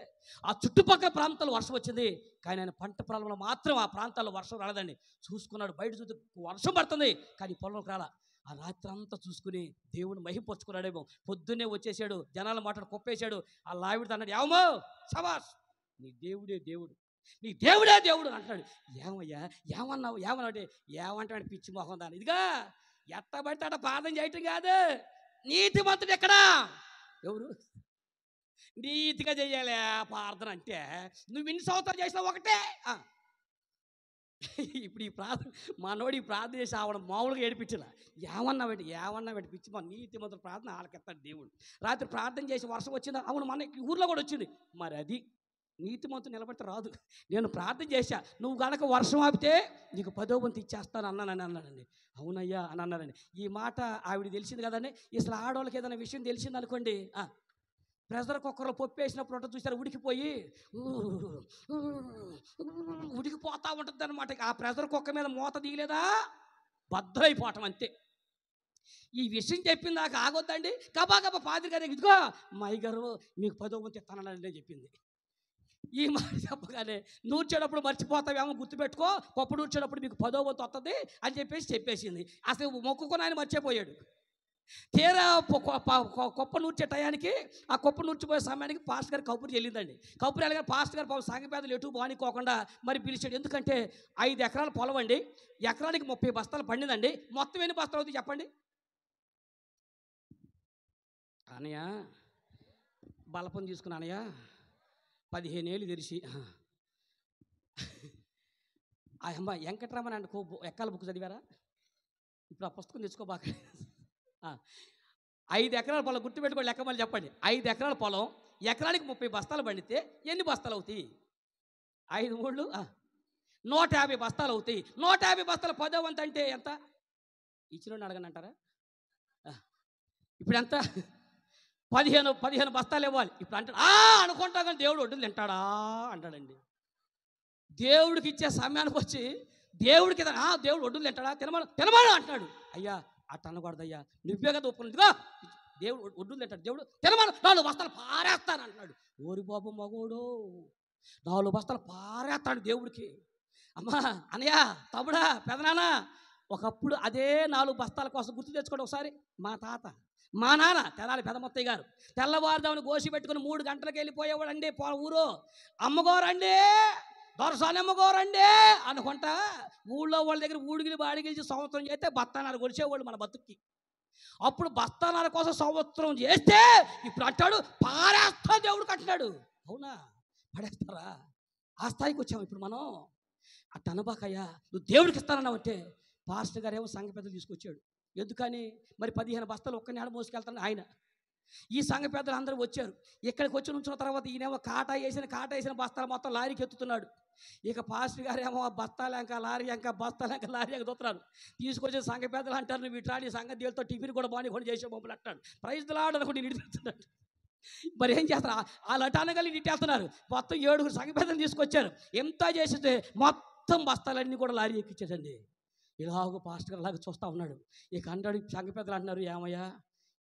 ఆ చుట్టుపక్కల ప్రాంతాల్లో వర్షం వచ్చింది, కానీ ఆయన పంట పొలంలో మాత్రం ఆ ప్రాంతాల్లో వర్షం రాలేదండి. చూసుకున్నాడు, బయట చూస్తే వర్షం పడుతుంది కానీ పొలంలోకి రాలా. ఆ రాత్రి అంతా చూసుకుని దేవుడు మహిపరుచుకున్నాడేమో. పొద్దున్నే వచ్చేసాడు, జనాల మాటలు కొప్పేశాడు. ఆ లావిడితో అన్నాడు, ఏమో శబాష్ నీ దేవుడే దేవుడు, నీ దేవుడే దేవుడు అంటాడు. ఏమయ్యా ఏమన్నావు? ఏమన్నావు? ఏమంటాడు పిచ్చి మొహం దాన్ని. ఇదిగా ఎట్టబడితే అట్ట ప్రార్థన చేయటం కాదు, నీతిమంతుడు ఎక్కడా? ఎవరు నీతిగా చెయ్యాలి ప్రార్థన అంటే? నువ్వు ఇన్ని సంవత్సరాలు చేసినావు ఒకటే. ఇప్పుడు ఈ ప్రార్థన మనోడు ఈ ప్రార్థన చేసి ఆవిడ మామూలుగా ఏడిపించలే. ఏమన్నా పెట్టి పిచ్చి మన నీతి మంత్రుల ప్రార్థన ఆలకెత్తాడు దేవుడు. రాత్రి ప్రార్థన చేసి వర్షం వచ్చిందా? అవును మన ఊర్లో కూడా వచ్చింది. మరి అది నీతి మంత్రులు నిలబడితే రాదు. నేను ప్రార్థన చేశా, నువ్వు కనుక వర్షం ఆపితే నీకు 10వ వంతు ఇచ్చేస్తాను అన్నానండి. అవునయ్యా అని అన్నారండి. ఈ మాట ఆవిడ తెలిసింది కదండి. అసలు ఆడవాళ్ళకి ఏదైనా విషయం తెలిసింది అనుకోండి, ప్రెషర్ కుక్కర్లో పప్పు వేసినప్పుడు ఉంటుంది చూసారు, ఉడికిపోయి ఉడికిపోతూ ఉంటుంది అనమాట. ఆ ప్రెషర్ కుక్కర్ మీద మూత దిగలేదా భద్రైపోవటం అంతే. ఈ విషయం చెప్పిన దాకా ఆగొద్దండి. గబా పాదిరి గారు ఇదిగో మా అయ్యగారు మీకు 10వ వంతు ఇస్తానని చెప్పింది. ఈ మాట చెప్పగానే నూర్చేటప్పుడు మర్చిపోతావేమో గుర్తుపెట్టుకో, పప్పు నూర్చేటప్పుడు మీకు 10వ వంతు వస్తుంది అని చెప్పేసింది. అసలు మొక్కుకొని ఆయన మర్చిపోయాడు. తీరా కుప్ప నూర్చే టయానికి ఆ కుప్ప నూర్చిపోయే సమయానికి పాస్టర్ గారు కబురు చెల్లిందండి. కబురు వెళ్ళగా పాస్టర్ గారు సాంగపేదలు ఎటు బానికోకుండా మరి పిలిచాడు. ఎందుకంటే 5 ఎకరాల పొలం అండి, ఎకరానికి 30 బస్తాలు పండిందండి. మొత్తం ఎన్ని బస్తాలు అవుతుంది చెప్పండి? అనయ్య బలపం తీసుకున్నా అనయ్య 15 ఏళ్ళు తెరిచి ఆ అమ్మ వెంకటరమణ అంటే ఎక్కాల బుక్ చదివారా? ఇప్పుడు ఆ పుస్తకం తెచ్చుకోబాక. 5 ఎకరాల పొలం గుర్తుపెట్టుకోండి, లెక్క మళ్ళీ చెప్పండి. 5 ఎకరాల పొలం ఎకరానికి 30 బస్తాలు పండితే ఎన్ని బస్తాలు అవుతాయి? 5 3 150 బస్తాలు అవుతాయి. 150 బస్తాలు 10వ వంతు అంటే ఎంత? ఇచ్చినోడిని అడగని అంటారా? ఇప్పుడు ఎంత? 15 బస్తాలు ఇవ్వాలి. ఇప్పుడు అంటాడు అనుకుంటా కానీ దేవుడు వడ్డీలు తింటాడా అంటాడండి. దేవుడికి ఇచ్చే సమయానికి వచ్చి దేవుడికి దేవుడు వడ్డీలు తింటాడా? తినమను అంటాడు. అయ్యా అట్ట అనకూడదయ్యా, నువ్వే కదా ఒప్పుకున్నదిగా దేవుడు వడ్డీలు తింటాడు. దేవుడు తినమను 4 బస్తాలు పారేస్తాను అంటున్నాడు. ఓరి బాబు మగోడు 4 బస్తాలు పారేస్తాడు దేవుడికి. అమ్మా అనయ్య తమ్ముడా పెదనాన్న, ఒకప్పుడు అదే 4 బస్తాల కోసం గుర్తు తెచ్చుకోండి ఒకసారి. మా నాన్న తెనాలి పెదమత్తయ్య గారు తెల్లవారుదామని గోసి పెట్టుకుని 3 గంటలకు వెళ్ళిపోయేవాడండి ఊరు. అమ్మగోరండి దొరసాని అమ్మగోరండి అనుకుంటా ఊళ్ళో వాళ్ళ దగ్గర ఊడిగిలి బాడిగిలిచి సంవత్సరం చేస్తే బస్తానాలు కొలిచేవాళ్ళు మన బతుక్కి. అప్పుడు బస్తానాల కోసం సంవత్సరం చేస్తే ఇప్పుడు అంటాడు పారేస్తా దేవుడు కట్టినాడు. అవునా? పడేస్తారా? ఆ స్థాయికి వచ్చాము ఇప్పుడు మనం. అట్ట అనబాకయ్యా, నువ్వు దేవుడికి ఇస్తానన్నావంటే. పాస్టర్ గారు ఏమో సంఘ పెద్దలు తీసుకొచ్చాడు. ఎందుకని? మరి 15 బస్తాలు ఒక్క నేడ మోసుకెళ్తాను ఆయన. ఈ సంఘ పెద్దలు అందరూ వచ్చారు. ఇక్కడికి వచ్చి నుంచిన తర్వాత ఈయనేమో కాటా వేసిన బస్తాలు మొత్తం లారీకి ఎత్తుతున్నాడు. ఇక పాస్టర్ గారు ఏమో బస్తాలు ఇంకా లారీ ఇంకా బస్తాలు ఇంకా లారీ ఇంకా దొత్తున్నాడు. తీసుకొచ్చి సంఘ పెద్దలు అంటారు, నువ్వు ఇట్లాంటి సంఘ దేవులతో టిఫిన్ కూడా బాగా కూడా చేసే మమ్మల్ని అంటాడు. ప్రైజ్ లాడ్ అనుకుంటే నేను ఇడుతున్నాడు. మరి ఏం చేస్తారు? వాళ్ళు అటు అనగలి ఇటు వెళ్తున్నారు. మొత్తం 7 సంఘ పెద్దలు తీసుకొచ్చారు. ఎంత చేసితే మొత్తం బస్తాలన్నీ కూడా లారీ ఎక్కించాడండి. ఇలాగ పాస్టర్ గారు అలాగ చూస్తూ ఉన్నాడు. ఇక అంటాడు సంఘ పెద్దలు అంటున్నారు, ఏమయ్యా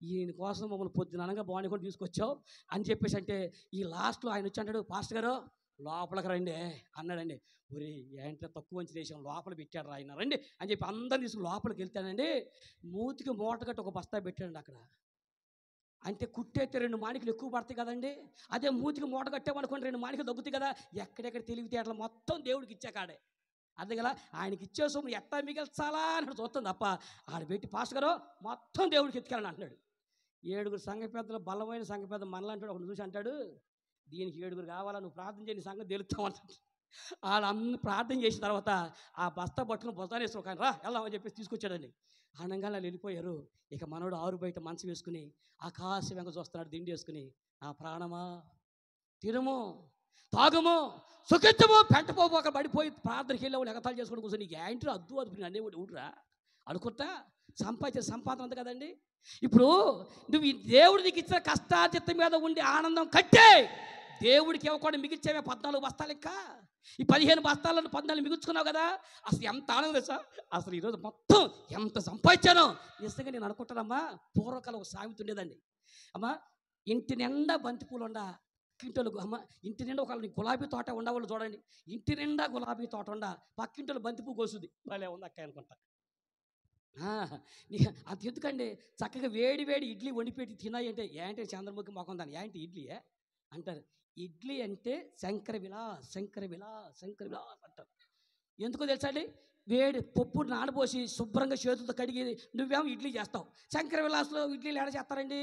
ఈయన కోసం మమ్మల్ని పొద్దున అనగా బాగుని కూడా తీసుకొచ్చావు అని చెప్పేసి అంటే, ఈ లాస్ట్లో ఆయన వచ్చి అంటాడు, పాస్టర్ గారు లోపలికి రండి అన్నాడండి. ఒరే ఏంటో తక్కువ మంచి దేశం లోపల పెట్టాడు ఆయన రండి అని చెప్పి అందరిని తీసుకుని లోపలికి వెళ్తానండి. మూతికి మూట కట్టి ఒక బస్తా పెట్టాడండి అక్కడ. అంటే కుట్టేస్తే 2 మాణికలు ఎక్కువ పడతాయి కదండి. అదే మూతికి మూట కట్టామనుకోండి 2 మాణికలు తగ్గుతాయి కదా. ఎక్కడెక్కడ తెలివితేటలు మొత్తం దేవుడికి ఇచ్చాకాడే. అదే కదా, ఆయనకి ఇచ్చే సొమ్ము ఎట్టా మిగిల్చాలా అని చూస్తుంది తప్ప ఆడ పెట్టి పాస్టర్ గారు మొత్తం దేవుడికి ఎత్తుకెళ్ళని అంటున్నాడు. 7 సంఘ పెద్దలు, బలమైన సంఘ పెద్ద మనలంటాడు. ఒకటి చూసి అంటాడు, దీనికి 7 కావాలా, నువ్వు ప్రార్థన చేయని సంగతి తెలుస్తావు అంటాడు. వాళ్ళందరూ ప్రార్థన చేసిన తర్వాత ఆ బస్తా పట్టుకుని బొస్తానేస్తారు, కానీ రా వెళ్దామని చెప్పేసి తీసుకొచ్చాడండి. ఆనందంగా వాళ్ళు వెళ్ళిపోయారు. ఇక మనోడు ఆరు బయట మంచం వేసుకుని ఆకాశం వెంక చూస్తున్నాడు దిండి వేసుకుని. నా ప్రాణమా తినము తాగము సుఖించము పెంటపోక పడిపోయి ప్రార్థనకి వెళ్ళేవాళ్ళు ఎగతాలు చేసుకుని కూర్చొని నీకు ఏంటి అద్దు అది అనేవాడు ఊడ్రా అనుకుంటా. సంపాదన అంత కదండి. ఇప్పుడు నువ్వు ఈ దేవుడు నీకు ఇచ్చిన కష్టాచిత్తం మీద ఉండి ఆనందం కట్టే దేవుడికి ఇవ్వకుండా మిగిల్చేవే 14 బస్తాలు ఇంకా. ఈ 15 బస్తాలను 14 మిగుల్చుకున్నావు కదా. అసలు ఎంత ఆనందం తెలుసా? అసలు ఈరోజు మొత్తం ఎంత సంపాదించానో నిజంగా నేను అనుకుంటానమ్మా. పూర్వకాలం ఒక సామెత ఉండేదండి. అమ్మా, ఇంటి నిండా బంతిపూలు ఉండ పక్కింటోళ్ళు, అమ్మ ఇంటి నిండా ఒకళ్ళు గులాబీ తోట ఉండవాళ్ళు చూడండి. ఇంటి నిండా గులాబీ తోట ఉండ పక్కింటోళ్ళు బంతిపూ కోసుది వాళ్ళే ఉంది అక్క అనుకుంటా. అంత ఎందుకండి, చక్కగా వేడి వేడి ఇడ్లీ వండిపెట్టి తినాయి అంటే ఏంటి చంద్రముఖి మొఖం దాన్ని ఏంటి ఇడ్లీయే అంటారు. ఇడ్లీ అంటే శంకర విలాస్ అంటారు. ఎందుకో తెలుసా అండి, వేడి పప్పు నానబోసి శుభ్రంగా చేతులతో కడిగి నువ్వేమో ఇడ్లీ చేస్తావు. శంకర విలాస్లో ఇడ్లీలు ఏడ చేస్తారండి?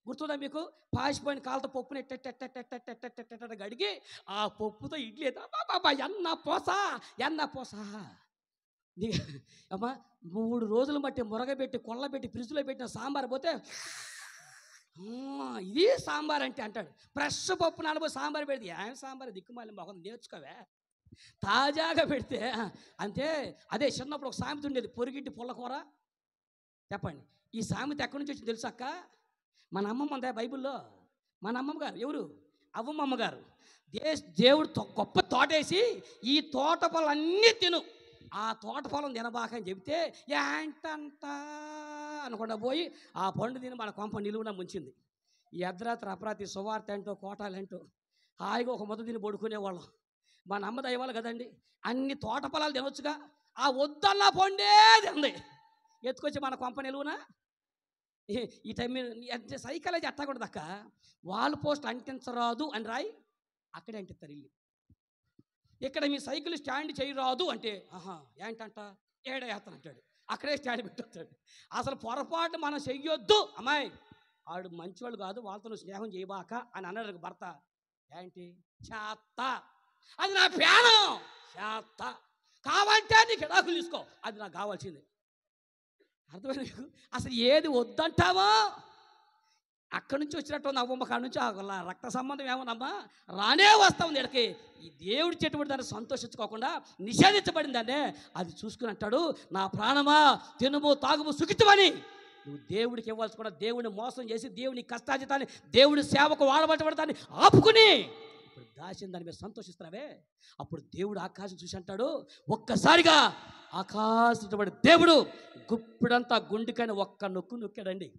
గుర్తుందా మీకు? పాసిపోయిన కాళ్ళతో పప్పుని ఎట్ట కడిగి ఆ పప్పుతో ఇడ్లీ ఎన్న పోసా అమ్మా 3 రోజులు బట్టి మురగబెట్టి కొల్లబెట్టి ఫ్రిడ్జ్లో పెట్టిన సాంబార్ పోతే ఇది సాంబార్ అంటే అంటాడు. ఫ్రెష్ పప్పు నానబో సాంబార్ పెడితే ఏం సాంబార్ దిక్కుమాలి మొహం నేర్చుకోవే. తాజాగా పెడితే అంతే. అదే చిన్నప్పుడు ఒక సామెత ఉండేది, పొరిగిట్టి పుల్లకూర. చెప్పండి, ఈ సామెత ఎక్కడి నుంచి వచ్చింది తెలుసా అక్క? మన అమ్మమ్మ ఉందా బైబిల్లో? మన అమ్మమ్మ గారు ఎవరు? అవ్వమ్మ గారు. దేవుడు గొప్ప తోటేసి ఈ తోట పొలన్నీ తిను, ఆ తోట పొలం తినబాకని చెబితే ఏంటంట అనుకుండా పోయి ఆ పండు తిని మన కొంప నిలువున ముంచింది. ఈ అర్ధరాత్రి అపరాత్రి సువార్త ఏంటో కోటాలేంటో హాయిగా ఒక ముద్ద తిని పడుకునేవాళ్ళం. మన అమ్మ దయవాళ్ళు కదండి, అన్ని తోట పొలాలు తినొచ్చుగా. ఆ వద్దన్న పండే తింది ఎత్తుకొచ్చి మన కొంప నిలువున. ఈ టైం మీద సైకాలజీ అట్టకూడదు అక్క. వాల్ పోస్ట్ అంటించరాదు అని రాయి, అక్కడే అంటిస్తారు ఇల్లు. ఇక్కడ మీ సైకిల్ స్టాండ్ చేయరాదు అంటే ఏంటంట ఏడేస్తాను అంటాడు, అక్కడే స్టాండ్ పెట్టొస్తాడు. అసలు పొరపాటు మనం చెయ్యొద్దు, అమ్మాయి ఆడు మంచివాళ్ళు కాదు వాళ్ళతో నువ్వు స్నేహం చేయబాక అని అన్నాడు భర్త. ఏంటి చేత్త, అది నా ప్యానం చేత్త, కావాలంటే నీకు ఎడాకులు తీసుకో, అది నాకు కావాల్సింది. అర్థమైనా మీకు? అసలు ఏది వద్దంటావో అక్కడి నుంచి వచ్చినట్టు అవ్వమ్మ కాడి నుంచి రక్త సంబంధం ఏమోనమ్మా రానే వస్తాం ఇక్కడికి. ఈ దేవుడి చెట్టుబడి దాన్ని సంతోషించుకోకుండా నిషేధించబడిందాన్ని అది చూసుకుని అంటాడు, నా ప్రాణమా తినుము తాగుము సుఖితమని. నువ్వు దేవుడికి ఇవ్వాల్సి కూడా దేవుడిని మోసం చేసి దేవుని కష్టాజితాన్ని దేవుడి సేవకు వాడబడతాన్ని ఆపుకుని ఇప్పుడు దాచిన దాని మీద సంతోషిస్తున్నావే. అప్పుడు దేవుడు ఆకాశం చూసి అంటాడు, ఒక్కసారిగా ఆకాశపడి దేవుడు గుప్పిడంతా గుండెకని ఒక్క నొక్కు నొక్కాడండి.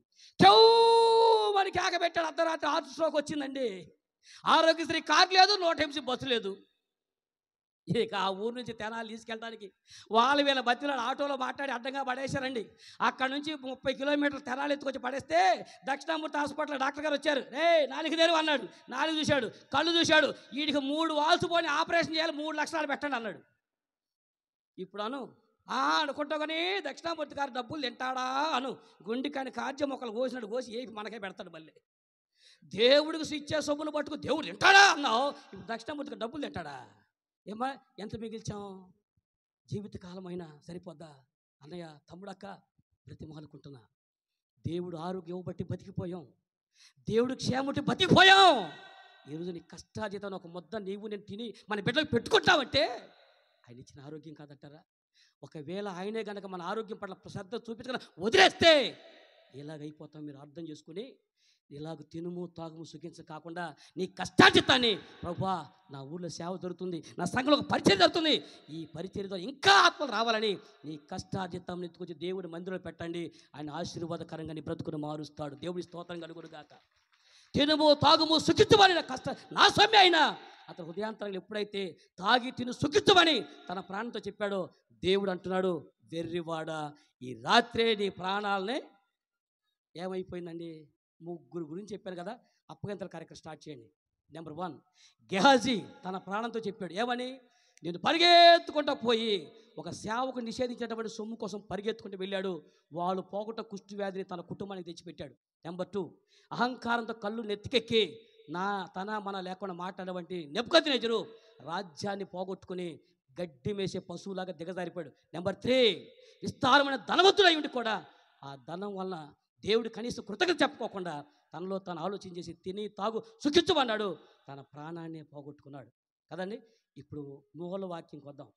మనకి ఆగబెట్టాడు. అర్ధరాత్రి హార్ట్ స్ట్రోక్ వచ్చిందండి. ఆరోగ్యశ్రీ కార్ లేదు, 100 బస్సు లేదు. ఇక ఆ ఊరు నుంచి తెనాలి తీసుకెళ్ళడానికి వీళ్ళ బతిలాడు ఆటోలో మాట్లాడి అడ్డంగా పడేశారండి. అక్కడ నుంచి 30 కిలోమీటర్లు తెనాలి ఎత్తుకొచ్చి పడేస్తే దక్షిణామూర్తి హాస్పిటల్ డాక్టర్ గారు వచ్చారు. 4 తెరువు అన్నాడు. 4 చూశాడు, కళ్ళు చూశాడు. వీడికి 3 వాల్స్ పోని ఆపరేషన్ చేయాలి, 3 లక్షలు పెట్టండి అన్నాడు. ఇప్పుడు అను అనుకుంటా కానీ దక్షిణామూర్తి గారు డబ్బులు తింటాడా అను. గుండెకాని కార్యం ఒకళ్ళు కోసినాడు, కోసి ఏపి మనకే పెడతాడు. మళ్ళీ దేవుడికి ఇచ్చే సొమ్మును పట్టుకు దేవుడు తింటాడా అన్నావు. ఇప్పుడు దక్షిణామూర్తికి డబ్బులు తింటాడా? ఏమా ఎంత మిగిల్చాం? జీవితకాలం అయినా సరిపోద్దా? అన్నయ్య, తమ్ముడక్క, బ్రతిమాలుకుంటున్నా, దేవుడు ఆరోగ్యం బట్టి బతికిపోయాం, దేవుడు క్షేమటి బతికిపోయాం. ఈరోజు నీ కష్టాజీతం ఒక ముద్ద నీవు నేను తిని మన బిడ్డలకు పెట్టుకుంటామంటే ఆయన ఇచ్చిన ఆరోగ్యం కాదంటారా? ఒకవేళ ఆయనే కనుక మన ఆరోగ్యం పట్ల శ్రద్ధ చూపించకుండా వదిలేస్తే ఇలాగైపోతాం. మీరు అర్థం చేసుకుని ఇలాగ తినుము తాగుము సుఖించ కాకుండా నీ కష్టాజితాన్ని, ప్రభువా నా ఊళ్ళో సేవ జరుగుతుంది, నా సంఘంలో ఒక పరిచయం జరుగుతుంది, ఈ పరిచర్యతో ఇంకా ఆత్మలు రావాలని నీ కష్టాజితం ఎత్తుకొచ్చి దేవుడి మందిరంలో పెట్టండి. ఆయన ఆశీర్వాదకరంగా నీ బ్రతుకును మారుస్తాడు. దేవుడి స్తోత్రం కలుగును గాక. తినుము తాగుము సుఖించమని నా సొమ్మె అయినా అతను హృదయాంతరంలో ఎప్పుడైతే తాగి తిను సుఖించమని తన ప్రాణంతో చెప్పాడో, దేవుడు అంటున్నాడు, వెర్రివాడా, ఈ రాత్రే నీ ప్రాణాలనే ఏమైపోయిందండి? ముగ్గురు గురించి చెప్పాను కదా, అప్పగింతల కార్యక్రమం స్టార్ట్ చేయండి. నెంబర్ 1, గెహాజీ తన ప్రాణంతో చెప్పాడు. ఏమని? నేను పరిగెత్తుకుంటూ పోయి ఒక సేవకు నిషేధించేటువంటి సొమ్ము కోసం పరిగెత్తుకుంటూ వెళ్ళాడు. వాళ్ళు పోగొట్ట కుష్టి వ్యాధిని తన కుటుంబానికి తెచ్చిపెట్టాడు. నెంబర్ 2, అహంకారంతో కళ్ళు నెత్తికెక్కి తన మన లేకుండా మాట్లాడేటువంటి నెబుకద్నెజరు రాజ్యాన్ని పోగొట్టుకుని గడ్డి మేసే పశువులాగా దిగజారిపోయాడు. నెంబర్ 3, విస్తారమైన ధనవంతుడై ఉండి కూడా ఆ ధనం వలన దేవుడు కనీసం కృతజ్ఞత చెప్పుకోకుండా తనలో తను ఆలోచన చేసి తిని తాగు సుఖించమన్నాడు, తన ప్రాణాన్ని పోగొట్టుకున్నాడు కదండి. ఇప్పుడు మూల వాక్యంకి వద్దాం.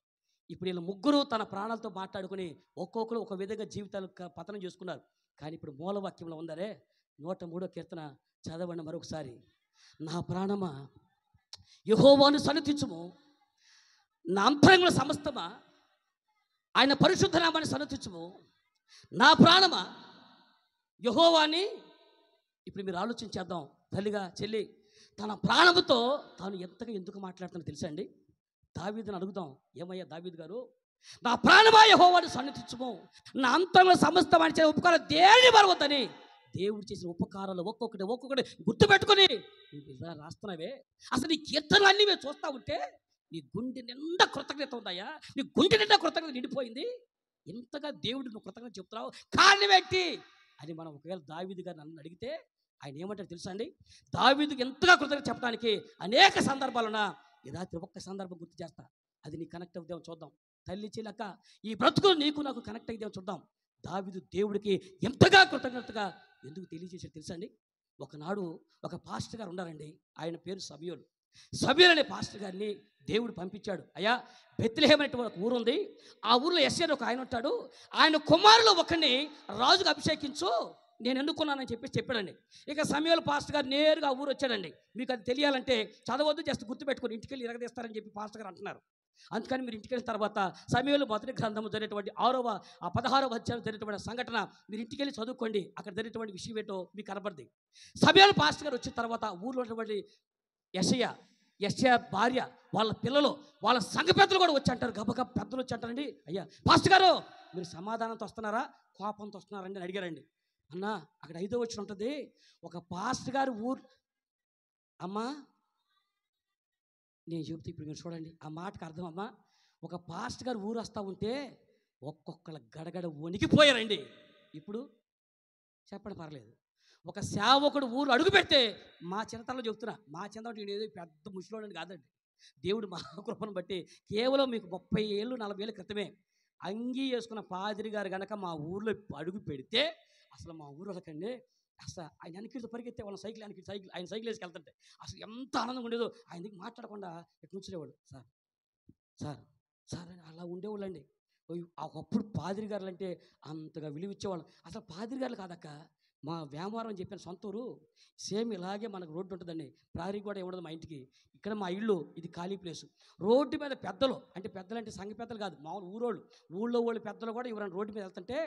ఇప్పుడు వీళ్ళు ముగ్గురు తన ప్రాణాలతో మాట్లాడుకుని ఒక్కొక్కరు ఒక విధంగా జీవితాలు పతనం చేసుకున్నారు. కానీ ఇప్పుడు మూల వాక్యంలో ఉందరే, 103వ కీర్తన చదవండి మరొకసారి. నా ప్రాణమా యెహోవాను సన్నుతించుము, నా అంతరంగంలో సమస్తమా ఆయన పరిశుద్ధ నామాన్ని సన్నుతించుము. నా ప్రాణమా యెహోవాని. ఇప్పుడు మీరు ఆలోచించేద్దాం. తల్లిగా చెల్లి తన ప్రాణముతో తాను ఎంతగా ఎందుకు మాట్లాడుతున్నా తెలుసా అండి? దావీదుని అడుగుదాం, ఏమయ్యా దావీదు గారు, నా ప్రాణమా యెహోవాను సన్నుతించుము, నా అంతరంగంలో సమస్తమని చేసిన ఉపకారం దేని మరవద్దని దేవుడు చేసిన ఉపకారాలు ఒక్కొక్కటి గుర్తుపెట్టుకుని నువ్వు ఇలా రాస్తున్నావే. అసలు నీ కీర్తనలు అన్నీ మేము చూస్తూ ఉంటే నీ గుండె నిండా కృతజ్ఞత ఉందయ్యా, నీ గుండె నిండా కృతజ్ఞత నిండిపోయింది. ఎంతగా దేవుడు నువ్వు కృతజ్ఞత చెప్తున్నావు, కారణం ఏంటి అని మనం ఒకవేళ దావీదు గారు నన్ను అడిగితే ఆయన ఏమంటారు తెలుసా అండి? దావీదుకి ఎంతగా కృతజ్ఞత చెప్పడానికి అనేక సందర్భాలున్నా ఈ రాత్రి ఒక్క సందర్భం గుర్తు చేస్తా, అది నీ కనెక్ట్ అవుతామో చూద్దాం. తల్లి చెల్లక ఈ బ్రతుకులు నీకు నాకు కనెక్ట్ అయిద్దామో చూద్దాం. దావీదు దేవుడికి ఎంతగా కృతజ్ఞతగా ఎందుకు తెలియజేసాడు తెలుసా అండి? ఒకనాడు ఒక పాస్టర్ గారు ఉన్నారండి, ఆయన పేరు సమూయేలు. సమూయేలు అనే పాస్టర్ గారిని దేవుడు పంపించాడు. అయ్యా, బెత్లెహేమ్ అనేటువంటి ఒక ఊరు ఉంది, ఆ ఊరిలో యెష్షయి ఒక ఆయన ఉంటాడు, ఆయన కుమారులు ఒకరిని రాజుకు అభిషేకించు, నేను ఎన్నుకున్నానని చెప్పాడండి. ఇక సమూయేలు పాస్టర్ గారు నేరుగా ఆ ఊరు వచ్చాడండి. మీకు అది తెలియాలంటే చదవద్దు, జస్ట్ గుర్తుపెట్టుకుని ఇంటికి వెళ్ళి ఇరగదీస్తారని చెప్పి పాస్టర్ గారు అంటున్నారు. అందుకని మీరు ఇంటికి వెళ్ళిన తర్వాత సమూయేలు మొదటి గ్రంథము జరిగినటువంటి 16వ అధ్యాయం జరిగినటువంటి సంఘటన మీరు ఇంటికి వెళ్ళి చదువుకోండి. అక్కడ జరిగినటువంటి విషయం ఏంటో మీకు కనబడింది. సమూయేలు పాస్టర్ గారు వచ్చిన తర్వాత ఊళ్ళో ఉన్నటువంటి యెష్షయి భార్య, వాళ్ళ పిల్లలు, వాళ్ళ సంఘ పెద్దలు కూడా వచ్చి అంటారు. గబగబ పెద్దలు వచ్చి అంటారండి, అయ్యా పాస్టర్ గారు మీరు సమాధానంతో వస్తున్నారా కోపంతో వస్తున్నారండి అని అడిగారండి. అన్న అక్కడ 5వ వచనం ఉంటుంది, ఒక పాస్టర్ గారు అమ్మా నేను చెబుతే ఇప్పుడు మీరు చూడండి ఆ మాటకు అర్థం. అమ్మా, ఒక పాస్టర్ గారు ఊరు వస్తూ ఉంటే ఒక్కొక్కళ్ళ గడగడ వణికిపోయారండి. ఇప్పుడు చెప్పండి పర్లేదు. ఒక సేవకుడు ఊరు అడుగు పెడితే మా చిన్నతనంలో చెప్తున్నా, మా చిన్నతనం ఏదో పెద్ద ముసలోడని కాదండి, దేవుడు మహాకృపను బట్టి కేవలం మీకు 30 ఏళ్ళు 40 ఏళ్ళ క్రితమే అంగీ వేసుకున్న పాదిరి గారు కనుక మా ఊర్లో అడుగు పెడితే అసలు మా ఊళ్ళకండి అసలు ఆయన వెనక్కి పరిగెత్తే వాళ్ళ ఆయన సైకిల్ వేసుకెళ్తుంటే అసలు ఎంత ఆనందంగా ఉండేదో. ఆయన దగ్గర మాట్లాడకుండా ఎటు నుంచునేవాడు, సార్ అని అలా ఉండేవాళ్ళు అండి. ఒకప్పుడు పాదిరి గారులు అంటే అంతగా విలువ ఇచ్చేవాళ్ళం. అసలు పాదిరి గారులు కాదక్క, మా వ్యాపారం అని చెప్పిన సొంత ఊరు సేమ్ ఇలాగే మనకు రోడ్డు ఉంటుందండి. ప్రారీ కూడా ఉండదు మా ఇంటికి. ఇక్కడ మా ఇల్లు ఇది ఖాళీ ప్లేసు. రోడ్డు మీద పెద్దలు అంటే సంఘ పెద్దలు కాదు, మామూలు ఊళ్ళో వాళ్ళు పెద్దలు కూడా ఎవరైనా రోడ్డు మీద వెళ్తుంటే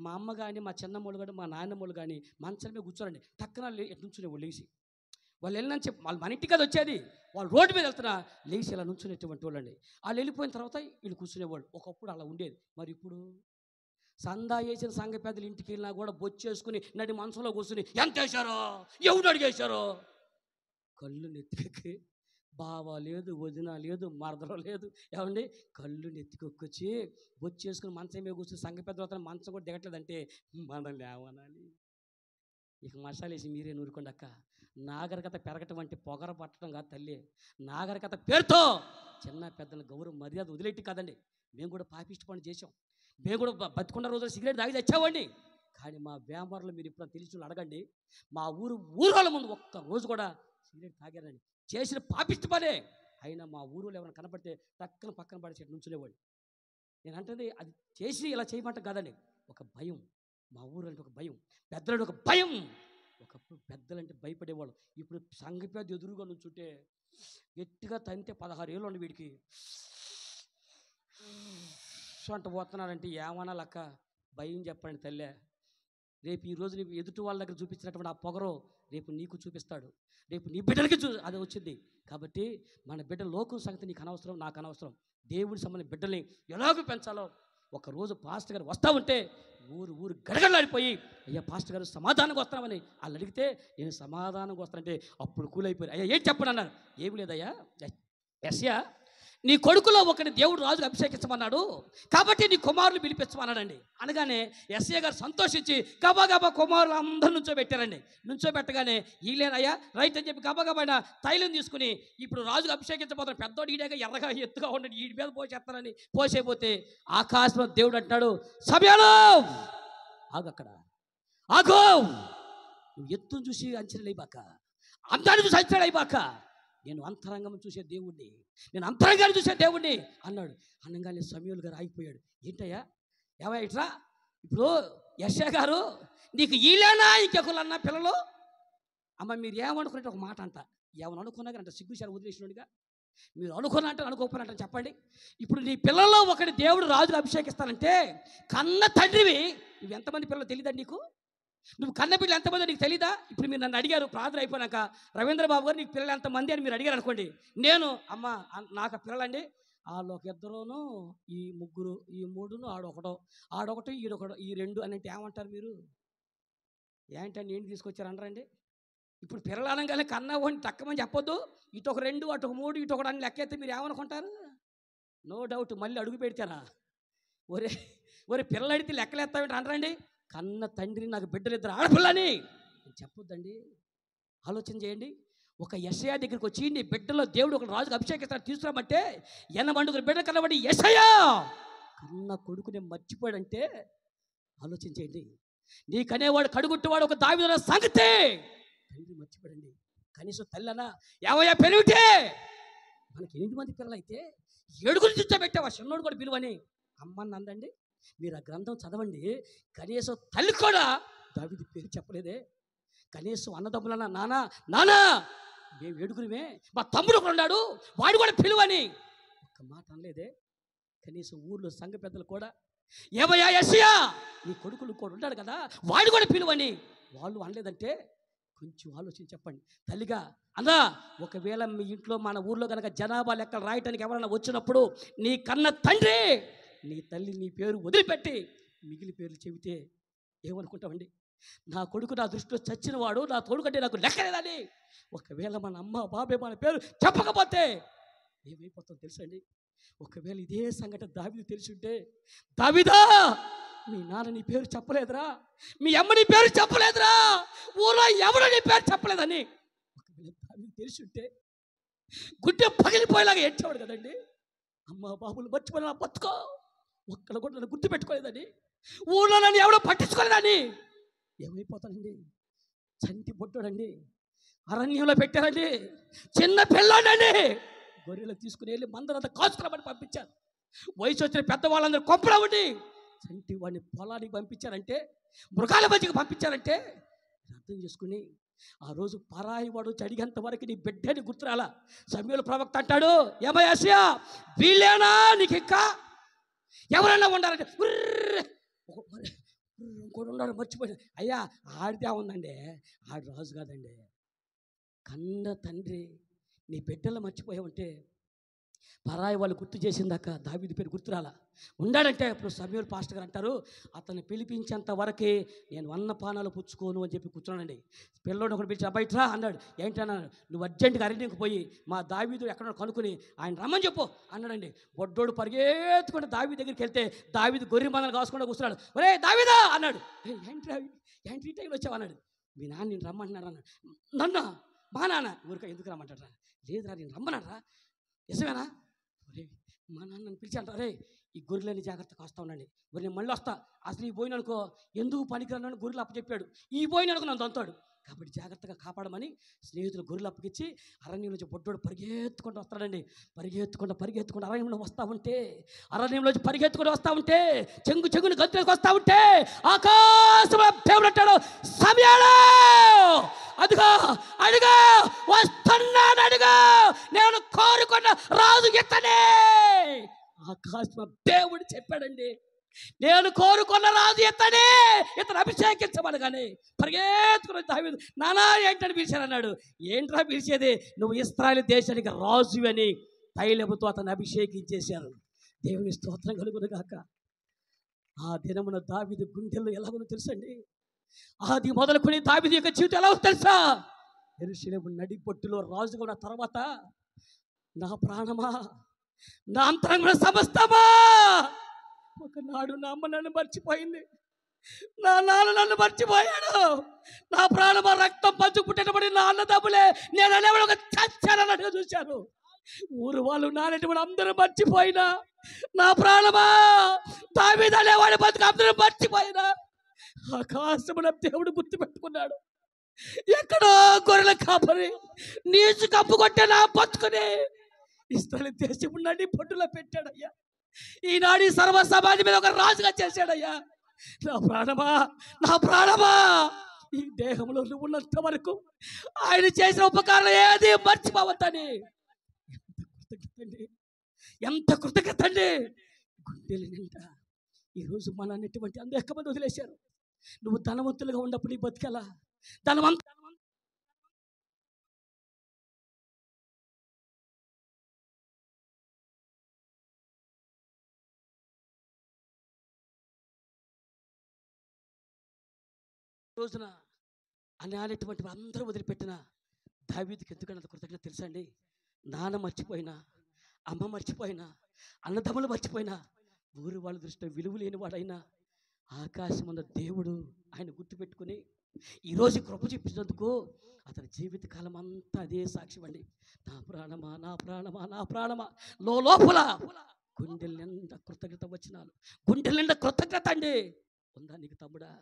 మా అమ్మ కానీ మా చిన్నమ్మోళ్ళు కానీ మా నాయనమ్మోళ్ళు కానీ మంచం మీద కూర్చోరండి, టక్కున ఎటు నుంచునేవాళ్ళు లేచి. వాళ్ళు వెళ్ళినని చెప్పి వాళ్ళు మన ఇంటికి అది వచ్చేది, వాళ్ళు రోడ్డు మీద వెళ్తున్నా లేచి ఇలా నుంచునేటువంటి వాళ్ళు అండి. వాళ్ళు వెళ్ళిపోయిన తర్వాత వీళ్ళు కూర్చునేవాళ్ళు. ఒకప్పుడు అలా ఉండేది. మరి ఇప్పుడు సందా వేసిన సంఘ పెద్దలు ఇంటికి వెళ్ళినా కూడా బొచ్చేసుకుని నడి మనసులో కూర్చుని ఎంత వేశారో ఎవడు అడిగేశారో కళ్ళు నెత్తికెక్కి, బావ లేదు, వదిన లేదు, మరదలో లేదు, ఏమండి కళ్ళు నెత్తికొచ్చి బొచ్చేసుకుని మంచం మీద కూర్చుని సంఘ పెద్దలు మంచం కూడా దిగట్లేదంటే మనల్ని ఏమనాలి? ఇక మసాలేసి మీరే నూరుకోండి అక్క. నాగరికత పెరగటం అంటే పొగర పట్టడం కాదు తల్లి, నాగరికత పేరుతో చిన్న పెద్దల గౌరవం మర్యాద వదిలేట్టి కాదండి. మేము కూడా పాపిష్టి పని చేసాం. మేము కూడా బతుకున్న రోజులు సిగరెట్ తాగి తెచ్చామండి. కానీ మా వ్యాపారంలో మీరు ఇప్పుడు తెలిసి అడగండి, మా ఊరోళ్ళ ముందు ఒక్క రోజు కూడా సిగరెట్ తాగారండి. చేసిన పాపిష్టి పనే. అయినా మా ఊరిలో ఎవరైనా కనపడితే పక్కన పడేసి నుంచునేవాడు. నేను అంటే అది చేసి ఇలా చేయమంట కాదండి, ఒక భయం. మా ఊరంటే ఒక భయం, పెద్దలంటే ఒక భయం. ఒకప్పుడు పెద్దలంటే భయపడేవాళ్ళు. ఇప్పుడు సంఘ పెద్ద ఎదురుగా నుంచుంటే గట్టిగా తంతే 16 ఏళ్ళు ఉండి వీడికి అంట పోతున్నాడంటే ఏమన్నా లెక్క. భయం చెప్పండి తల్లే. రేపు ఈరోజు నీకు ఎదుటి వాళ్ళ దగ్గర చూపించినటువంటి ఆ పొగరు రేపు నీకు చూపిస్తాడు. రేపు నీ బిడ్డలకి అది వచ్చింది. కాబట్టి మన బిడ్డ లోకం సంగతి నీకు అనవసరం, నాకు అనవసరం. దేవుడి సంబంధించిన బిడ్డల్ని ఎలాగో పెంచాలో. ఒకరోజు పాస్టర్ గారు వస్తూ ఉంటే ఊరు గడగడలాడిపోయి, అయ్యా పాస్టర్ గారు సమాధానంగా వస్తామని వాళ్ళు అడిగితే, నేను సమాధానంగా వస్తానంటే అప్పుడు కూలైపోయారు. అయ్యా ఏం చెప్పండి అన్నారు. ఏమి లేదయ్యా, ఎస్యా నీ కొడుకులో ఒకటి దేవుడు రాజుకు అభిషేకించమన్నాడు కాబట్టి నీ కుమారులు పిలిపించమన్నాడండి. అనగానే ఎస్ఐ గారు సంతోషించి గబా కుమారులు అందరూ నుంచోబెట్టారండి. నుంచోబెట్టగానే ఈలేనయ్యా రైట్ అని చెప్పి గబా తైలం తీసుకుని ఇప్పుడు రాజుకు అభిషేకించబోతున్న పెద్దోడు ఈడేగా ఎర్రగా ఎత్తుగా ఉండండి, ఈ మీద పోసేస్తానని పోసేపోతే ఆకాశంలో దేవుడు అంటాడు, సమయాలు ఆగక్కడ, ఆగో, నువ్వు ఎత్తును చూసి అంచనా అయిపోక, అందాన్ని చూసి అంచనా అయిపోక, నేను అంతరంగం చూసే దేవుణ్ణి, నేను అంతరంగాన్ని చూసే దేవుణ్ణి అన్నాడు. అనగానే సమూయేలు గారు ఆగిపోయాడు. ఏంటయ్యా ఏమయ్యా ఇట్రా, ఇప్పుడు యెషయా గారు నీకు ఈలేనా ఇంకెకులన్నా పిల్లలు? అమ్మ మీరు ఏమనుకున్నట్టు ఒక మాట అంట, ఏమని అనుకున్నా కానీ అంట సిగ్గుశారు వదిలేసినోడిగా. మీరు అనుకున్నట్టు అనుకోకపోయినట్టు చెప్పండి. ఇప్పుడు నీ పిల్లల్లో ఒకటి దేవుడు రాజుకు అభిషేకిస్తానంటే కన్న తండ్రివి, నువ్వు ఎంతమంది పిల్లలు తెలియదండి నీకు? నువ్వు కన్న పిల్లలు ఎంతమంది నీకు తెలీదా? ఇప్పుడు మీరు నన్ను అడిగారు ప్రార్థన అయిపోయినాక, రవీంద్ర బాబు గారు నీకు పిల్లలు ఎంతమంది అని మీరు అడిగారు అనుకోండి. నేను అమ్మ నాకు పిల్లలండి వాళ్ళు ఒక ఇద్దరును, ఈ ముగ్గురు, ఈ మూడును, ఆడొకటి ఈడొకడు, ఈ రెండు అని అంటే ఏమంటారు మీరు? ఏంటండి ఏంటి తీసుకొచ్చారు అనరండి. ఇప్పుడు పిల్లలు అనగానే కన్నా ఓని తక్కువని చెప్పొద్దు. ఇటు ఒక రెండు, అటు ఒక మూడు, ఇటు ఒకటి అని లెక్కెత్తే మీరు ఏమనుకుంటారు? నో డౌట్ మళ్ళీ అడుగు పెడతారా? ఒరే పిల్లలు అడిగితే లెక్కలేస్తామంటే అనరండి. కన్న తండ్రి నాకు బిడ్డలు ఇద్దరు ఆడపిల్లని చెప్పొద్దండి. ఆలోచన చేయండి. ఒక యెషయా దగ్గరికి వచ్చి నీ బిడ్డలో దేవుడు ఒక రాజుకు అభిషేకిస్తాడు తీసుకురామంటే 80 బిడ్డ కనబడి యెషయా కన్న కొడుకుని మర్చిపోయాడంటే ఆలోచన చేయండి. నీకనేవాడు కడుగుట్టువాడు ఒక దావీదు సంగతే తండ్రి మర్చిపోయాడండి. కనీసం తల్లనా ఏమయ్యా పెరిగితే మనకి 8 మంది పిల్లలు అయితే 7 చూచబెట్టావా చిన్నోడు కూడా పిలువని అమ్మని అందండి. మీరు ఆ గ్రంథం చదవండి. కనీసం తల్లి కూడా దావీదు పేరు చెప్పలేదే. కనీసం అన్నదమ్ములన్నా నానా మేము 7 మా తమ్ముడు ఒకడు ఉన్నాడు వాడు కూడా పిలువని ఒక్క మాట అనలేదే. కనీసం ఊర్లో సంఘ పెద్దలు కూడా ఏమయ్యా యెషయా నీ కొడుకులు కూడా ఉన్నాడు కదా వాడు కూడా పిలువని వాళ్ళు అనలేదంటే కొంచెం ఆలోచించి చెప్పండి. తల్లిగా అన్నా ఒకవేళ మీ ఇంట్లో మన ఊర్లో కనుక జనాభా లెక్కలు రాయటానికి ఎవరైనా వచ్చినప్పుడు నీ కన్న తండ్రి నీ తల్లి నీ పేరు వదిలిపెట్టి మిగిలి పేర్లు చెబితే ఏమనుకుంటామండి? నా కొడుకు నా దృష్టిలో చచ్చినవాడు, నా కొడుకు అంటే నాకు లెక్కలేదని ఒకవేళ మన అమ్మ బాబే మన పేరు చెప్పకపోతే ఏమైపోతుందో తెలుసండి. ఒకవేళ ఇదే సంఘటన దావీదు తెలిసి ఉంటే, దావీదా మీ నాన్న నీ పేరు చెప్పలేదురా, మీ అమ్మ నీ పేరు చెప్పలేదురా, ఊళ్ళో ఎవరు నీ పేరు చెప్పలేదని ఒకవేళ దావీదు తెలిసి ఉంటే గుడ్డె పగిలిపోయేలాగా ఏడ్చేవాడు కదండి. అమ్మ బాబులు మర్చిపోయిన బతుకో ఒక్కడ కూడా నన్ను గుర్తు పెట్టుకోలేదని, ఊళ్ళో నన్ను ఎవడో పట్టించుకోలేదని ఏమైపోతానండి? చంటి బొడ్డోడండి, అరణ్యంలో పెట్టారండి, చిన్న పిల్లాడండి, గొర్రెలు తీసుకుని వెళ్ళి మందరంతా కాచుకురమని పంపించారు. వయసు వచ్చిన పెద్దవాళ్ళందరూ కొంపలో ఉండి చంటి వాడిని పొలానికి పంపించారంటే, మృగాల మధ్యకి పంపించారంటే అర్థం చేసుకుని ఆ రోజు పరాయి వాడు చడిగంత వరకు నీ బిడ్డని గుర్తురాలా. సమూయేలు ప్రవక్త అంటాడు, ఏమయ్యా యెషయా వీళ్ళేనా నీకు ఇంకా ఎవరైనా ఉండాలంటే ఇంకోటి ఉన్నాడు మర్చిపోయి అయ్యా ఆడితే ఉందండి, ఆడు రాజు కాదండి. కన్న తండ్రి నీ బిడ్డలు మర్చిపోయావంటే పరాయి వాళ్ళు గుర్తు చేసిందాక దావీదు పేరు గుర్తురాలా ఉండాడంటే ఇప్పుడు సమూయేలు పాస్టర్ గారు అంటారు, అతన్ని పిలిపించేంత వరకే నేను అన్నపానాలు పుచ్చుకోను అని చెప్పి కూర్చున్నానండి. పిల్లోడు ఒకటి పిలిచి బయటరా అన్నాడు. ఏంటన్నాడు? నువ్వు అర్జెంటుగా అరణ్యంకి పోయి మా దావీదు ఎక్కడో కనుక్కుని ఆయన రమ్మని చెప్పు అన్నాడండి. బొడ్డోడు పరిగెత్తుకుంటే దావీదు దగ్గరికి వెళ్తే దావీదు గొర్రె మందలు కాసుకుంటూ కూర్చున్నాడు. ఒరే దావీదా అన్నాడు. ఏంటి ఈ టైంలో వచ్చావు అన్నాడు. మీ నాన్న నేను రమ్మంటున్నాడు అన్నాడు. నన్న మా నాన్న ఊరిక ఎందుకు రమ్మంటారా? లేదురా నేను రమ్మన్నారా? నిజమేనా? ఒరే మా నాన్న నన్ను పిలిచాడు, అరే ఈ గొర్రెలని జాగ్రత్తగా వస్తా ఉండండి, మరి నేను మళ్ళీ వస్తా, అసలు ఈ పోయిన అనుకో ఎందుకు పనికిరాను గొర్రెలు అప్పచెప్పాడు, ఈ పోయిన అనుకో నన్ను దంతాడు, కాబట్టి జాగ్రత్తగా కాపాడమని స్నేహితులు గొర్రెలు అప్పగిచ్చి అరణ్యం నుంచి బొడ్డోడు పరిగెత్తుకుంటూ వస్తాడండి. పరిగెత్తుకుంటూ అరణ్యంలో వస్తూ ఉంటే, అరణ్యంలోంచి పరిగెత్తుకుంటూ వస్తూ ఉంటే, చెంగుని గంతులకు వస్తూ ఉంటే ఆకాశంలో దేవుడు అంటాడు, సమయాలు అదిగో అడుగు వస్తున్నాను, అడుగు నేను కోరుకున్న రాజు ఇతనే. ఆకాశం దేవుడు చెప్పాడండి, నేను కోరుకున్న రాజు ఇతనే, ఇతను అభిషేకించబడగానే పరిగెత్తుకుని దావీదు నానా ఏంటని పిలిచాను అన్నాడు. ఏంట్రా పిలిచేది, నువ్వు ఇశ్రాయేలు దేశానికి రాజు అని తైలముతో అతను అభిషేకించేశారు. దేవుని స్తోత్రం కలుగును గాక. ఆ దినమున దావీదు గుండెల్లో ఎలాగో తెలుసండి, ఆది మొదలుకొని దావీదు యొక్క జీవితం ఎలా తెలుసా, యెరూషలేము నడిబొట్టులో రాజుగా ఉన్న తర్వాత నా ప్రాణమా, నా అంతరంగ సమస్తమా, ఒకనాడు నా అమ్మ నన్ను మర్చిపోయింది, నా నాన్న నన్ను మర్చిపోయాడు, నా ప్రాణమా రక్తం పంచు పుట్టినప్పుడు నా అన్నదమ్ములే నేను అనేవాడు ఒక చచ్చానన్నట్టుగా చూశాను. ఊరు వాళ్ళు నానేటువంటి అందరూ మర్చిపోయినా, నా ప్రాణమా దావీదు అనేవాడు బతుకు అందరూ మర్చిపోయినా, ఆకాశమున దేవుడు గుర్తుపెట్టుకున్నాడు. ఎక్కడో గొర్రెల కాపరి నీచు కప్పు కొట్టే నా బతుకుని ఇశ్రాయేలు దేశం నడి పొట్టులో పెట్టాడయ్యా. ఈనాడు ఈ సర్వ సమాజం మీద ఒక రాజుగా చేశాడయ్యా. నా ప్రాణమా ఈ దేహంలో నువ్వు ఉన్నంత వరకు ఆయన చేసిన ఉపకారం ఏది మర్చిపోవద్దని. ఎంత కృతజ్ఞత అండి. గుండెలు నిండా ఈరోజు మన ఎటువంటి అనేక మంది వదిలేశారు. నువ్వు ధనవంతులుగా ఉన్నప్పుడు నీ బతికెలా, ధనవంత రోజున అనేటువంటి అందరూ వదిలిపెట్టిన దావీదుకి ఎందుకంటే కృతజ్ఞత తెలుసా అండి. నాన్న మర్చిపోయినా, అమ్మ మర్చిపోయినా, అన్నదమ్ములు మర్చిపోయినా, ఊరు వాళ్ళ దృష్టిలో విలువ లేని వాడైనా ఆకాశం ఉన్న దేవుడు ఆయన గుర్తుపెట్టుకుని ఈరోజు కృప చూపించినందుకు అతని జీవితకాలం అంతా అదే సాక్ష్యం అండి. నా ప్రాణమా నా ప్రాణమా నా ప్రాణమా లోపల గుండెల నిండా కృతజ్ఞత వచ్చినాలు, గుండెల నిండా కృతజ్ఞత అండి. ఉందా నీకు తమ్ముడా?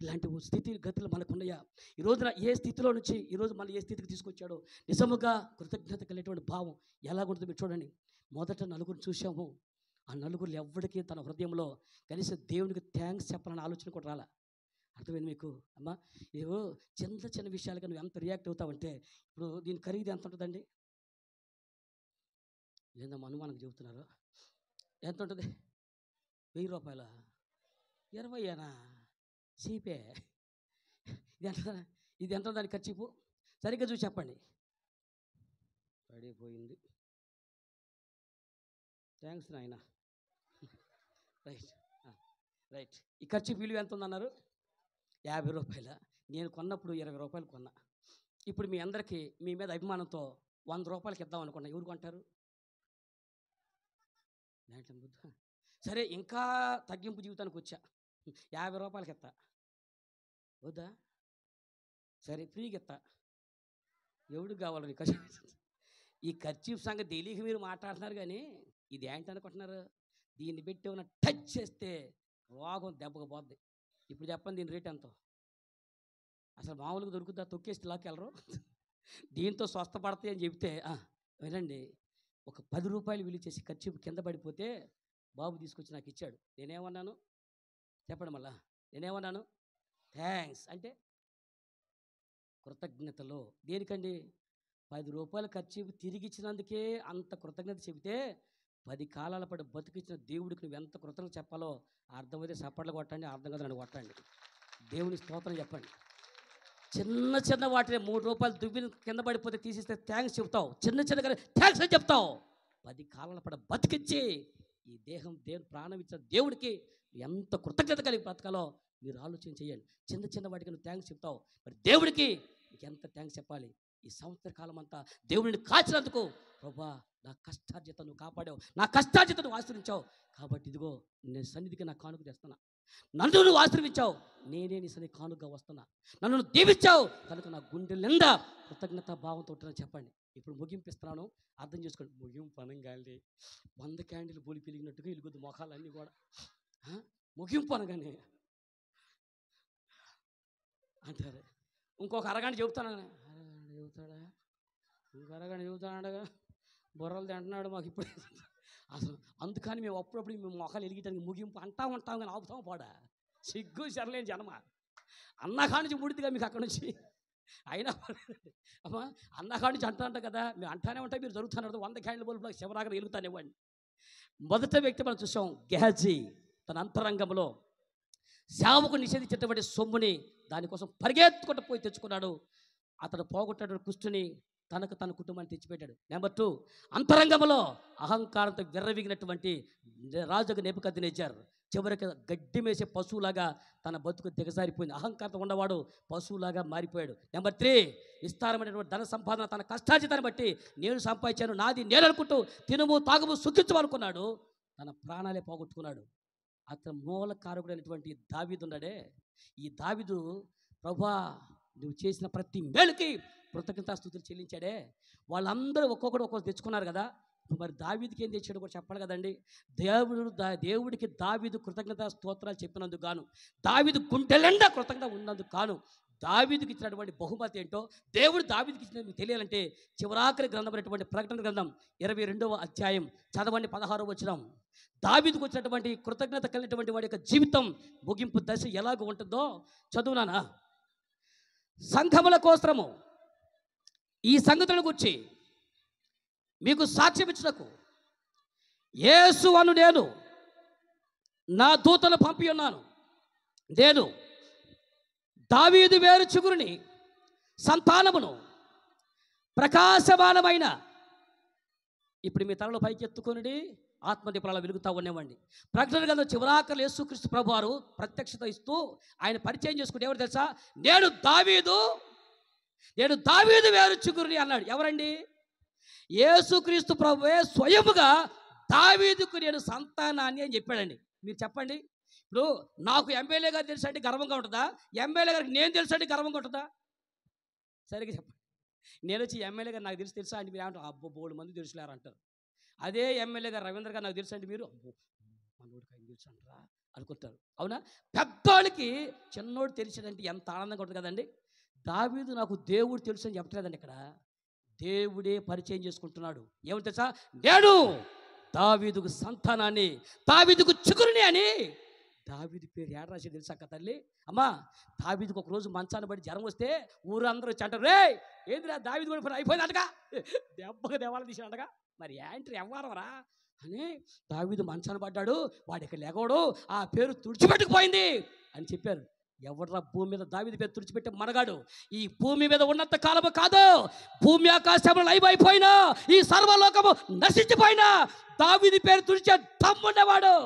ఇలాంటి స్థితి గతులు మనకున్నాయా? ఈ రోజున ఏ స్థితిలో నుంచి ఈరోజు మళ్ళీ ఏ స్థితికి తీసుకొచ్చాడో నిజముగా కృతజ్ఞత కలిగేటువంటి భావం ఎలాగుంటుంది మీరు చూడండి. మొదట నలుగురు చూసాము, ఆ నలుగురు ఎవరికి తన హృదయంలో కనీసం దేవునికి థ్యాంక్స్ చెప్పాలని ఆలోచన కూడా రాలా. అర్థమైంది మీకు? అమ్మా ఏవో చిన్న విషయాలుగా నువ్వు ఎంత రియాక్ట్ అవుతావంటే, ఇప్పుడు దీని ఖరీదు ఎంత ఉంటుందండి? లేదమ్మా అనుమానం చెబుతున్నారు. ఎంత ఉంటుంది? 1000 రూపాయల 20 చీపే. ఇది ఎంత దాని ఖర్చు సరిగ్గా చూసి చెప్పండి. పడిపోయింది. థ్యాంక్స్ నాయన. రైట్. ఈ ఖర్చు విలువ ఎంత ఉందన్నారు? 50 రూపాయల. నేను కొన్నప్పుడు 20 రూపాయలు కొన్నా. ఇప్పుడు మీ అందరికీ మీ మీద అభిమానంతో 100 రూపాయలకి ఇద్దాం అనుకున్నా. ఎవరు కొంటారు? సరే ఇంకా తగ్గింపు జీవితానికి వచ్చా, 50 రూపాయలకి ఇస్తా. వద్దా? సరే ఫ్రీగా ఇస్తా. ఎవడికి కావాలి ఖర్చు? ఈ ఖర్చు సంగతి తెలియక మీరు మాట్లాడుతున్నారు, కానీ ఇది ఏంటి అనుకుంటున్నారు? దీన్ని పెట్టి ఏమైనా టచ్ చేస్తే రోగం దెబ్బకు పోద్ది. ఇప్పుడు చెప్పండి దీని రేట్ ఎంతో? అసలు మామూలుగా దొరుకుతుందా? తొక్కేసి లాక్కెళ్ళరు. దీంతో స్వస్థపడతాయి అని చెప్తే వినండి, ఒక 10 రూపాయలు విలువ చేసి ఖర్చు కింద పడిపోతే బాబు తీసుకొచ్చి నాకు ఇచ్చాడు. నేనేమన్నాను చెప్పండి మళ్ళా? నేనేమన్నాను? థ్యాంక్స్ అంటే కృతజ్ఞతలో. దేనికండి? 10 రూపాయలు ఖర్చు తిరిగి ఇచ్చినందుకే అంత కృతజ్ఞత చెబితే 10 కాలాల పాటు బతికించిన దేవుడికి నువ్వు ఎంత కృతజ్ఞత చెప్పాలో అర్థమైతే చప్పట్లు కొట్టండి, అర్థం కదా నన్ను కొట్టండి. దేవుని స్తోత్రం చెప్పండి. చిన్న వాటిని 3 రూపాయలు దువ్విని కింద పడిపోతే తీసిస్తే థ్యాంక్స్ చెప్తావు, చిన్నగా థ్యాంక్స్ అని చెప్తావు. 10 కాలాల పాటు బతికించి ఈ దేహం దేవుడు ప్రాణం ఇచ్చిన దేవుడికి ఎంత కృతజ్ఞత కలిగి బ్రతకాలో మీరు ఆలోచన చేయండి. చిన్న వాటికి నువ్వు థ్యాంక్స్ చెప్తావు, మరి దేవుడికి నీకు ఎంత థ్యాంక్స్ చెప్పాలి? ఈ సంవత్సర కాలం అంతా దేవుడిని కాచినందుకు ప్రభా నా కష్టార్జిత నువ్వు కాపాడావు, నా కష్టార్జిత నువ్వు ఆశ్రయించావు, కాబట్టి ఇదిగో నేను సన్నిధికి నా కానుక తెస్తున్నా. నన్ను నువ్వు ఆశీర్వించావు, నేనే నీ సన్ని కానుగా వస్తున్నా. నన్ను నువ్వు దీవించావు కనుక నా గుండె నిండా కృతజ్ఞత భావంతో ఉంటుందని చెప్పండి. ఇప్పుడు ముగింపిస్తున్నాను, అర్థం చేసుకోండి. ముగింపు అనగానే 100 క్యాండిల్ బోలి పెరిగినట్టుగా ఇలుగుద్ది మొఖాలన్నీ కూడా. ముగింపు అనగానే అంటారు. ఇంకొక అరగంట చెబుతాడా, ఇంకొక అరగంట చెబుతాడగా బుర్రలు తింటున్నాడు మాకు ఇప్పుడు. అసలు అందుకని మేము అప్పుడప్పుడు మేము మొఖాలు ఎలిగటానికి ముగింపు ఉంటాం కానీ ఆపుతాం పోడా. సిగ్గు సరలేని జన్మ. అన్నకాడి నుంచి ముడిదిగా మీకు అక్కడ నుంచి అయినా అమ్మా అన్నకాడి నుంచి అంటా కదా, మేము అంటానే ఉంటాయి, మీరు జరుగుతున్నారు. 100 క్యాండిల్ బల్బులు శివరాగర వెలుగుతానివ్వండి. మొదటి వ్యక్తి మనం చూసాం, గెహజీ. తన అంతరంగంలో సేవకు నిషేధించేటువంటి సొమ్ముని దానికోసం పరిగెత్తుకుంటూ పోయి తెచ్చుకున్నాడు. అతడు పోగొట్టాడు కుష్టుని, తనకు తన కుటుంబాన్ని తెచ్చిపెట్టాడు. నెంబర్ 2, అంతరంగంలో అహంకారంతో విర్రవీగినటువంటి రాజుకు నెబుకద్నెజర్ చివరికి గడ్డి మేసే పశువులాగా తన బతుకు దిగజారిపోయింది. అహంకారంతో ఉన్నవాడు పశువులాగా మారిపోయాడు. నెంబర్ 3, విస్తారమైనటువంటి ధన సంపాదన తన కష్టార్జితాన్ని బట్టి నేను సంపాదించాను, నాది నేను అనుకుంటూ తినుము తాగుము సుఖించమనుకున్నాడు. తన ప్రాణాలే పోగొట్టుకున్నాడు. అతను మూల కారకుడైనటువంటి దావీదు ఉన్నాడే, ఈ దావీదు ప్రభువా నువ్వు చేసిన ప్రతి మేలుకి కృతజ్ఞతాస్తుతులు చెల్లించాడే. వాళ్ళందరూ ఒక్కొక్కరు తెచ్చుకున్నారు కదా, మరి దావీదుకి ఏం తెచ్చాడు కూడా చెప్పాలి కదండి. దేవుడికి దావీదు కృతజ్ఞతా స్తోత్రాలు చెప్పినందుకు గాను, దావీదు గుండెలెండా కృతజ్ఞత ఉన్నందుకు గాను దావీదుకి ఇచ్చినటువంటి బహుమతి ఏంటో దేవుడు దావీదుకి ఇచ్చిన మీకు తెలియాలంటే చివరాఖరి గ్రంథమైనటువంటి ప్రకటన గ్రంథం 22వ అధ్యాయం చదవండి, 16వ వచనం. దావీదుకు వచ్చినటువంటి కృతజ్ఞత కలిగినటువంటి వాడి యొక్క జీవితం ముగింపు దశ ఎలాగ ఉంటుందో చదువునానా. సంఘముల కోసము ఈ సంగతులను గురించి మీకు సాక్ష్యం ఇచ్చినకు యేసు అను నేను నా దూతను పంపి ఉన్నాను. నేను దావీదు వేరు చిగురుని సంతానమును ప్రకాశమానమైన, ఇప్పుడు మీ తలలో పైకి ఎత్తుకొని ఆత్మదీపాలు వెలుగుతా ఉండేవండి. ప్రకటన గ్రంథం చివరాఖరు యేసుక్రీస్తు ప్రభువారు ప్రత్యక్షత ఇస్తూ ఆయన పరిచయం చేసుకుంటే ఎవరు తెలుసా, నేను దావీదు వేరు చిగురుని అన్నాడు. ఎవరండి? యేసుక్రీస్తు ప్రభువే స్వయముగా దావీదుకు నేను సంతానాన్ని అని చెప్పాడండి. మీరు చెప్పండి, ఇప్పుడు నాకు ఎమ్మెల్యే గారు తెలుసు అంటే గర్వంగా ఉంటుందా? ఎమ్మెల్యే గారికి నేను తెలుసు అంటే గర్వంగా ఉంటుందా? సరిగ్గా చెప్పండి. నేను వచ్చి ఎమ్మెల్యే గారు నాకు తెలుసా అంటే మీరు ఏమంటారు, అబ్బో బోడు మంది తెలుసులేరు అంటారు. అదే ఎమ్మెల్యే గారు రవీంద్ర గారు నాకు తెలుసు అంటే మీరు అబ్బో మనోడికి ఆయన తెలుసు అంటారా అనుకుంటారు. అవునా? పెద్దోళ్ళకి చిన్నోడు తెలిసాడంటే ఎంత ఆనందంగా ఉంటుంది కదండి. దావీదు నాకు దేవుడు తెలుసు అని చెప్పట్లేదండి, ఇక్కడ దేవుడే పరిచయం చేసుకుంటున్నాడు. ఏమని తెలుసా, నేను దావీదుకు సంతానాన్ని, దావీదుకు చిగురుని అని. దావీదు పేరు ఏడ రాసి తెలుసా తల్లి? అమ్మా దావీదుకు ఒక రోజు మంచాన్ని బట్టి జ్వరం వస్తే ఊరందరూ వచ్చి అంటారు, రే ఏందిరా దావీదు కూడా పని అయిపోయిందంటగా, దెబ్బకు దేవాలయం తీసినట్టుగా, మరి ఏంటి ఎవ్వరవరా అని దావీదు మంచాన్ని పడ్డాడు, వాడికి లెగవడు, ఆ పేరు తుడిచిపెట్టుకుపోయింది అని చెప్పారు. ఎవడ్రా భూమి మీద దావీదు పేరు తుడిచిపెట్టే మనగాడు? ఈ భూమి మీద ఉన్నంత కాలము కాదు, భూమి ఆకాశములు అయిపోయినా, ఈ సర్వలోకము నశించిపోయినా దావీదు పేరు తుడిచే దమ్ముండేవాడు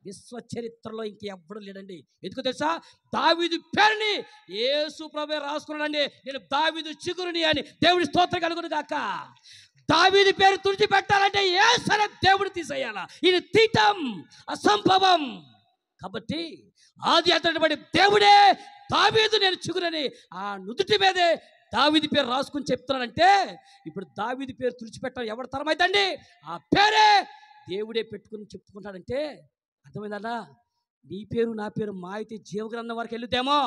విశ్వ చరిత్రలో ఇంకెవ్వడు లేడండి. ఎందుకు తెలుసా, దావీదు పేరుని యేసు ప్రభువే రాసుకున్నాడండి. నేను దావీదు చిగురుని అని. దేవుడి స్తోత్రం కలుగును గాక. దావీదు పేరు తుడిచిపెట్టాలంటే యేసనే దేవుడు తీసేయాల. ఇది తీయటం అసంభవం. కాబట్టి ఆది అంతటి దేవుడే దావీదు నేను చిగురని ఆ నుదుటి మీదే దావీదు పేరు రాసుకుని చెప్తున్నానంటే, ఇప్పుడు దావీదు పేరు తుడిచిపెట్టాలి ఎవరి తరం అవుతండి? ఆ పేరే దేవుడే పెట్టుకుని చెప్పుకుంటాడంటే అర్థమైందన్నా. నీ పేరు నా పేరు మా అయితే జీవగ్రంథం వరకు వెళ్తేమో,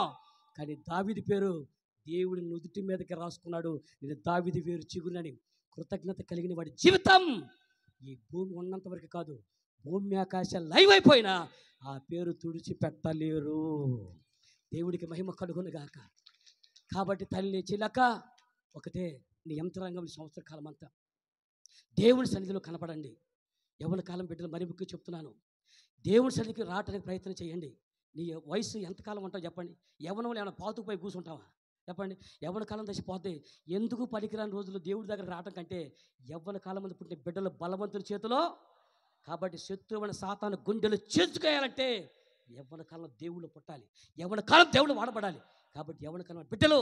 కానీ దావీదు పేరు దేవుడి నుదుటి మీదకి రాసుకున్నాడు. నేను దావీదు పేరు చిగురని. కృతజ్ఞత కలిగిన వాడి జీవితం ఈ భూమి ఉన్నంత వరకు కాదు, భూమి ఆకాశం లైవ్ అయిపోయినా ఆ పేరు తుడిచిపెట్టలేరు. దేవుడికి మహిమ కలుగును గాక. కాబట్టి తల్లి చిలక ఒకటే, నీ యంత్రాంగం సంవత్సర కాలం అంతా దేవుని సన్నిధిలో కనపడండి. యవ్వన కాలం బిడ్డలు మరి ముఖ్యం చెప్తున్నాను, దేవుని సన్నిధికి రావడానికి ప్రయత్నం చేయండి. నీ వయసు ఎంతకాలం ఉంటావు చెప్పండి? యవ్వనంలో ఏమైనా పాతుకుపోయి కూర్చుంటావా చెప్పండి? యవ్వన కాలం దశ పోతే ఎందుకు పనికిరాని రోజులు దేవుడి దగ్గర రావటం కంటే యవ్వన కాలం మంది పుట్టిన బిడ్డలు బలవంతుని చేతిలో. కాబట్టి శత్రువుని సాతాను గుండెలు చేర్చుకోయాలంటే యవ్వన కాలం దేవుళ్ళు పుట్టాలి, యవ్వన కాలం దేవుళ్ళు వాడబడాలి. కాబట్టి యవ్వన కాలం బిడ్డలు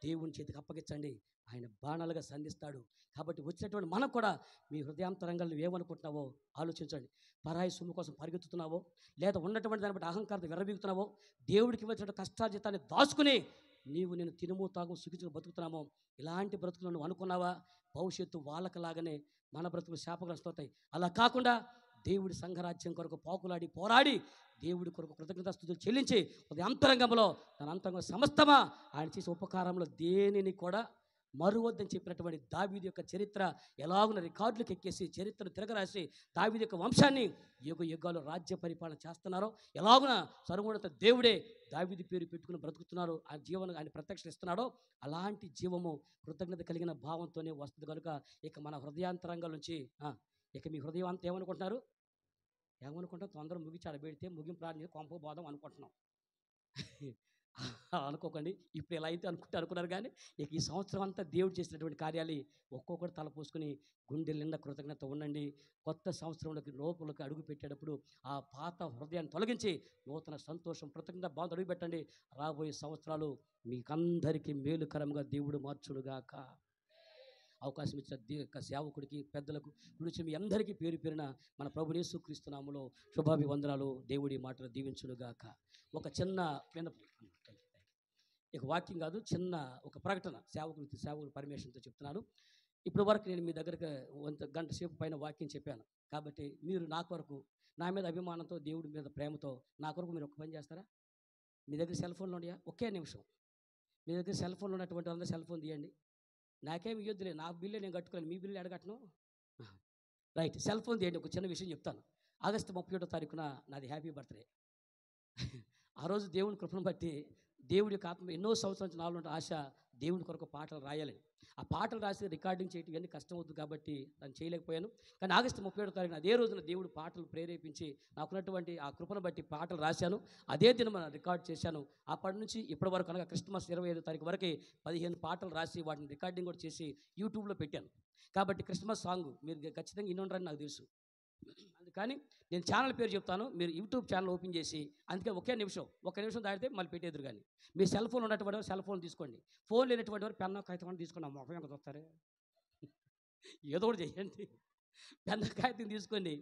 దేవుని చేతికి అప్పగించండి. ఆయన బాణాలుగా సంధిస్తాడు. కాబట్టి వచ్చినటువంటి మనం కూడా మీ హృదయాంతరంగాలు నువ్వేమనుకుంటున్నావో ఆలోచించండి. పరాయి సొమ్ము కోసం పరిగెత్తుతున్నావో, లేదా ఉన్నటువంటి దాన్ని బట్టి అహంకారం విర్రబీగుతున్నావో, దేవుడికి వచ్చిన కష్టార్జితాన్ని దాచుకుని నేను తినుము తాగు సుఖించుకు బతుకుతున్నామో, ఇలాంటి బ్రతుకులు నువ్వు అనుకున్నావా? భవిష్యత్తు వాళ్ళకలాగానే మన బ్రతుకులు శాపగ్రస్తవుతాయి. అలా కాకుండా దేవుడి సంఘరాజ్యం కొరకు పాకులాడి పోరాడి దేవుడి కొరకు కృతజ్ఞతాస్తుతులు చెల్లించి అంతరంగంలో తన అంతరంగం సమస్తమా ఆయన చేసే ఉపకారంలో దేనిని కూడా మరువద్దని చెప్పినటువంటి దావీదు యొక్క చరిత్ర ఎలాగున రికార్డులకు ఎక్కేసి చరిత్రను తిరగరాసి దావీదు యొక్క వంశాన్ని యుగ యుగాలు రాజ్య పరిపాలన చేస్తున్నారో, ఎలాగున సర్వోన్నత దేవుడే దావీదు పేరు పెట్టుకుని బ్రతుకుతున్నారో, ఆ జీవనం ఆయన ప్రత్యక్షిస్తున్నాడో, అలాంటి జీవము కృతజ్ఞత కలిగిన భావంతోనే వస్తుంది. కనుక ఇక మన హృదయాంతరంగాల నుంచి ఇక మీ హృదయం అంతా ఏమనుకుంటున్నారు? తొందర ముగించాడు పెడితే ముగింపు ప్రార్థన కొంప బోధం అనుకుంటున్నాం. అనుకోకండి, ఇప్పుడు ఎలా అయితే అనుకున్నారు. కానీ ఇక ఈ సంవత్సరం అంతా దేవుడు చేసినటువంటి కార్యాలు ఒక్కొక్కటి తలపోసుకుని గుండెల నిండా కృతజ్ఞత ఉండండి. కొత్త సంవత్సరంలోకి లోపలికి అడుగు పెట్టేటప్పుడు ఆ పాత హృదయాన్ని తొలగించి నూతన సంతోషం కృతజ్ఞత బాధ అడుగు పెట్టండి. రాబోయే సంవత్సరాలు మీకందరికీ మేలుకరంగా దేవుడు మార్చుడుగాక. అవకాశం ఇచ్చిన సేవకుడికి, పెద్దలకు, గురించి మీ అందరికీ పేరు పేరున మన ప్రభువు యేసుక్రీస్తు నామములో శుభాభివందనాలు. దేవుడి మాటలు దీవించునుగాక. ఒక చిన్న ఇక వాక్యం కాదు, చిన్న ఒక ప్రకటన సేవకుడు పర్మిషన్తో చెప్తున్నాను. ఇప్పటి వరకు నేను మీ దగ్గరకు గంట సేపు పైన వాక్యం చెప్పాను. కాబట్టి మీరు నా కొరకు, నా మీద అభిమానంతో, దేవుడి మీద ప్రేమతో నా కొరకు మీరు ఒక పని చేస్తారా? మీ దగ్గర సెల్ ఫోన్లు ఉన్నాయా? ఒకే నిమిషం. మీ దగ్గర సెల్ ఫోన్లు ఉన్నటువంటి వాళ్ళందరూ సెల్ ఫోన్ తీయండి. నాకేమి ఇవ్వద్దులే, నా బిల్లు నేను కట్టుకోలేను, మీ బిల్లు ఎడగట్టను. రైట్, సెల్ ఫోన్ తీయండి. ఒక చిన్న విషయం చెప్తాను. ఆగస్టు 31వ తారీఖున నాది హ్యాపీ బర్త్డే. ఆ రోజు దేవుని కృపను బట్టి దేవుడి యొక్క ఆత్మ ఎన్నో సంవత్సరాల నుంచి నాలో ఆశ దేవుని కొరకు పాటలు రాయాలని. ఆ పాటలు రాసి రికార్డింగ్ చేయడం ఇవన్నీ కష్టం అవుతుంది కాబట్టి దాన్ని చేయలేకపోయాను. కానీ ఆగస్టు 31వ తారీఖున అదే రోజున దేవుడు పాటలు ప్రేరేపించి నాకున్నటువంటి ఆ కృపను బట్టి పాటలు రాశాను. అదే దినం రికార్డ్ చేశాను. అప్పటి నుంచి ఇప్పటి వరకు అనగా క్రిస్మస్ 25వ తారీఖు వరకు 15 పాటలు రాసి వాటిని రికార్డింగ్ కూడా చేసి యూట్యూబ్లో పెట్టాను. కాబట్టి క్రిస్మస్ సాంగ్ మీరు ఖచ్చితంగా ఇన్నోండ్రని నాకు తెలుసు. అందుకని నేను ఛానల్ పేరు చెప్తాను, మీరు యూట్యూబ్ ఛానల్ ఓపెన్ చేసి, అందుకే ఒక నిమిషం దాటితే మళ్ళీ పెట్టేదురు. కానీ మీ సెల్ ఫోన్ ఉన్నటువంటి వారు సెల్ ఫోన్ తీసుకోండి. ఫోన్ లేనటువంటి వారు పెన్న కాగితం తీసుకోండి. మొహం ఎంత చూస్తారే, ఏదో ఒకటి చేయండి. పెన్న కాగితం తీసుకోండి.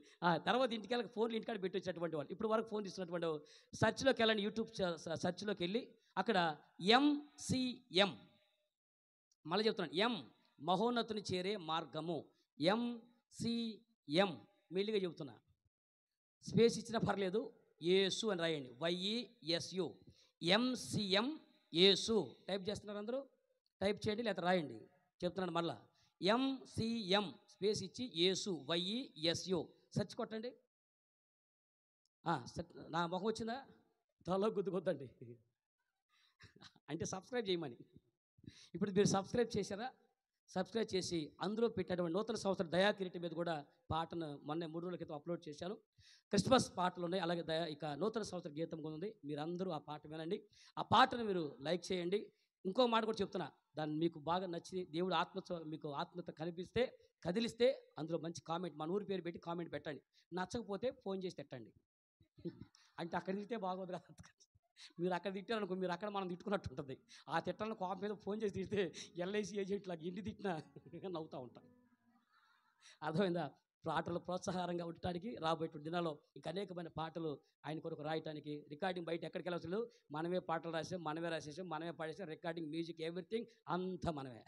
తర్వాత ఇంటికి ఫోన్లు ఇంటికాడ పెట్టి వచ్చేటువంటి వాళ్ళు, ఇప్పుడు వరకు ఫోన్ తీసుకున్నటువంటి సర్చ్లోకి వెళ్ళండి. యూట్యూబ్ సర్చ్లోకి వెళ్ళి అక్కడ MCM, మళ్ళీ చెప్తున్నాను, M మహోన్నతుని చేరే మార్గము, MCM మెల్లిగా చెబుతున్నా, స్పేస్ ఇచ్చినా పర్లేదు, యేసు అని రాయండి. YESU MCM యేసు టైప్ చేస్తున్నారు అందరూ, టైప్ చేయండి లేదా రాయండి. చెప్తున్నాను మళ్ళా, MCM స్పేస్ ఇచ్చి యేసు YESU సెర్చ్ కొట్టండి. నా ముఖం వచ్చిందా? తలలో గుద్దుకొద్దండి అంటే సబ్స్క్రైబ్ చేయమని. ఇప్పుడు మీరు సబ్స్క్రైబ్ చేశారా? సబ్స్క్రైబ్ చేసి అందులో పెట్టినటువంటి నూతన సంవత్సరం దయాకిరీటి మీద కూడా పాటను మొన్న 3 రోజుల క్రితం అప్లోడ్ చేశాను. క్రిస్మస్ పాటలు ఉన్నాయి, అలాగే ఇక నూతన సంవత్సర గీతం కూడా ఉంది. మీరందరూ ఆ పాట వినండి. ఆ పాటను మీరు లైక్ చేయండి. ఇంకో మాట కూడా చెప్తున్నా, దాన్ని మీకు బాగా నచ్చి దేవుడు మీకు ఆత్మతో కదిలిస్తే అందులో మంచి కామెంట్, మన ఊరి పేరు పెట్టి కామెంట్ పెట్టండి. నచ్చకపోతే ఫోన్ చేసి తిట్టండి. అంటే అక్కడ తిట్టే బాగోదు కదా, మీరు అక్కడ తిట్టారనుకో, మీరు అక్కడ మనం తిట్టుకున్నట్టు ఉంటుంది. ఆ తిట్టాలను కోపం మీద ఫోన్ చేసి తిడితే LIC ఏజెంట్ లాగా ఎన్ని తిట్టినా నవ్వుతూ ఉంటాం. అర్థమైందా? పాటలు ప్రోత్సాహకరంగా ఉండటానికి రాబోయే దినాల్లో ఇంకా అనేకమైన పాటలు ఆయన కొరకు రాయటానికి, రికార్డింగ్ బయట ఎక్కడికి వెళ్ళవసలు, మనమే పాటలు రాసాం, మనమే రాసేసాం, మనమే పాడేసాం. రికార్డింగ్, మ్యూజిక్, ఎవ్రీథింగ్ అంతా మనమే.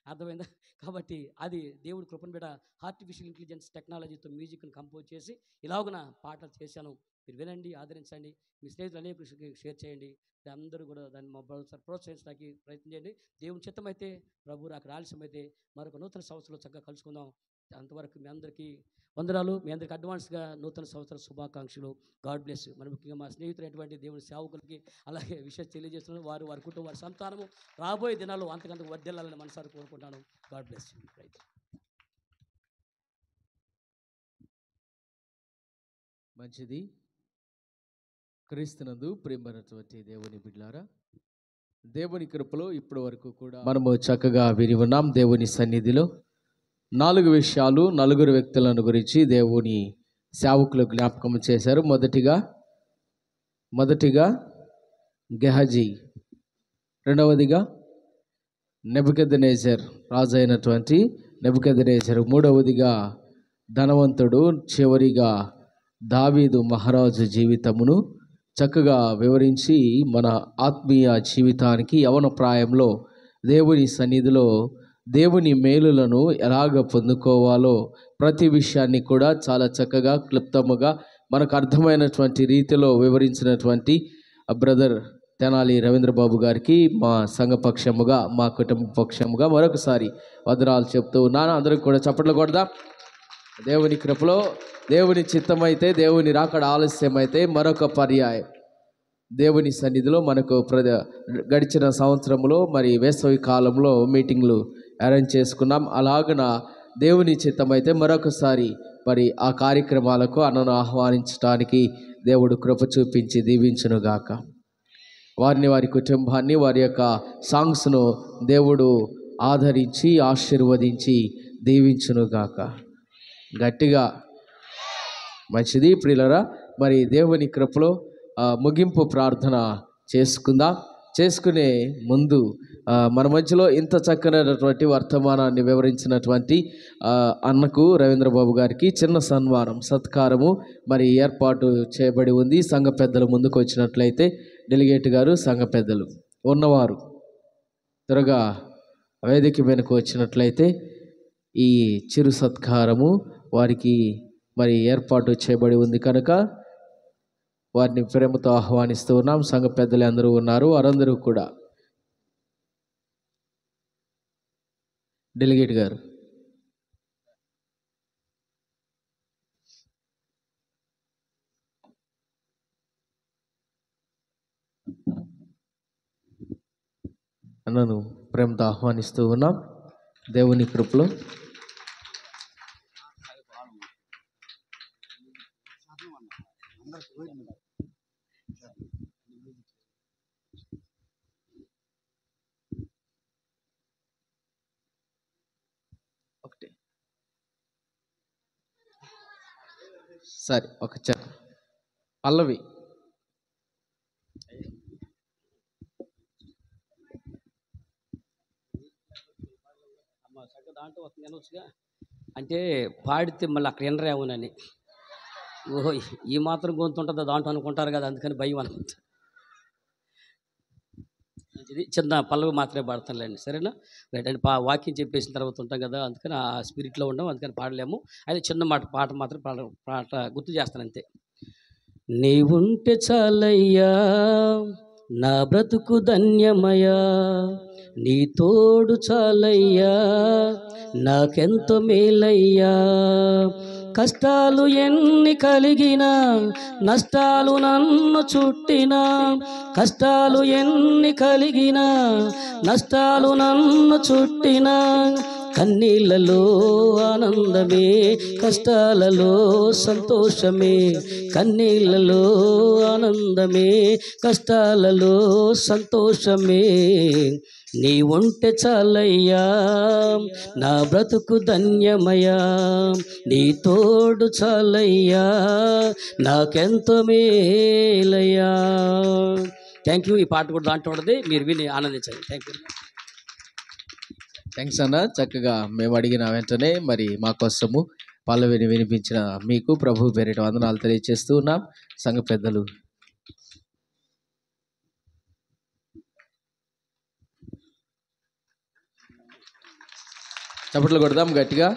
అర్థమైందా? కాబట్టి అది దేవుడి కృపను బిడ్డ ఆర్టిఫిషియల్ ఇంటెలిజెన్స్ టెక్నాలజీతో మ్యూజిక్ని కంపోజ్ చేసి ఇలాగున పాటలు చేశాను. మీరు వినండి, ఆదరించండి, మీ స్నేహితులు అనేక షేర్ చేయండి. అందరూ కూడా దాన్ని ప్రోత్సహించడానికి ప్రయత్నం చేయండి. దేవుని చిత్తమైతే, ప్రభు అక్కడ ఆలస్యమైతే మరొక నూతన సంవత్సరంలో చక్కగా కలుసుకుందాం. అంతవరకు మీ అందరికీ వందనాలు. మీ అందరికీ అడ్వాన్స్గా నూతన సంవత్సర శుభాకాంక్షలు. God bless. మరి ముఖ్యంగా మా స్నేహితులైనటువంటి దేవుని సేవకులకి అలాగే విషయం తెలియజేస్తున్నారు. వారి కుటుంబం, వారి సంతానము రాబోయే దినాల్లో అంతకంతకు వర్ధిల్లాలని మనసారి కోరుకుంటాను. God bless. రైట్. మంచిది. క్రీస్తునందు ప్రేమైనటువంటి దేవుని బిడ్డలారా, దేవుని కృపలో ఇప్పటి వరకు కూడా మనము చక్కగా విని ఉన్నాం. దేవుని సన్నిధిలో 4 విషయాలు, 4 వ్యక్తులను గురించి దేవుని సేవకులు జ్ఞాపకం చేశారు. మొదటిగా గెహజీ, రెండవదిగా నెబుకద్నెజర్ రాజు అయినటువంటి నెబుకద్నెజర్, మూడవదిగా ధనవంతుడు, చివరిగా దావీదు మహారాజు జీవితమును చక్కగా వివరించి మన ఆత్మీయ జీవితానికి యవన ప్రాయంలో దేవుని సన్నిధిలో దేవుని మేలులను ఎలాగ పొందుకోవాలో ప్రతి విషయాన్ని కూడా చాలా చక్కగా క్లుప్తముగా మనకు అర్థమైనటువంటి రీతిలో వివరించినటువంటి బ్రదర్ తెనాలి రవీంద్రబాబు గారికి మా సంఘ పక్షముగా, మా కుటుంబ పక్షముగా మరొకసారి వదనాలు చెప్తూ ఉన్నాను. అందరికి కూడా చప్పట్లు కొడదాం. దేవుని కృపలో, దేవుని చిత్తమైతే, దేవుని రాకడ ఆలస్యమైతే మరొక పర్యాయం దేవుని సన్నిధిలో మనకు గడిచిన సంవత్సరంలో మరి వేసవి కాలంలో మీటింగ్లు అరేంజ్ చేసుకున్నాం. అలాగన దేవుని చిత్తమైతే మరొకసారి మరి ఆ కార్యక్రమాలకు అన్నను ఆహ్వానించడానికి దేవుడు కృప చూపించి దీవించునుగాక. వారిని, వారి కుటుంబాన్ని, వారి యొక్క సాంగ్స్ను దేవుడు ఆదరించి ఆశీర్వదించి దీవించునుగాక. గట్టిగా మంచిది ప్రియులరా. మరి దేవుని కృపలో ముగింపు ప్రార్థన చేసుకుందాం. చేసుకునే ముందు మన మధ్యలో ఇంత చక్కనైనటువంటి వర్తమానాన్ని వివరించినటువంటి అన్నకు రవీంద్రబాబు గారికి చిన్న సన్మానం, సత్కారము మరి ఏర్పాటు చేయబడి ఉంది. సంఘ పెద్దలు ముందుకు వచ్చినట్లయితే డెలిగేట్ గారు, సంఘ పెద్దలు ఉన్నవారు త్వరగా వేదిక వెనుక వచ్చినట్లయితే ఈ చిరు సత్కారము వారికి మరి ఏర్పాటు చేయబడి ఉంది కనుక వారిని ప్రేమతో ఆహ్వానిస్తూ ఉన్నాం. సంఘ పెద్దలు అందరూ ఉన్నారు, వారందరూ కూడా. డెలిగేట్ గారు. అన్నను ప్రేమతో ఆహ్వానిస్తూ ఉన్నాం. దేవుని కృపలో ఒకటి సరే ఒక పల్లవి. దాంట్లో ఒక నెలవచ్చుగా అంటే పాడితే మళ్ళీ అక్కడ ఎనరేమోనని, ఓహో ఈ మాత్రం గొంతు ఉంటుందా దాంట్లో అనుకుంటారు కదా, అందుకని భయం అనుకుంటా. ఇది చిన్న పల్లవి మాత్రమే పాడతానులేండి, సరేనా? రైట్ అండి. వాక్యం చెప్పేసిన తర్వాత ఉంటాం కదా, అందుకని ఆ స్పిరిట్లో ఉండం, అందుకని పాడలేము. అయితే చిన్న పాట మాత్రం పాట గుర్తు చేస్తాను అంతే. నీవుంటే చాలయ్యా నా బ్రతుకు ధన్యమయ్యా, నీ తోడు చాలయ్యా నాకెంతో మేలయ్యా. కష్టాలు ఎన్ని కలిగినా, నష్టాలు నన్ను చుట్టినా, కష్టాలు ఎన్ని కలిగినా, నష్టాలు నన్ను చుట్టినా, కన్నీళ్ళలో ఆనందమే, కష్టాలలో సంతోషమే, కన్నీళ్ళలో ఆనందమే, కష్టాలలో సంతోషమే. నీ ఉంటే చాలయ్యా నా బ్రతుకు ధన్యమయ్యా, నీ తోడు చాలయ్యా నాకెంతో మేలయ్యా. Thank you. ఈ పాట కూడా దాంట్లో ఉంటుంది, మీరు విని ఆనందించండి. Thank you. థ్యాంక్స్ అన్న. చక్కగా మేము అడిగిన వెంటనే మరి మా కోసము పల్లవిని వినిపించిన మీకు ప్రభు పేరిట వందనాలు తెలియజేస్తూ ఉన్నాం. సంఘ పెద్దలు చప్పట్లు కొడదాం గట్టిగా.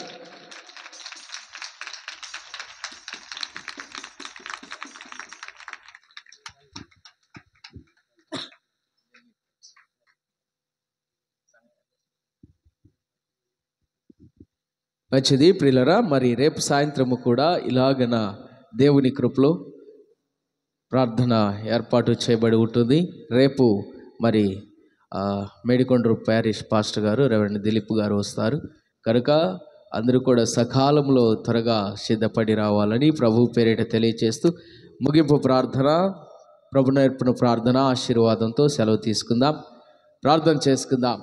మంచిది ప్రియులరా. మరి రేపు సాయంత్రము కూడా ఇలాగన దేవుని కృపలో ప్రార్థన ఏర్పాటు చేయబడి ఉంటుంది. రేపు మరి మేడికొండూరు ప్యారిష్ పాస్టర్ గారు రెవరెండ్ దిలీప్ గారు వస్తారు కనుక అందరూ కూడా సకాలంలో త్వరగా సిద్ధపడి రావాలని ప్రభు పేరిట తెలియజేస్తూ ముగింపు ప్రార్థన, ప్రభు నేర్పిన ప్రార్థన ఆశీర్వాదంతో సెలవు తీసుకుందాం. ప్రార్థన చేసుకుందాం.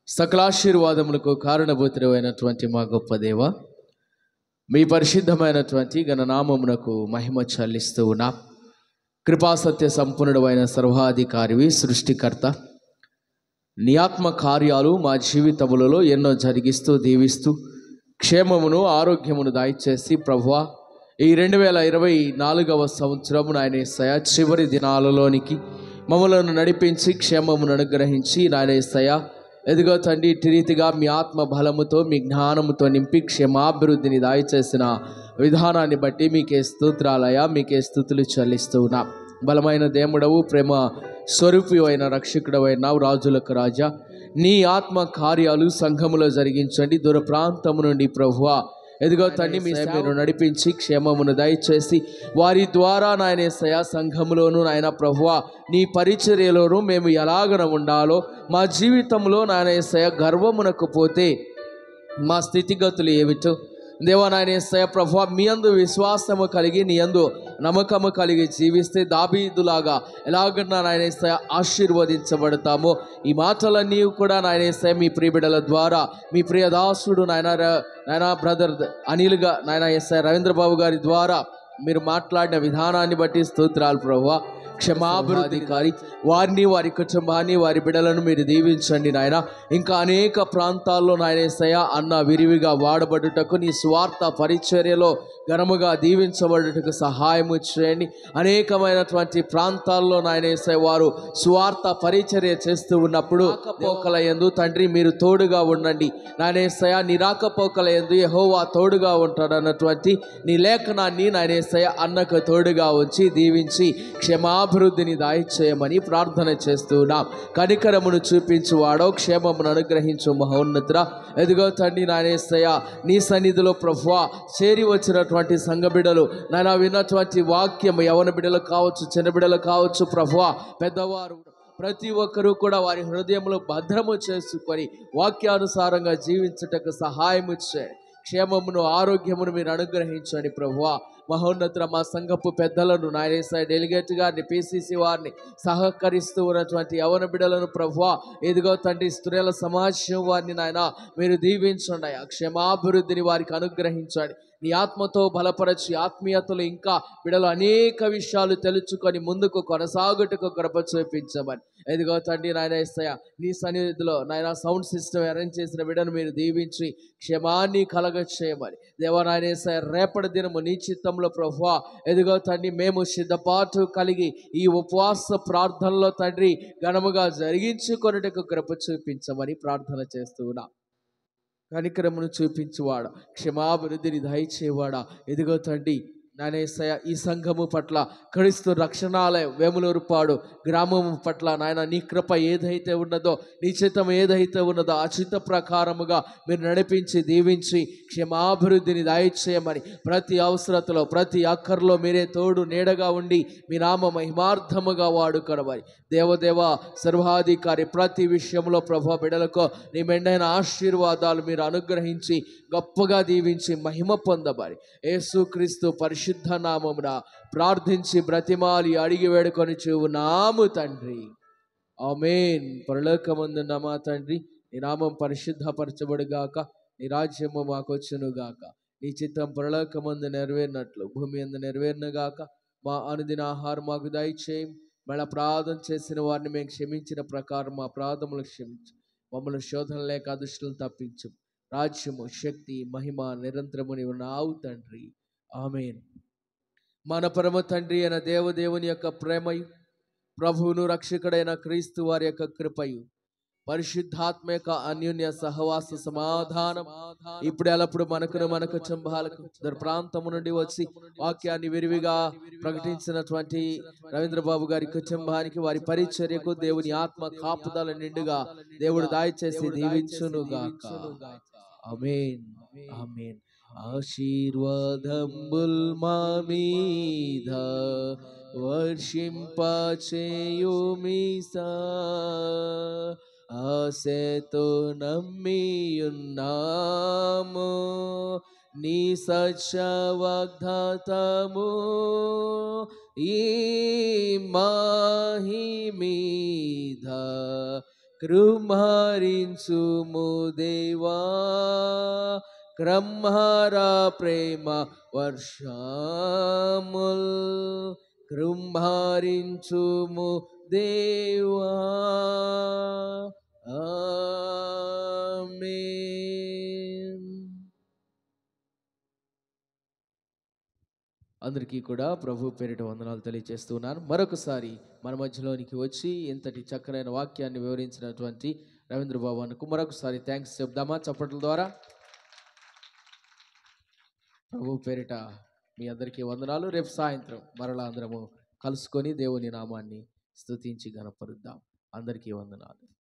సకలాశీర్వాదములకు కారణభూతుడైనటువంటి మా గొప్ప దేవ, మీ పరిశుద్ధమైనటువంటి ఘననామమునకు మహిమ చెల్లిస్తూ ఉన్నాం. కృపాసత్య సంపూర్ణుడైన సర్వాధికారివి, సృష్టికర్త, నీ ఆత్మ కార్యాలు మా జీవితములలో ఎన్నో జరిగిస్తూ దీవిస్తూ క్షేమమును ఆరోగ్యమును దయచేసి ప్రభువా ఈ 2024వ సంవత్సరము నాయన యేసయ్య చివరి దినాలలోనికి మమ్మలను నడిపించి క్షేమమును అనుగ్రహించి నాయన యేసయ్య ఎదుగో తండ్రి ఇటు రీతిగా మీ ఆత్మ బలముతో మీ జ్ఞానముతో నింపి క్షేమాభివృద్ధిని దయచేసిన విధానాన్ని బట్టి మీకే స్తోత్రాలయ మీకే స్తుతులు చెల్లిస్తూ ఉన్నాం. బలమైన దేవుడవు ప్రేమ స్వరూపి అయిన రక్షకుడు అయినావు రాజులకు రాజా నీ ఆత్మ కార్యాలు సంఘములో జరిగించండి. దూర ప్రాంతము నుండి ప్రభువా ఎదుగో తండ్రి మీ మీరు నడిపించి క్షేమమును దయచేసి వారి ద్వారా నాయన యేసయ్య సంఘములోను నాయన ప్రభువా నీ పరిచర్యలోను మేము ఎలాగన ఉండాలో మా జీవితంలో నాయన యేసయ్య గర్వమునకు పోతే మా స్థితిగతులు ఏమిటో దేవా నాయన యేసయ్య ప్రభువా మీ యందు విశ్వాసము కలిగి నీ యందు నమ్మకము కలిగి జీవిస్తే దావీదులాగా ఎలాగన్నా నాయన యేసయ్య ఆశీర్వదించబడతామో ఈ మాటలన్నీ కూడా నాయన యేసయ్య మీ ప్రియబిడల ద్వారా మీ ప్రియదాసుడు నాయన బ్రదర్ అనిల్గా నాయన యేసయ్య రవీంద్రబాబు గారి ద్వారా మీరు మాట్లాడిన విధానాన్ని బట్టి స్తోత్రాలు ప్రభువా. క్షమాభివృద్ధికారి వారిని వారి కుటుంబాన్ని వారి బిడ్డలను మీరు దీవించండి నాయన. ఇంకా అనేక ప్రాంతాల్లో నాయన యేసయ్య అన్న విరివిగా వాడబడుటకు నీ స్వార్థ పరిచర్యలో ఘనముగా దీవించబడుటకు సహాయము చేయండి. అనేకమైనటువంటి ప్రాంతాల్లో నాయన యేసయ్య వారు స్వార్థ పరిచర్య చేస్తూ ఉన్నప్పుడు రాకపోకల యందు తండ్రి మీరు తోడుగా ఉండండి నాయన యేసయ్య. నీ రాకపోకల యందు యెహోవా తోడుగా ఉంటాడన్నటువంటి నీ లేఖనాన్ని నాయన యేసయ్య అన్నకు తోడుగా వచ్చి దీవించి క్షేమాభివృద్ధిని దయచేయమని ప్రార్థన చేస్తున్నాం. కనికరమును చూపించువాడో క్షేమమును అనుగ్రహించు మహోన్నతుడా. ఎదుగో తండ్రి నాయన యేసయ్య నీ సన్నిధిలో ప్రభువా చేరి వచ్చినటువంటి సంఘ బిడ్డలు నాయన విన్నటువంటి వాక్యం యవన బిడ్డలు కావచ్చు చిన్న బిడ్డలు కావచ్చు ప్రభువా పెద్దవారు ప్రతి ఒక్కరూ కూడా వారి హృదయంలో భద్రము చేసుకొని వాక్యానుసారంగా జీవించుటకు సహాయము చేయండి. క్షేమమును ఆరోగ్యమును మీరు అనుగ్రహించండి ప్రభువా. మహోన్నతుల మా సంఘపు పెద్దలను నాయన యేసయ్య డెలిగేట్ గారిని పిసిసి వారిని సహకరిస్తూ ఉన్నటువంటి యవన బిడ్డలను ప్రభువా ఎదుగో తండ్రి స్త్రీల సమాజం వారిని నాయన మీరు దీవించండి. క్షేమాభివృద్ధిని వారికి అనుగ్రహించండి. నీ ఆత్మతో బలపరచి ఆత్మీయతలు ఇంకా బిడలు అనేక విషయాలు తెలుసుకొని ముందుకు కొనసాగుటకు కృప చూపించమని ఎదుగో తండ్రి నాయన యేసయ్య నీ సన్నిధిలో నాయన సౌండ్ సిస్టమ్ అరేంజ్ చేసిన బిడ్డను మీరు దీవించి క్షేమాన్ని కలగ చేయమని దేవా నాయన యేసయ్య రేపటి దినము నీ చిత్తంలో ప్రభువా ఎదుగో తండ్రి మేము సిద్ధపాటు కలిగి ఈ ఉపవాస ప్రార్థనలో తండ్రి ఘనముగా జరిగించుకొనుటకు కృప చూపించమని ప్రార్థన చేస్తూ ఉన్నాం. కనికరమును చూపించువాడా క్షమాభివృద్ధిని దయచేవాడా ఎదుగో తండ్రి నాయన యేసయ్య ఈ సంఘము పట్ల క్రీస్తు రక్షణాలయం వేములూరుపాడు గ్రామము పట్ల నాయన నీ కృప ఏదైతే ఉన్నదో నీ చిత్తం ఏదైతే ఉన్నదో ఆ చిత్త ప్రకారముగా మీరు నడిపించి దీవించి క్షమాభివృద్ధిని దయచేయమని ప్రతి అవసరతలో ప్రతి అక్కర్లో మీరే తోడు నీడగా ఉండి మీ నామ మహిమార్థముగా వాడుకొనమని దేవదేవ సర్వాధికారి ప్రతి విషయంలో ప్రభు బిడలకు నీ మెండైన ఆశీర్వాదాలు మీరు అనుగ్రహించి గొప్పగా దీవించి మహిమ పొందమని యేసుక్రీస్తు పరిశుద్ధ నామమున ప్రార్థించి బ్రతిమాలి అడిగి వేడుకొని చూన్నాము తండ్రి, ఆమేన్. పరలోకమందున్న మా తండ్రి నీ నామం పరిశుద్ధపరచబడుగాక, నీ రాజ్యము మాకు వచ్చునుగాక, నీ చిత్తం పరలోకమందు నెరవేరినట్లు భూమి అందు నెరవేరునుగాక. మా అనుదిన ఆహారం మాకు దయచేయం. మళ్ళీ అపరాధం చేసిన వారిని మేము క్షమించిన ప్రకారం మా అపరాధములు క్షమించు. మమ్మల్ని శోధన లేక అదుష్టులను తప్పించు. రాజ్యము శక్తి మహిమ నిరంతరము నీవు నావు తండ్రి, ఆమేన్. మన పరమ తండ్రి అయిన దేవదేవుని యొక్క ప్రేమయు ప్రభువును రక్షకుడైన క్రీస్తు వారి యొక్క కృపయు పరిశుద్ధాత్మ యొక్క అన్యోన్య సహవాస సమాధానం ఇప్పుడు ఎల్లప్పుడు మనకు చుంబాలకు ప్రాంతము నుండి వచ్చి వాక్యాన్ని విరివిగా ప్రకటించినటువంటి రవీంద్రబాబు గారి కుటుంబానికి వారి పరిచర్యకు దేవుని ఆత్మ కాపుదల నిండుగా దేవుడు దయచేసి దీవించునుగాక. ఆమేన్, ఆమేన్. ఆశీర్వాదముల్ మా మీద వర్షింపచేయుమిసా, ఆశతో నమ్మియున్నాము నీ సత్య వాగ్దాతము. ఈ మాహి మీద కృమరించుము దేవా, క్రమహర ప్రేమ వర్షముల్ కృంభరించుము దేవా. ఆమేన్. అందరికీ కూడా ప్రభు పేరిట వందనాలు తెలియజేస్తున్నాను. మరొకసారి మన మధ్యలోనికి వచ్చి ఇంతటి చక్కనైన వాక్యాన్ని వివరించినటువంటి రవీంద్ర బాబాకు మరొకసారి థ్యాంక్స్ చెప్దామా చప్పట్ల ద్వారా? ప్రభు పేరిట మీ అందరికీ వందనాలు. రేపు సాయంత్రం మరలా అందరము కలుసుకొని దేవుని నామాన్ని స్తుతించి గణపరుద్దాం. అందరికీ వందనాలు.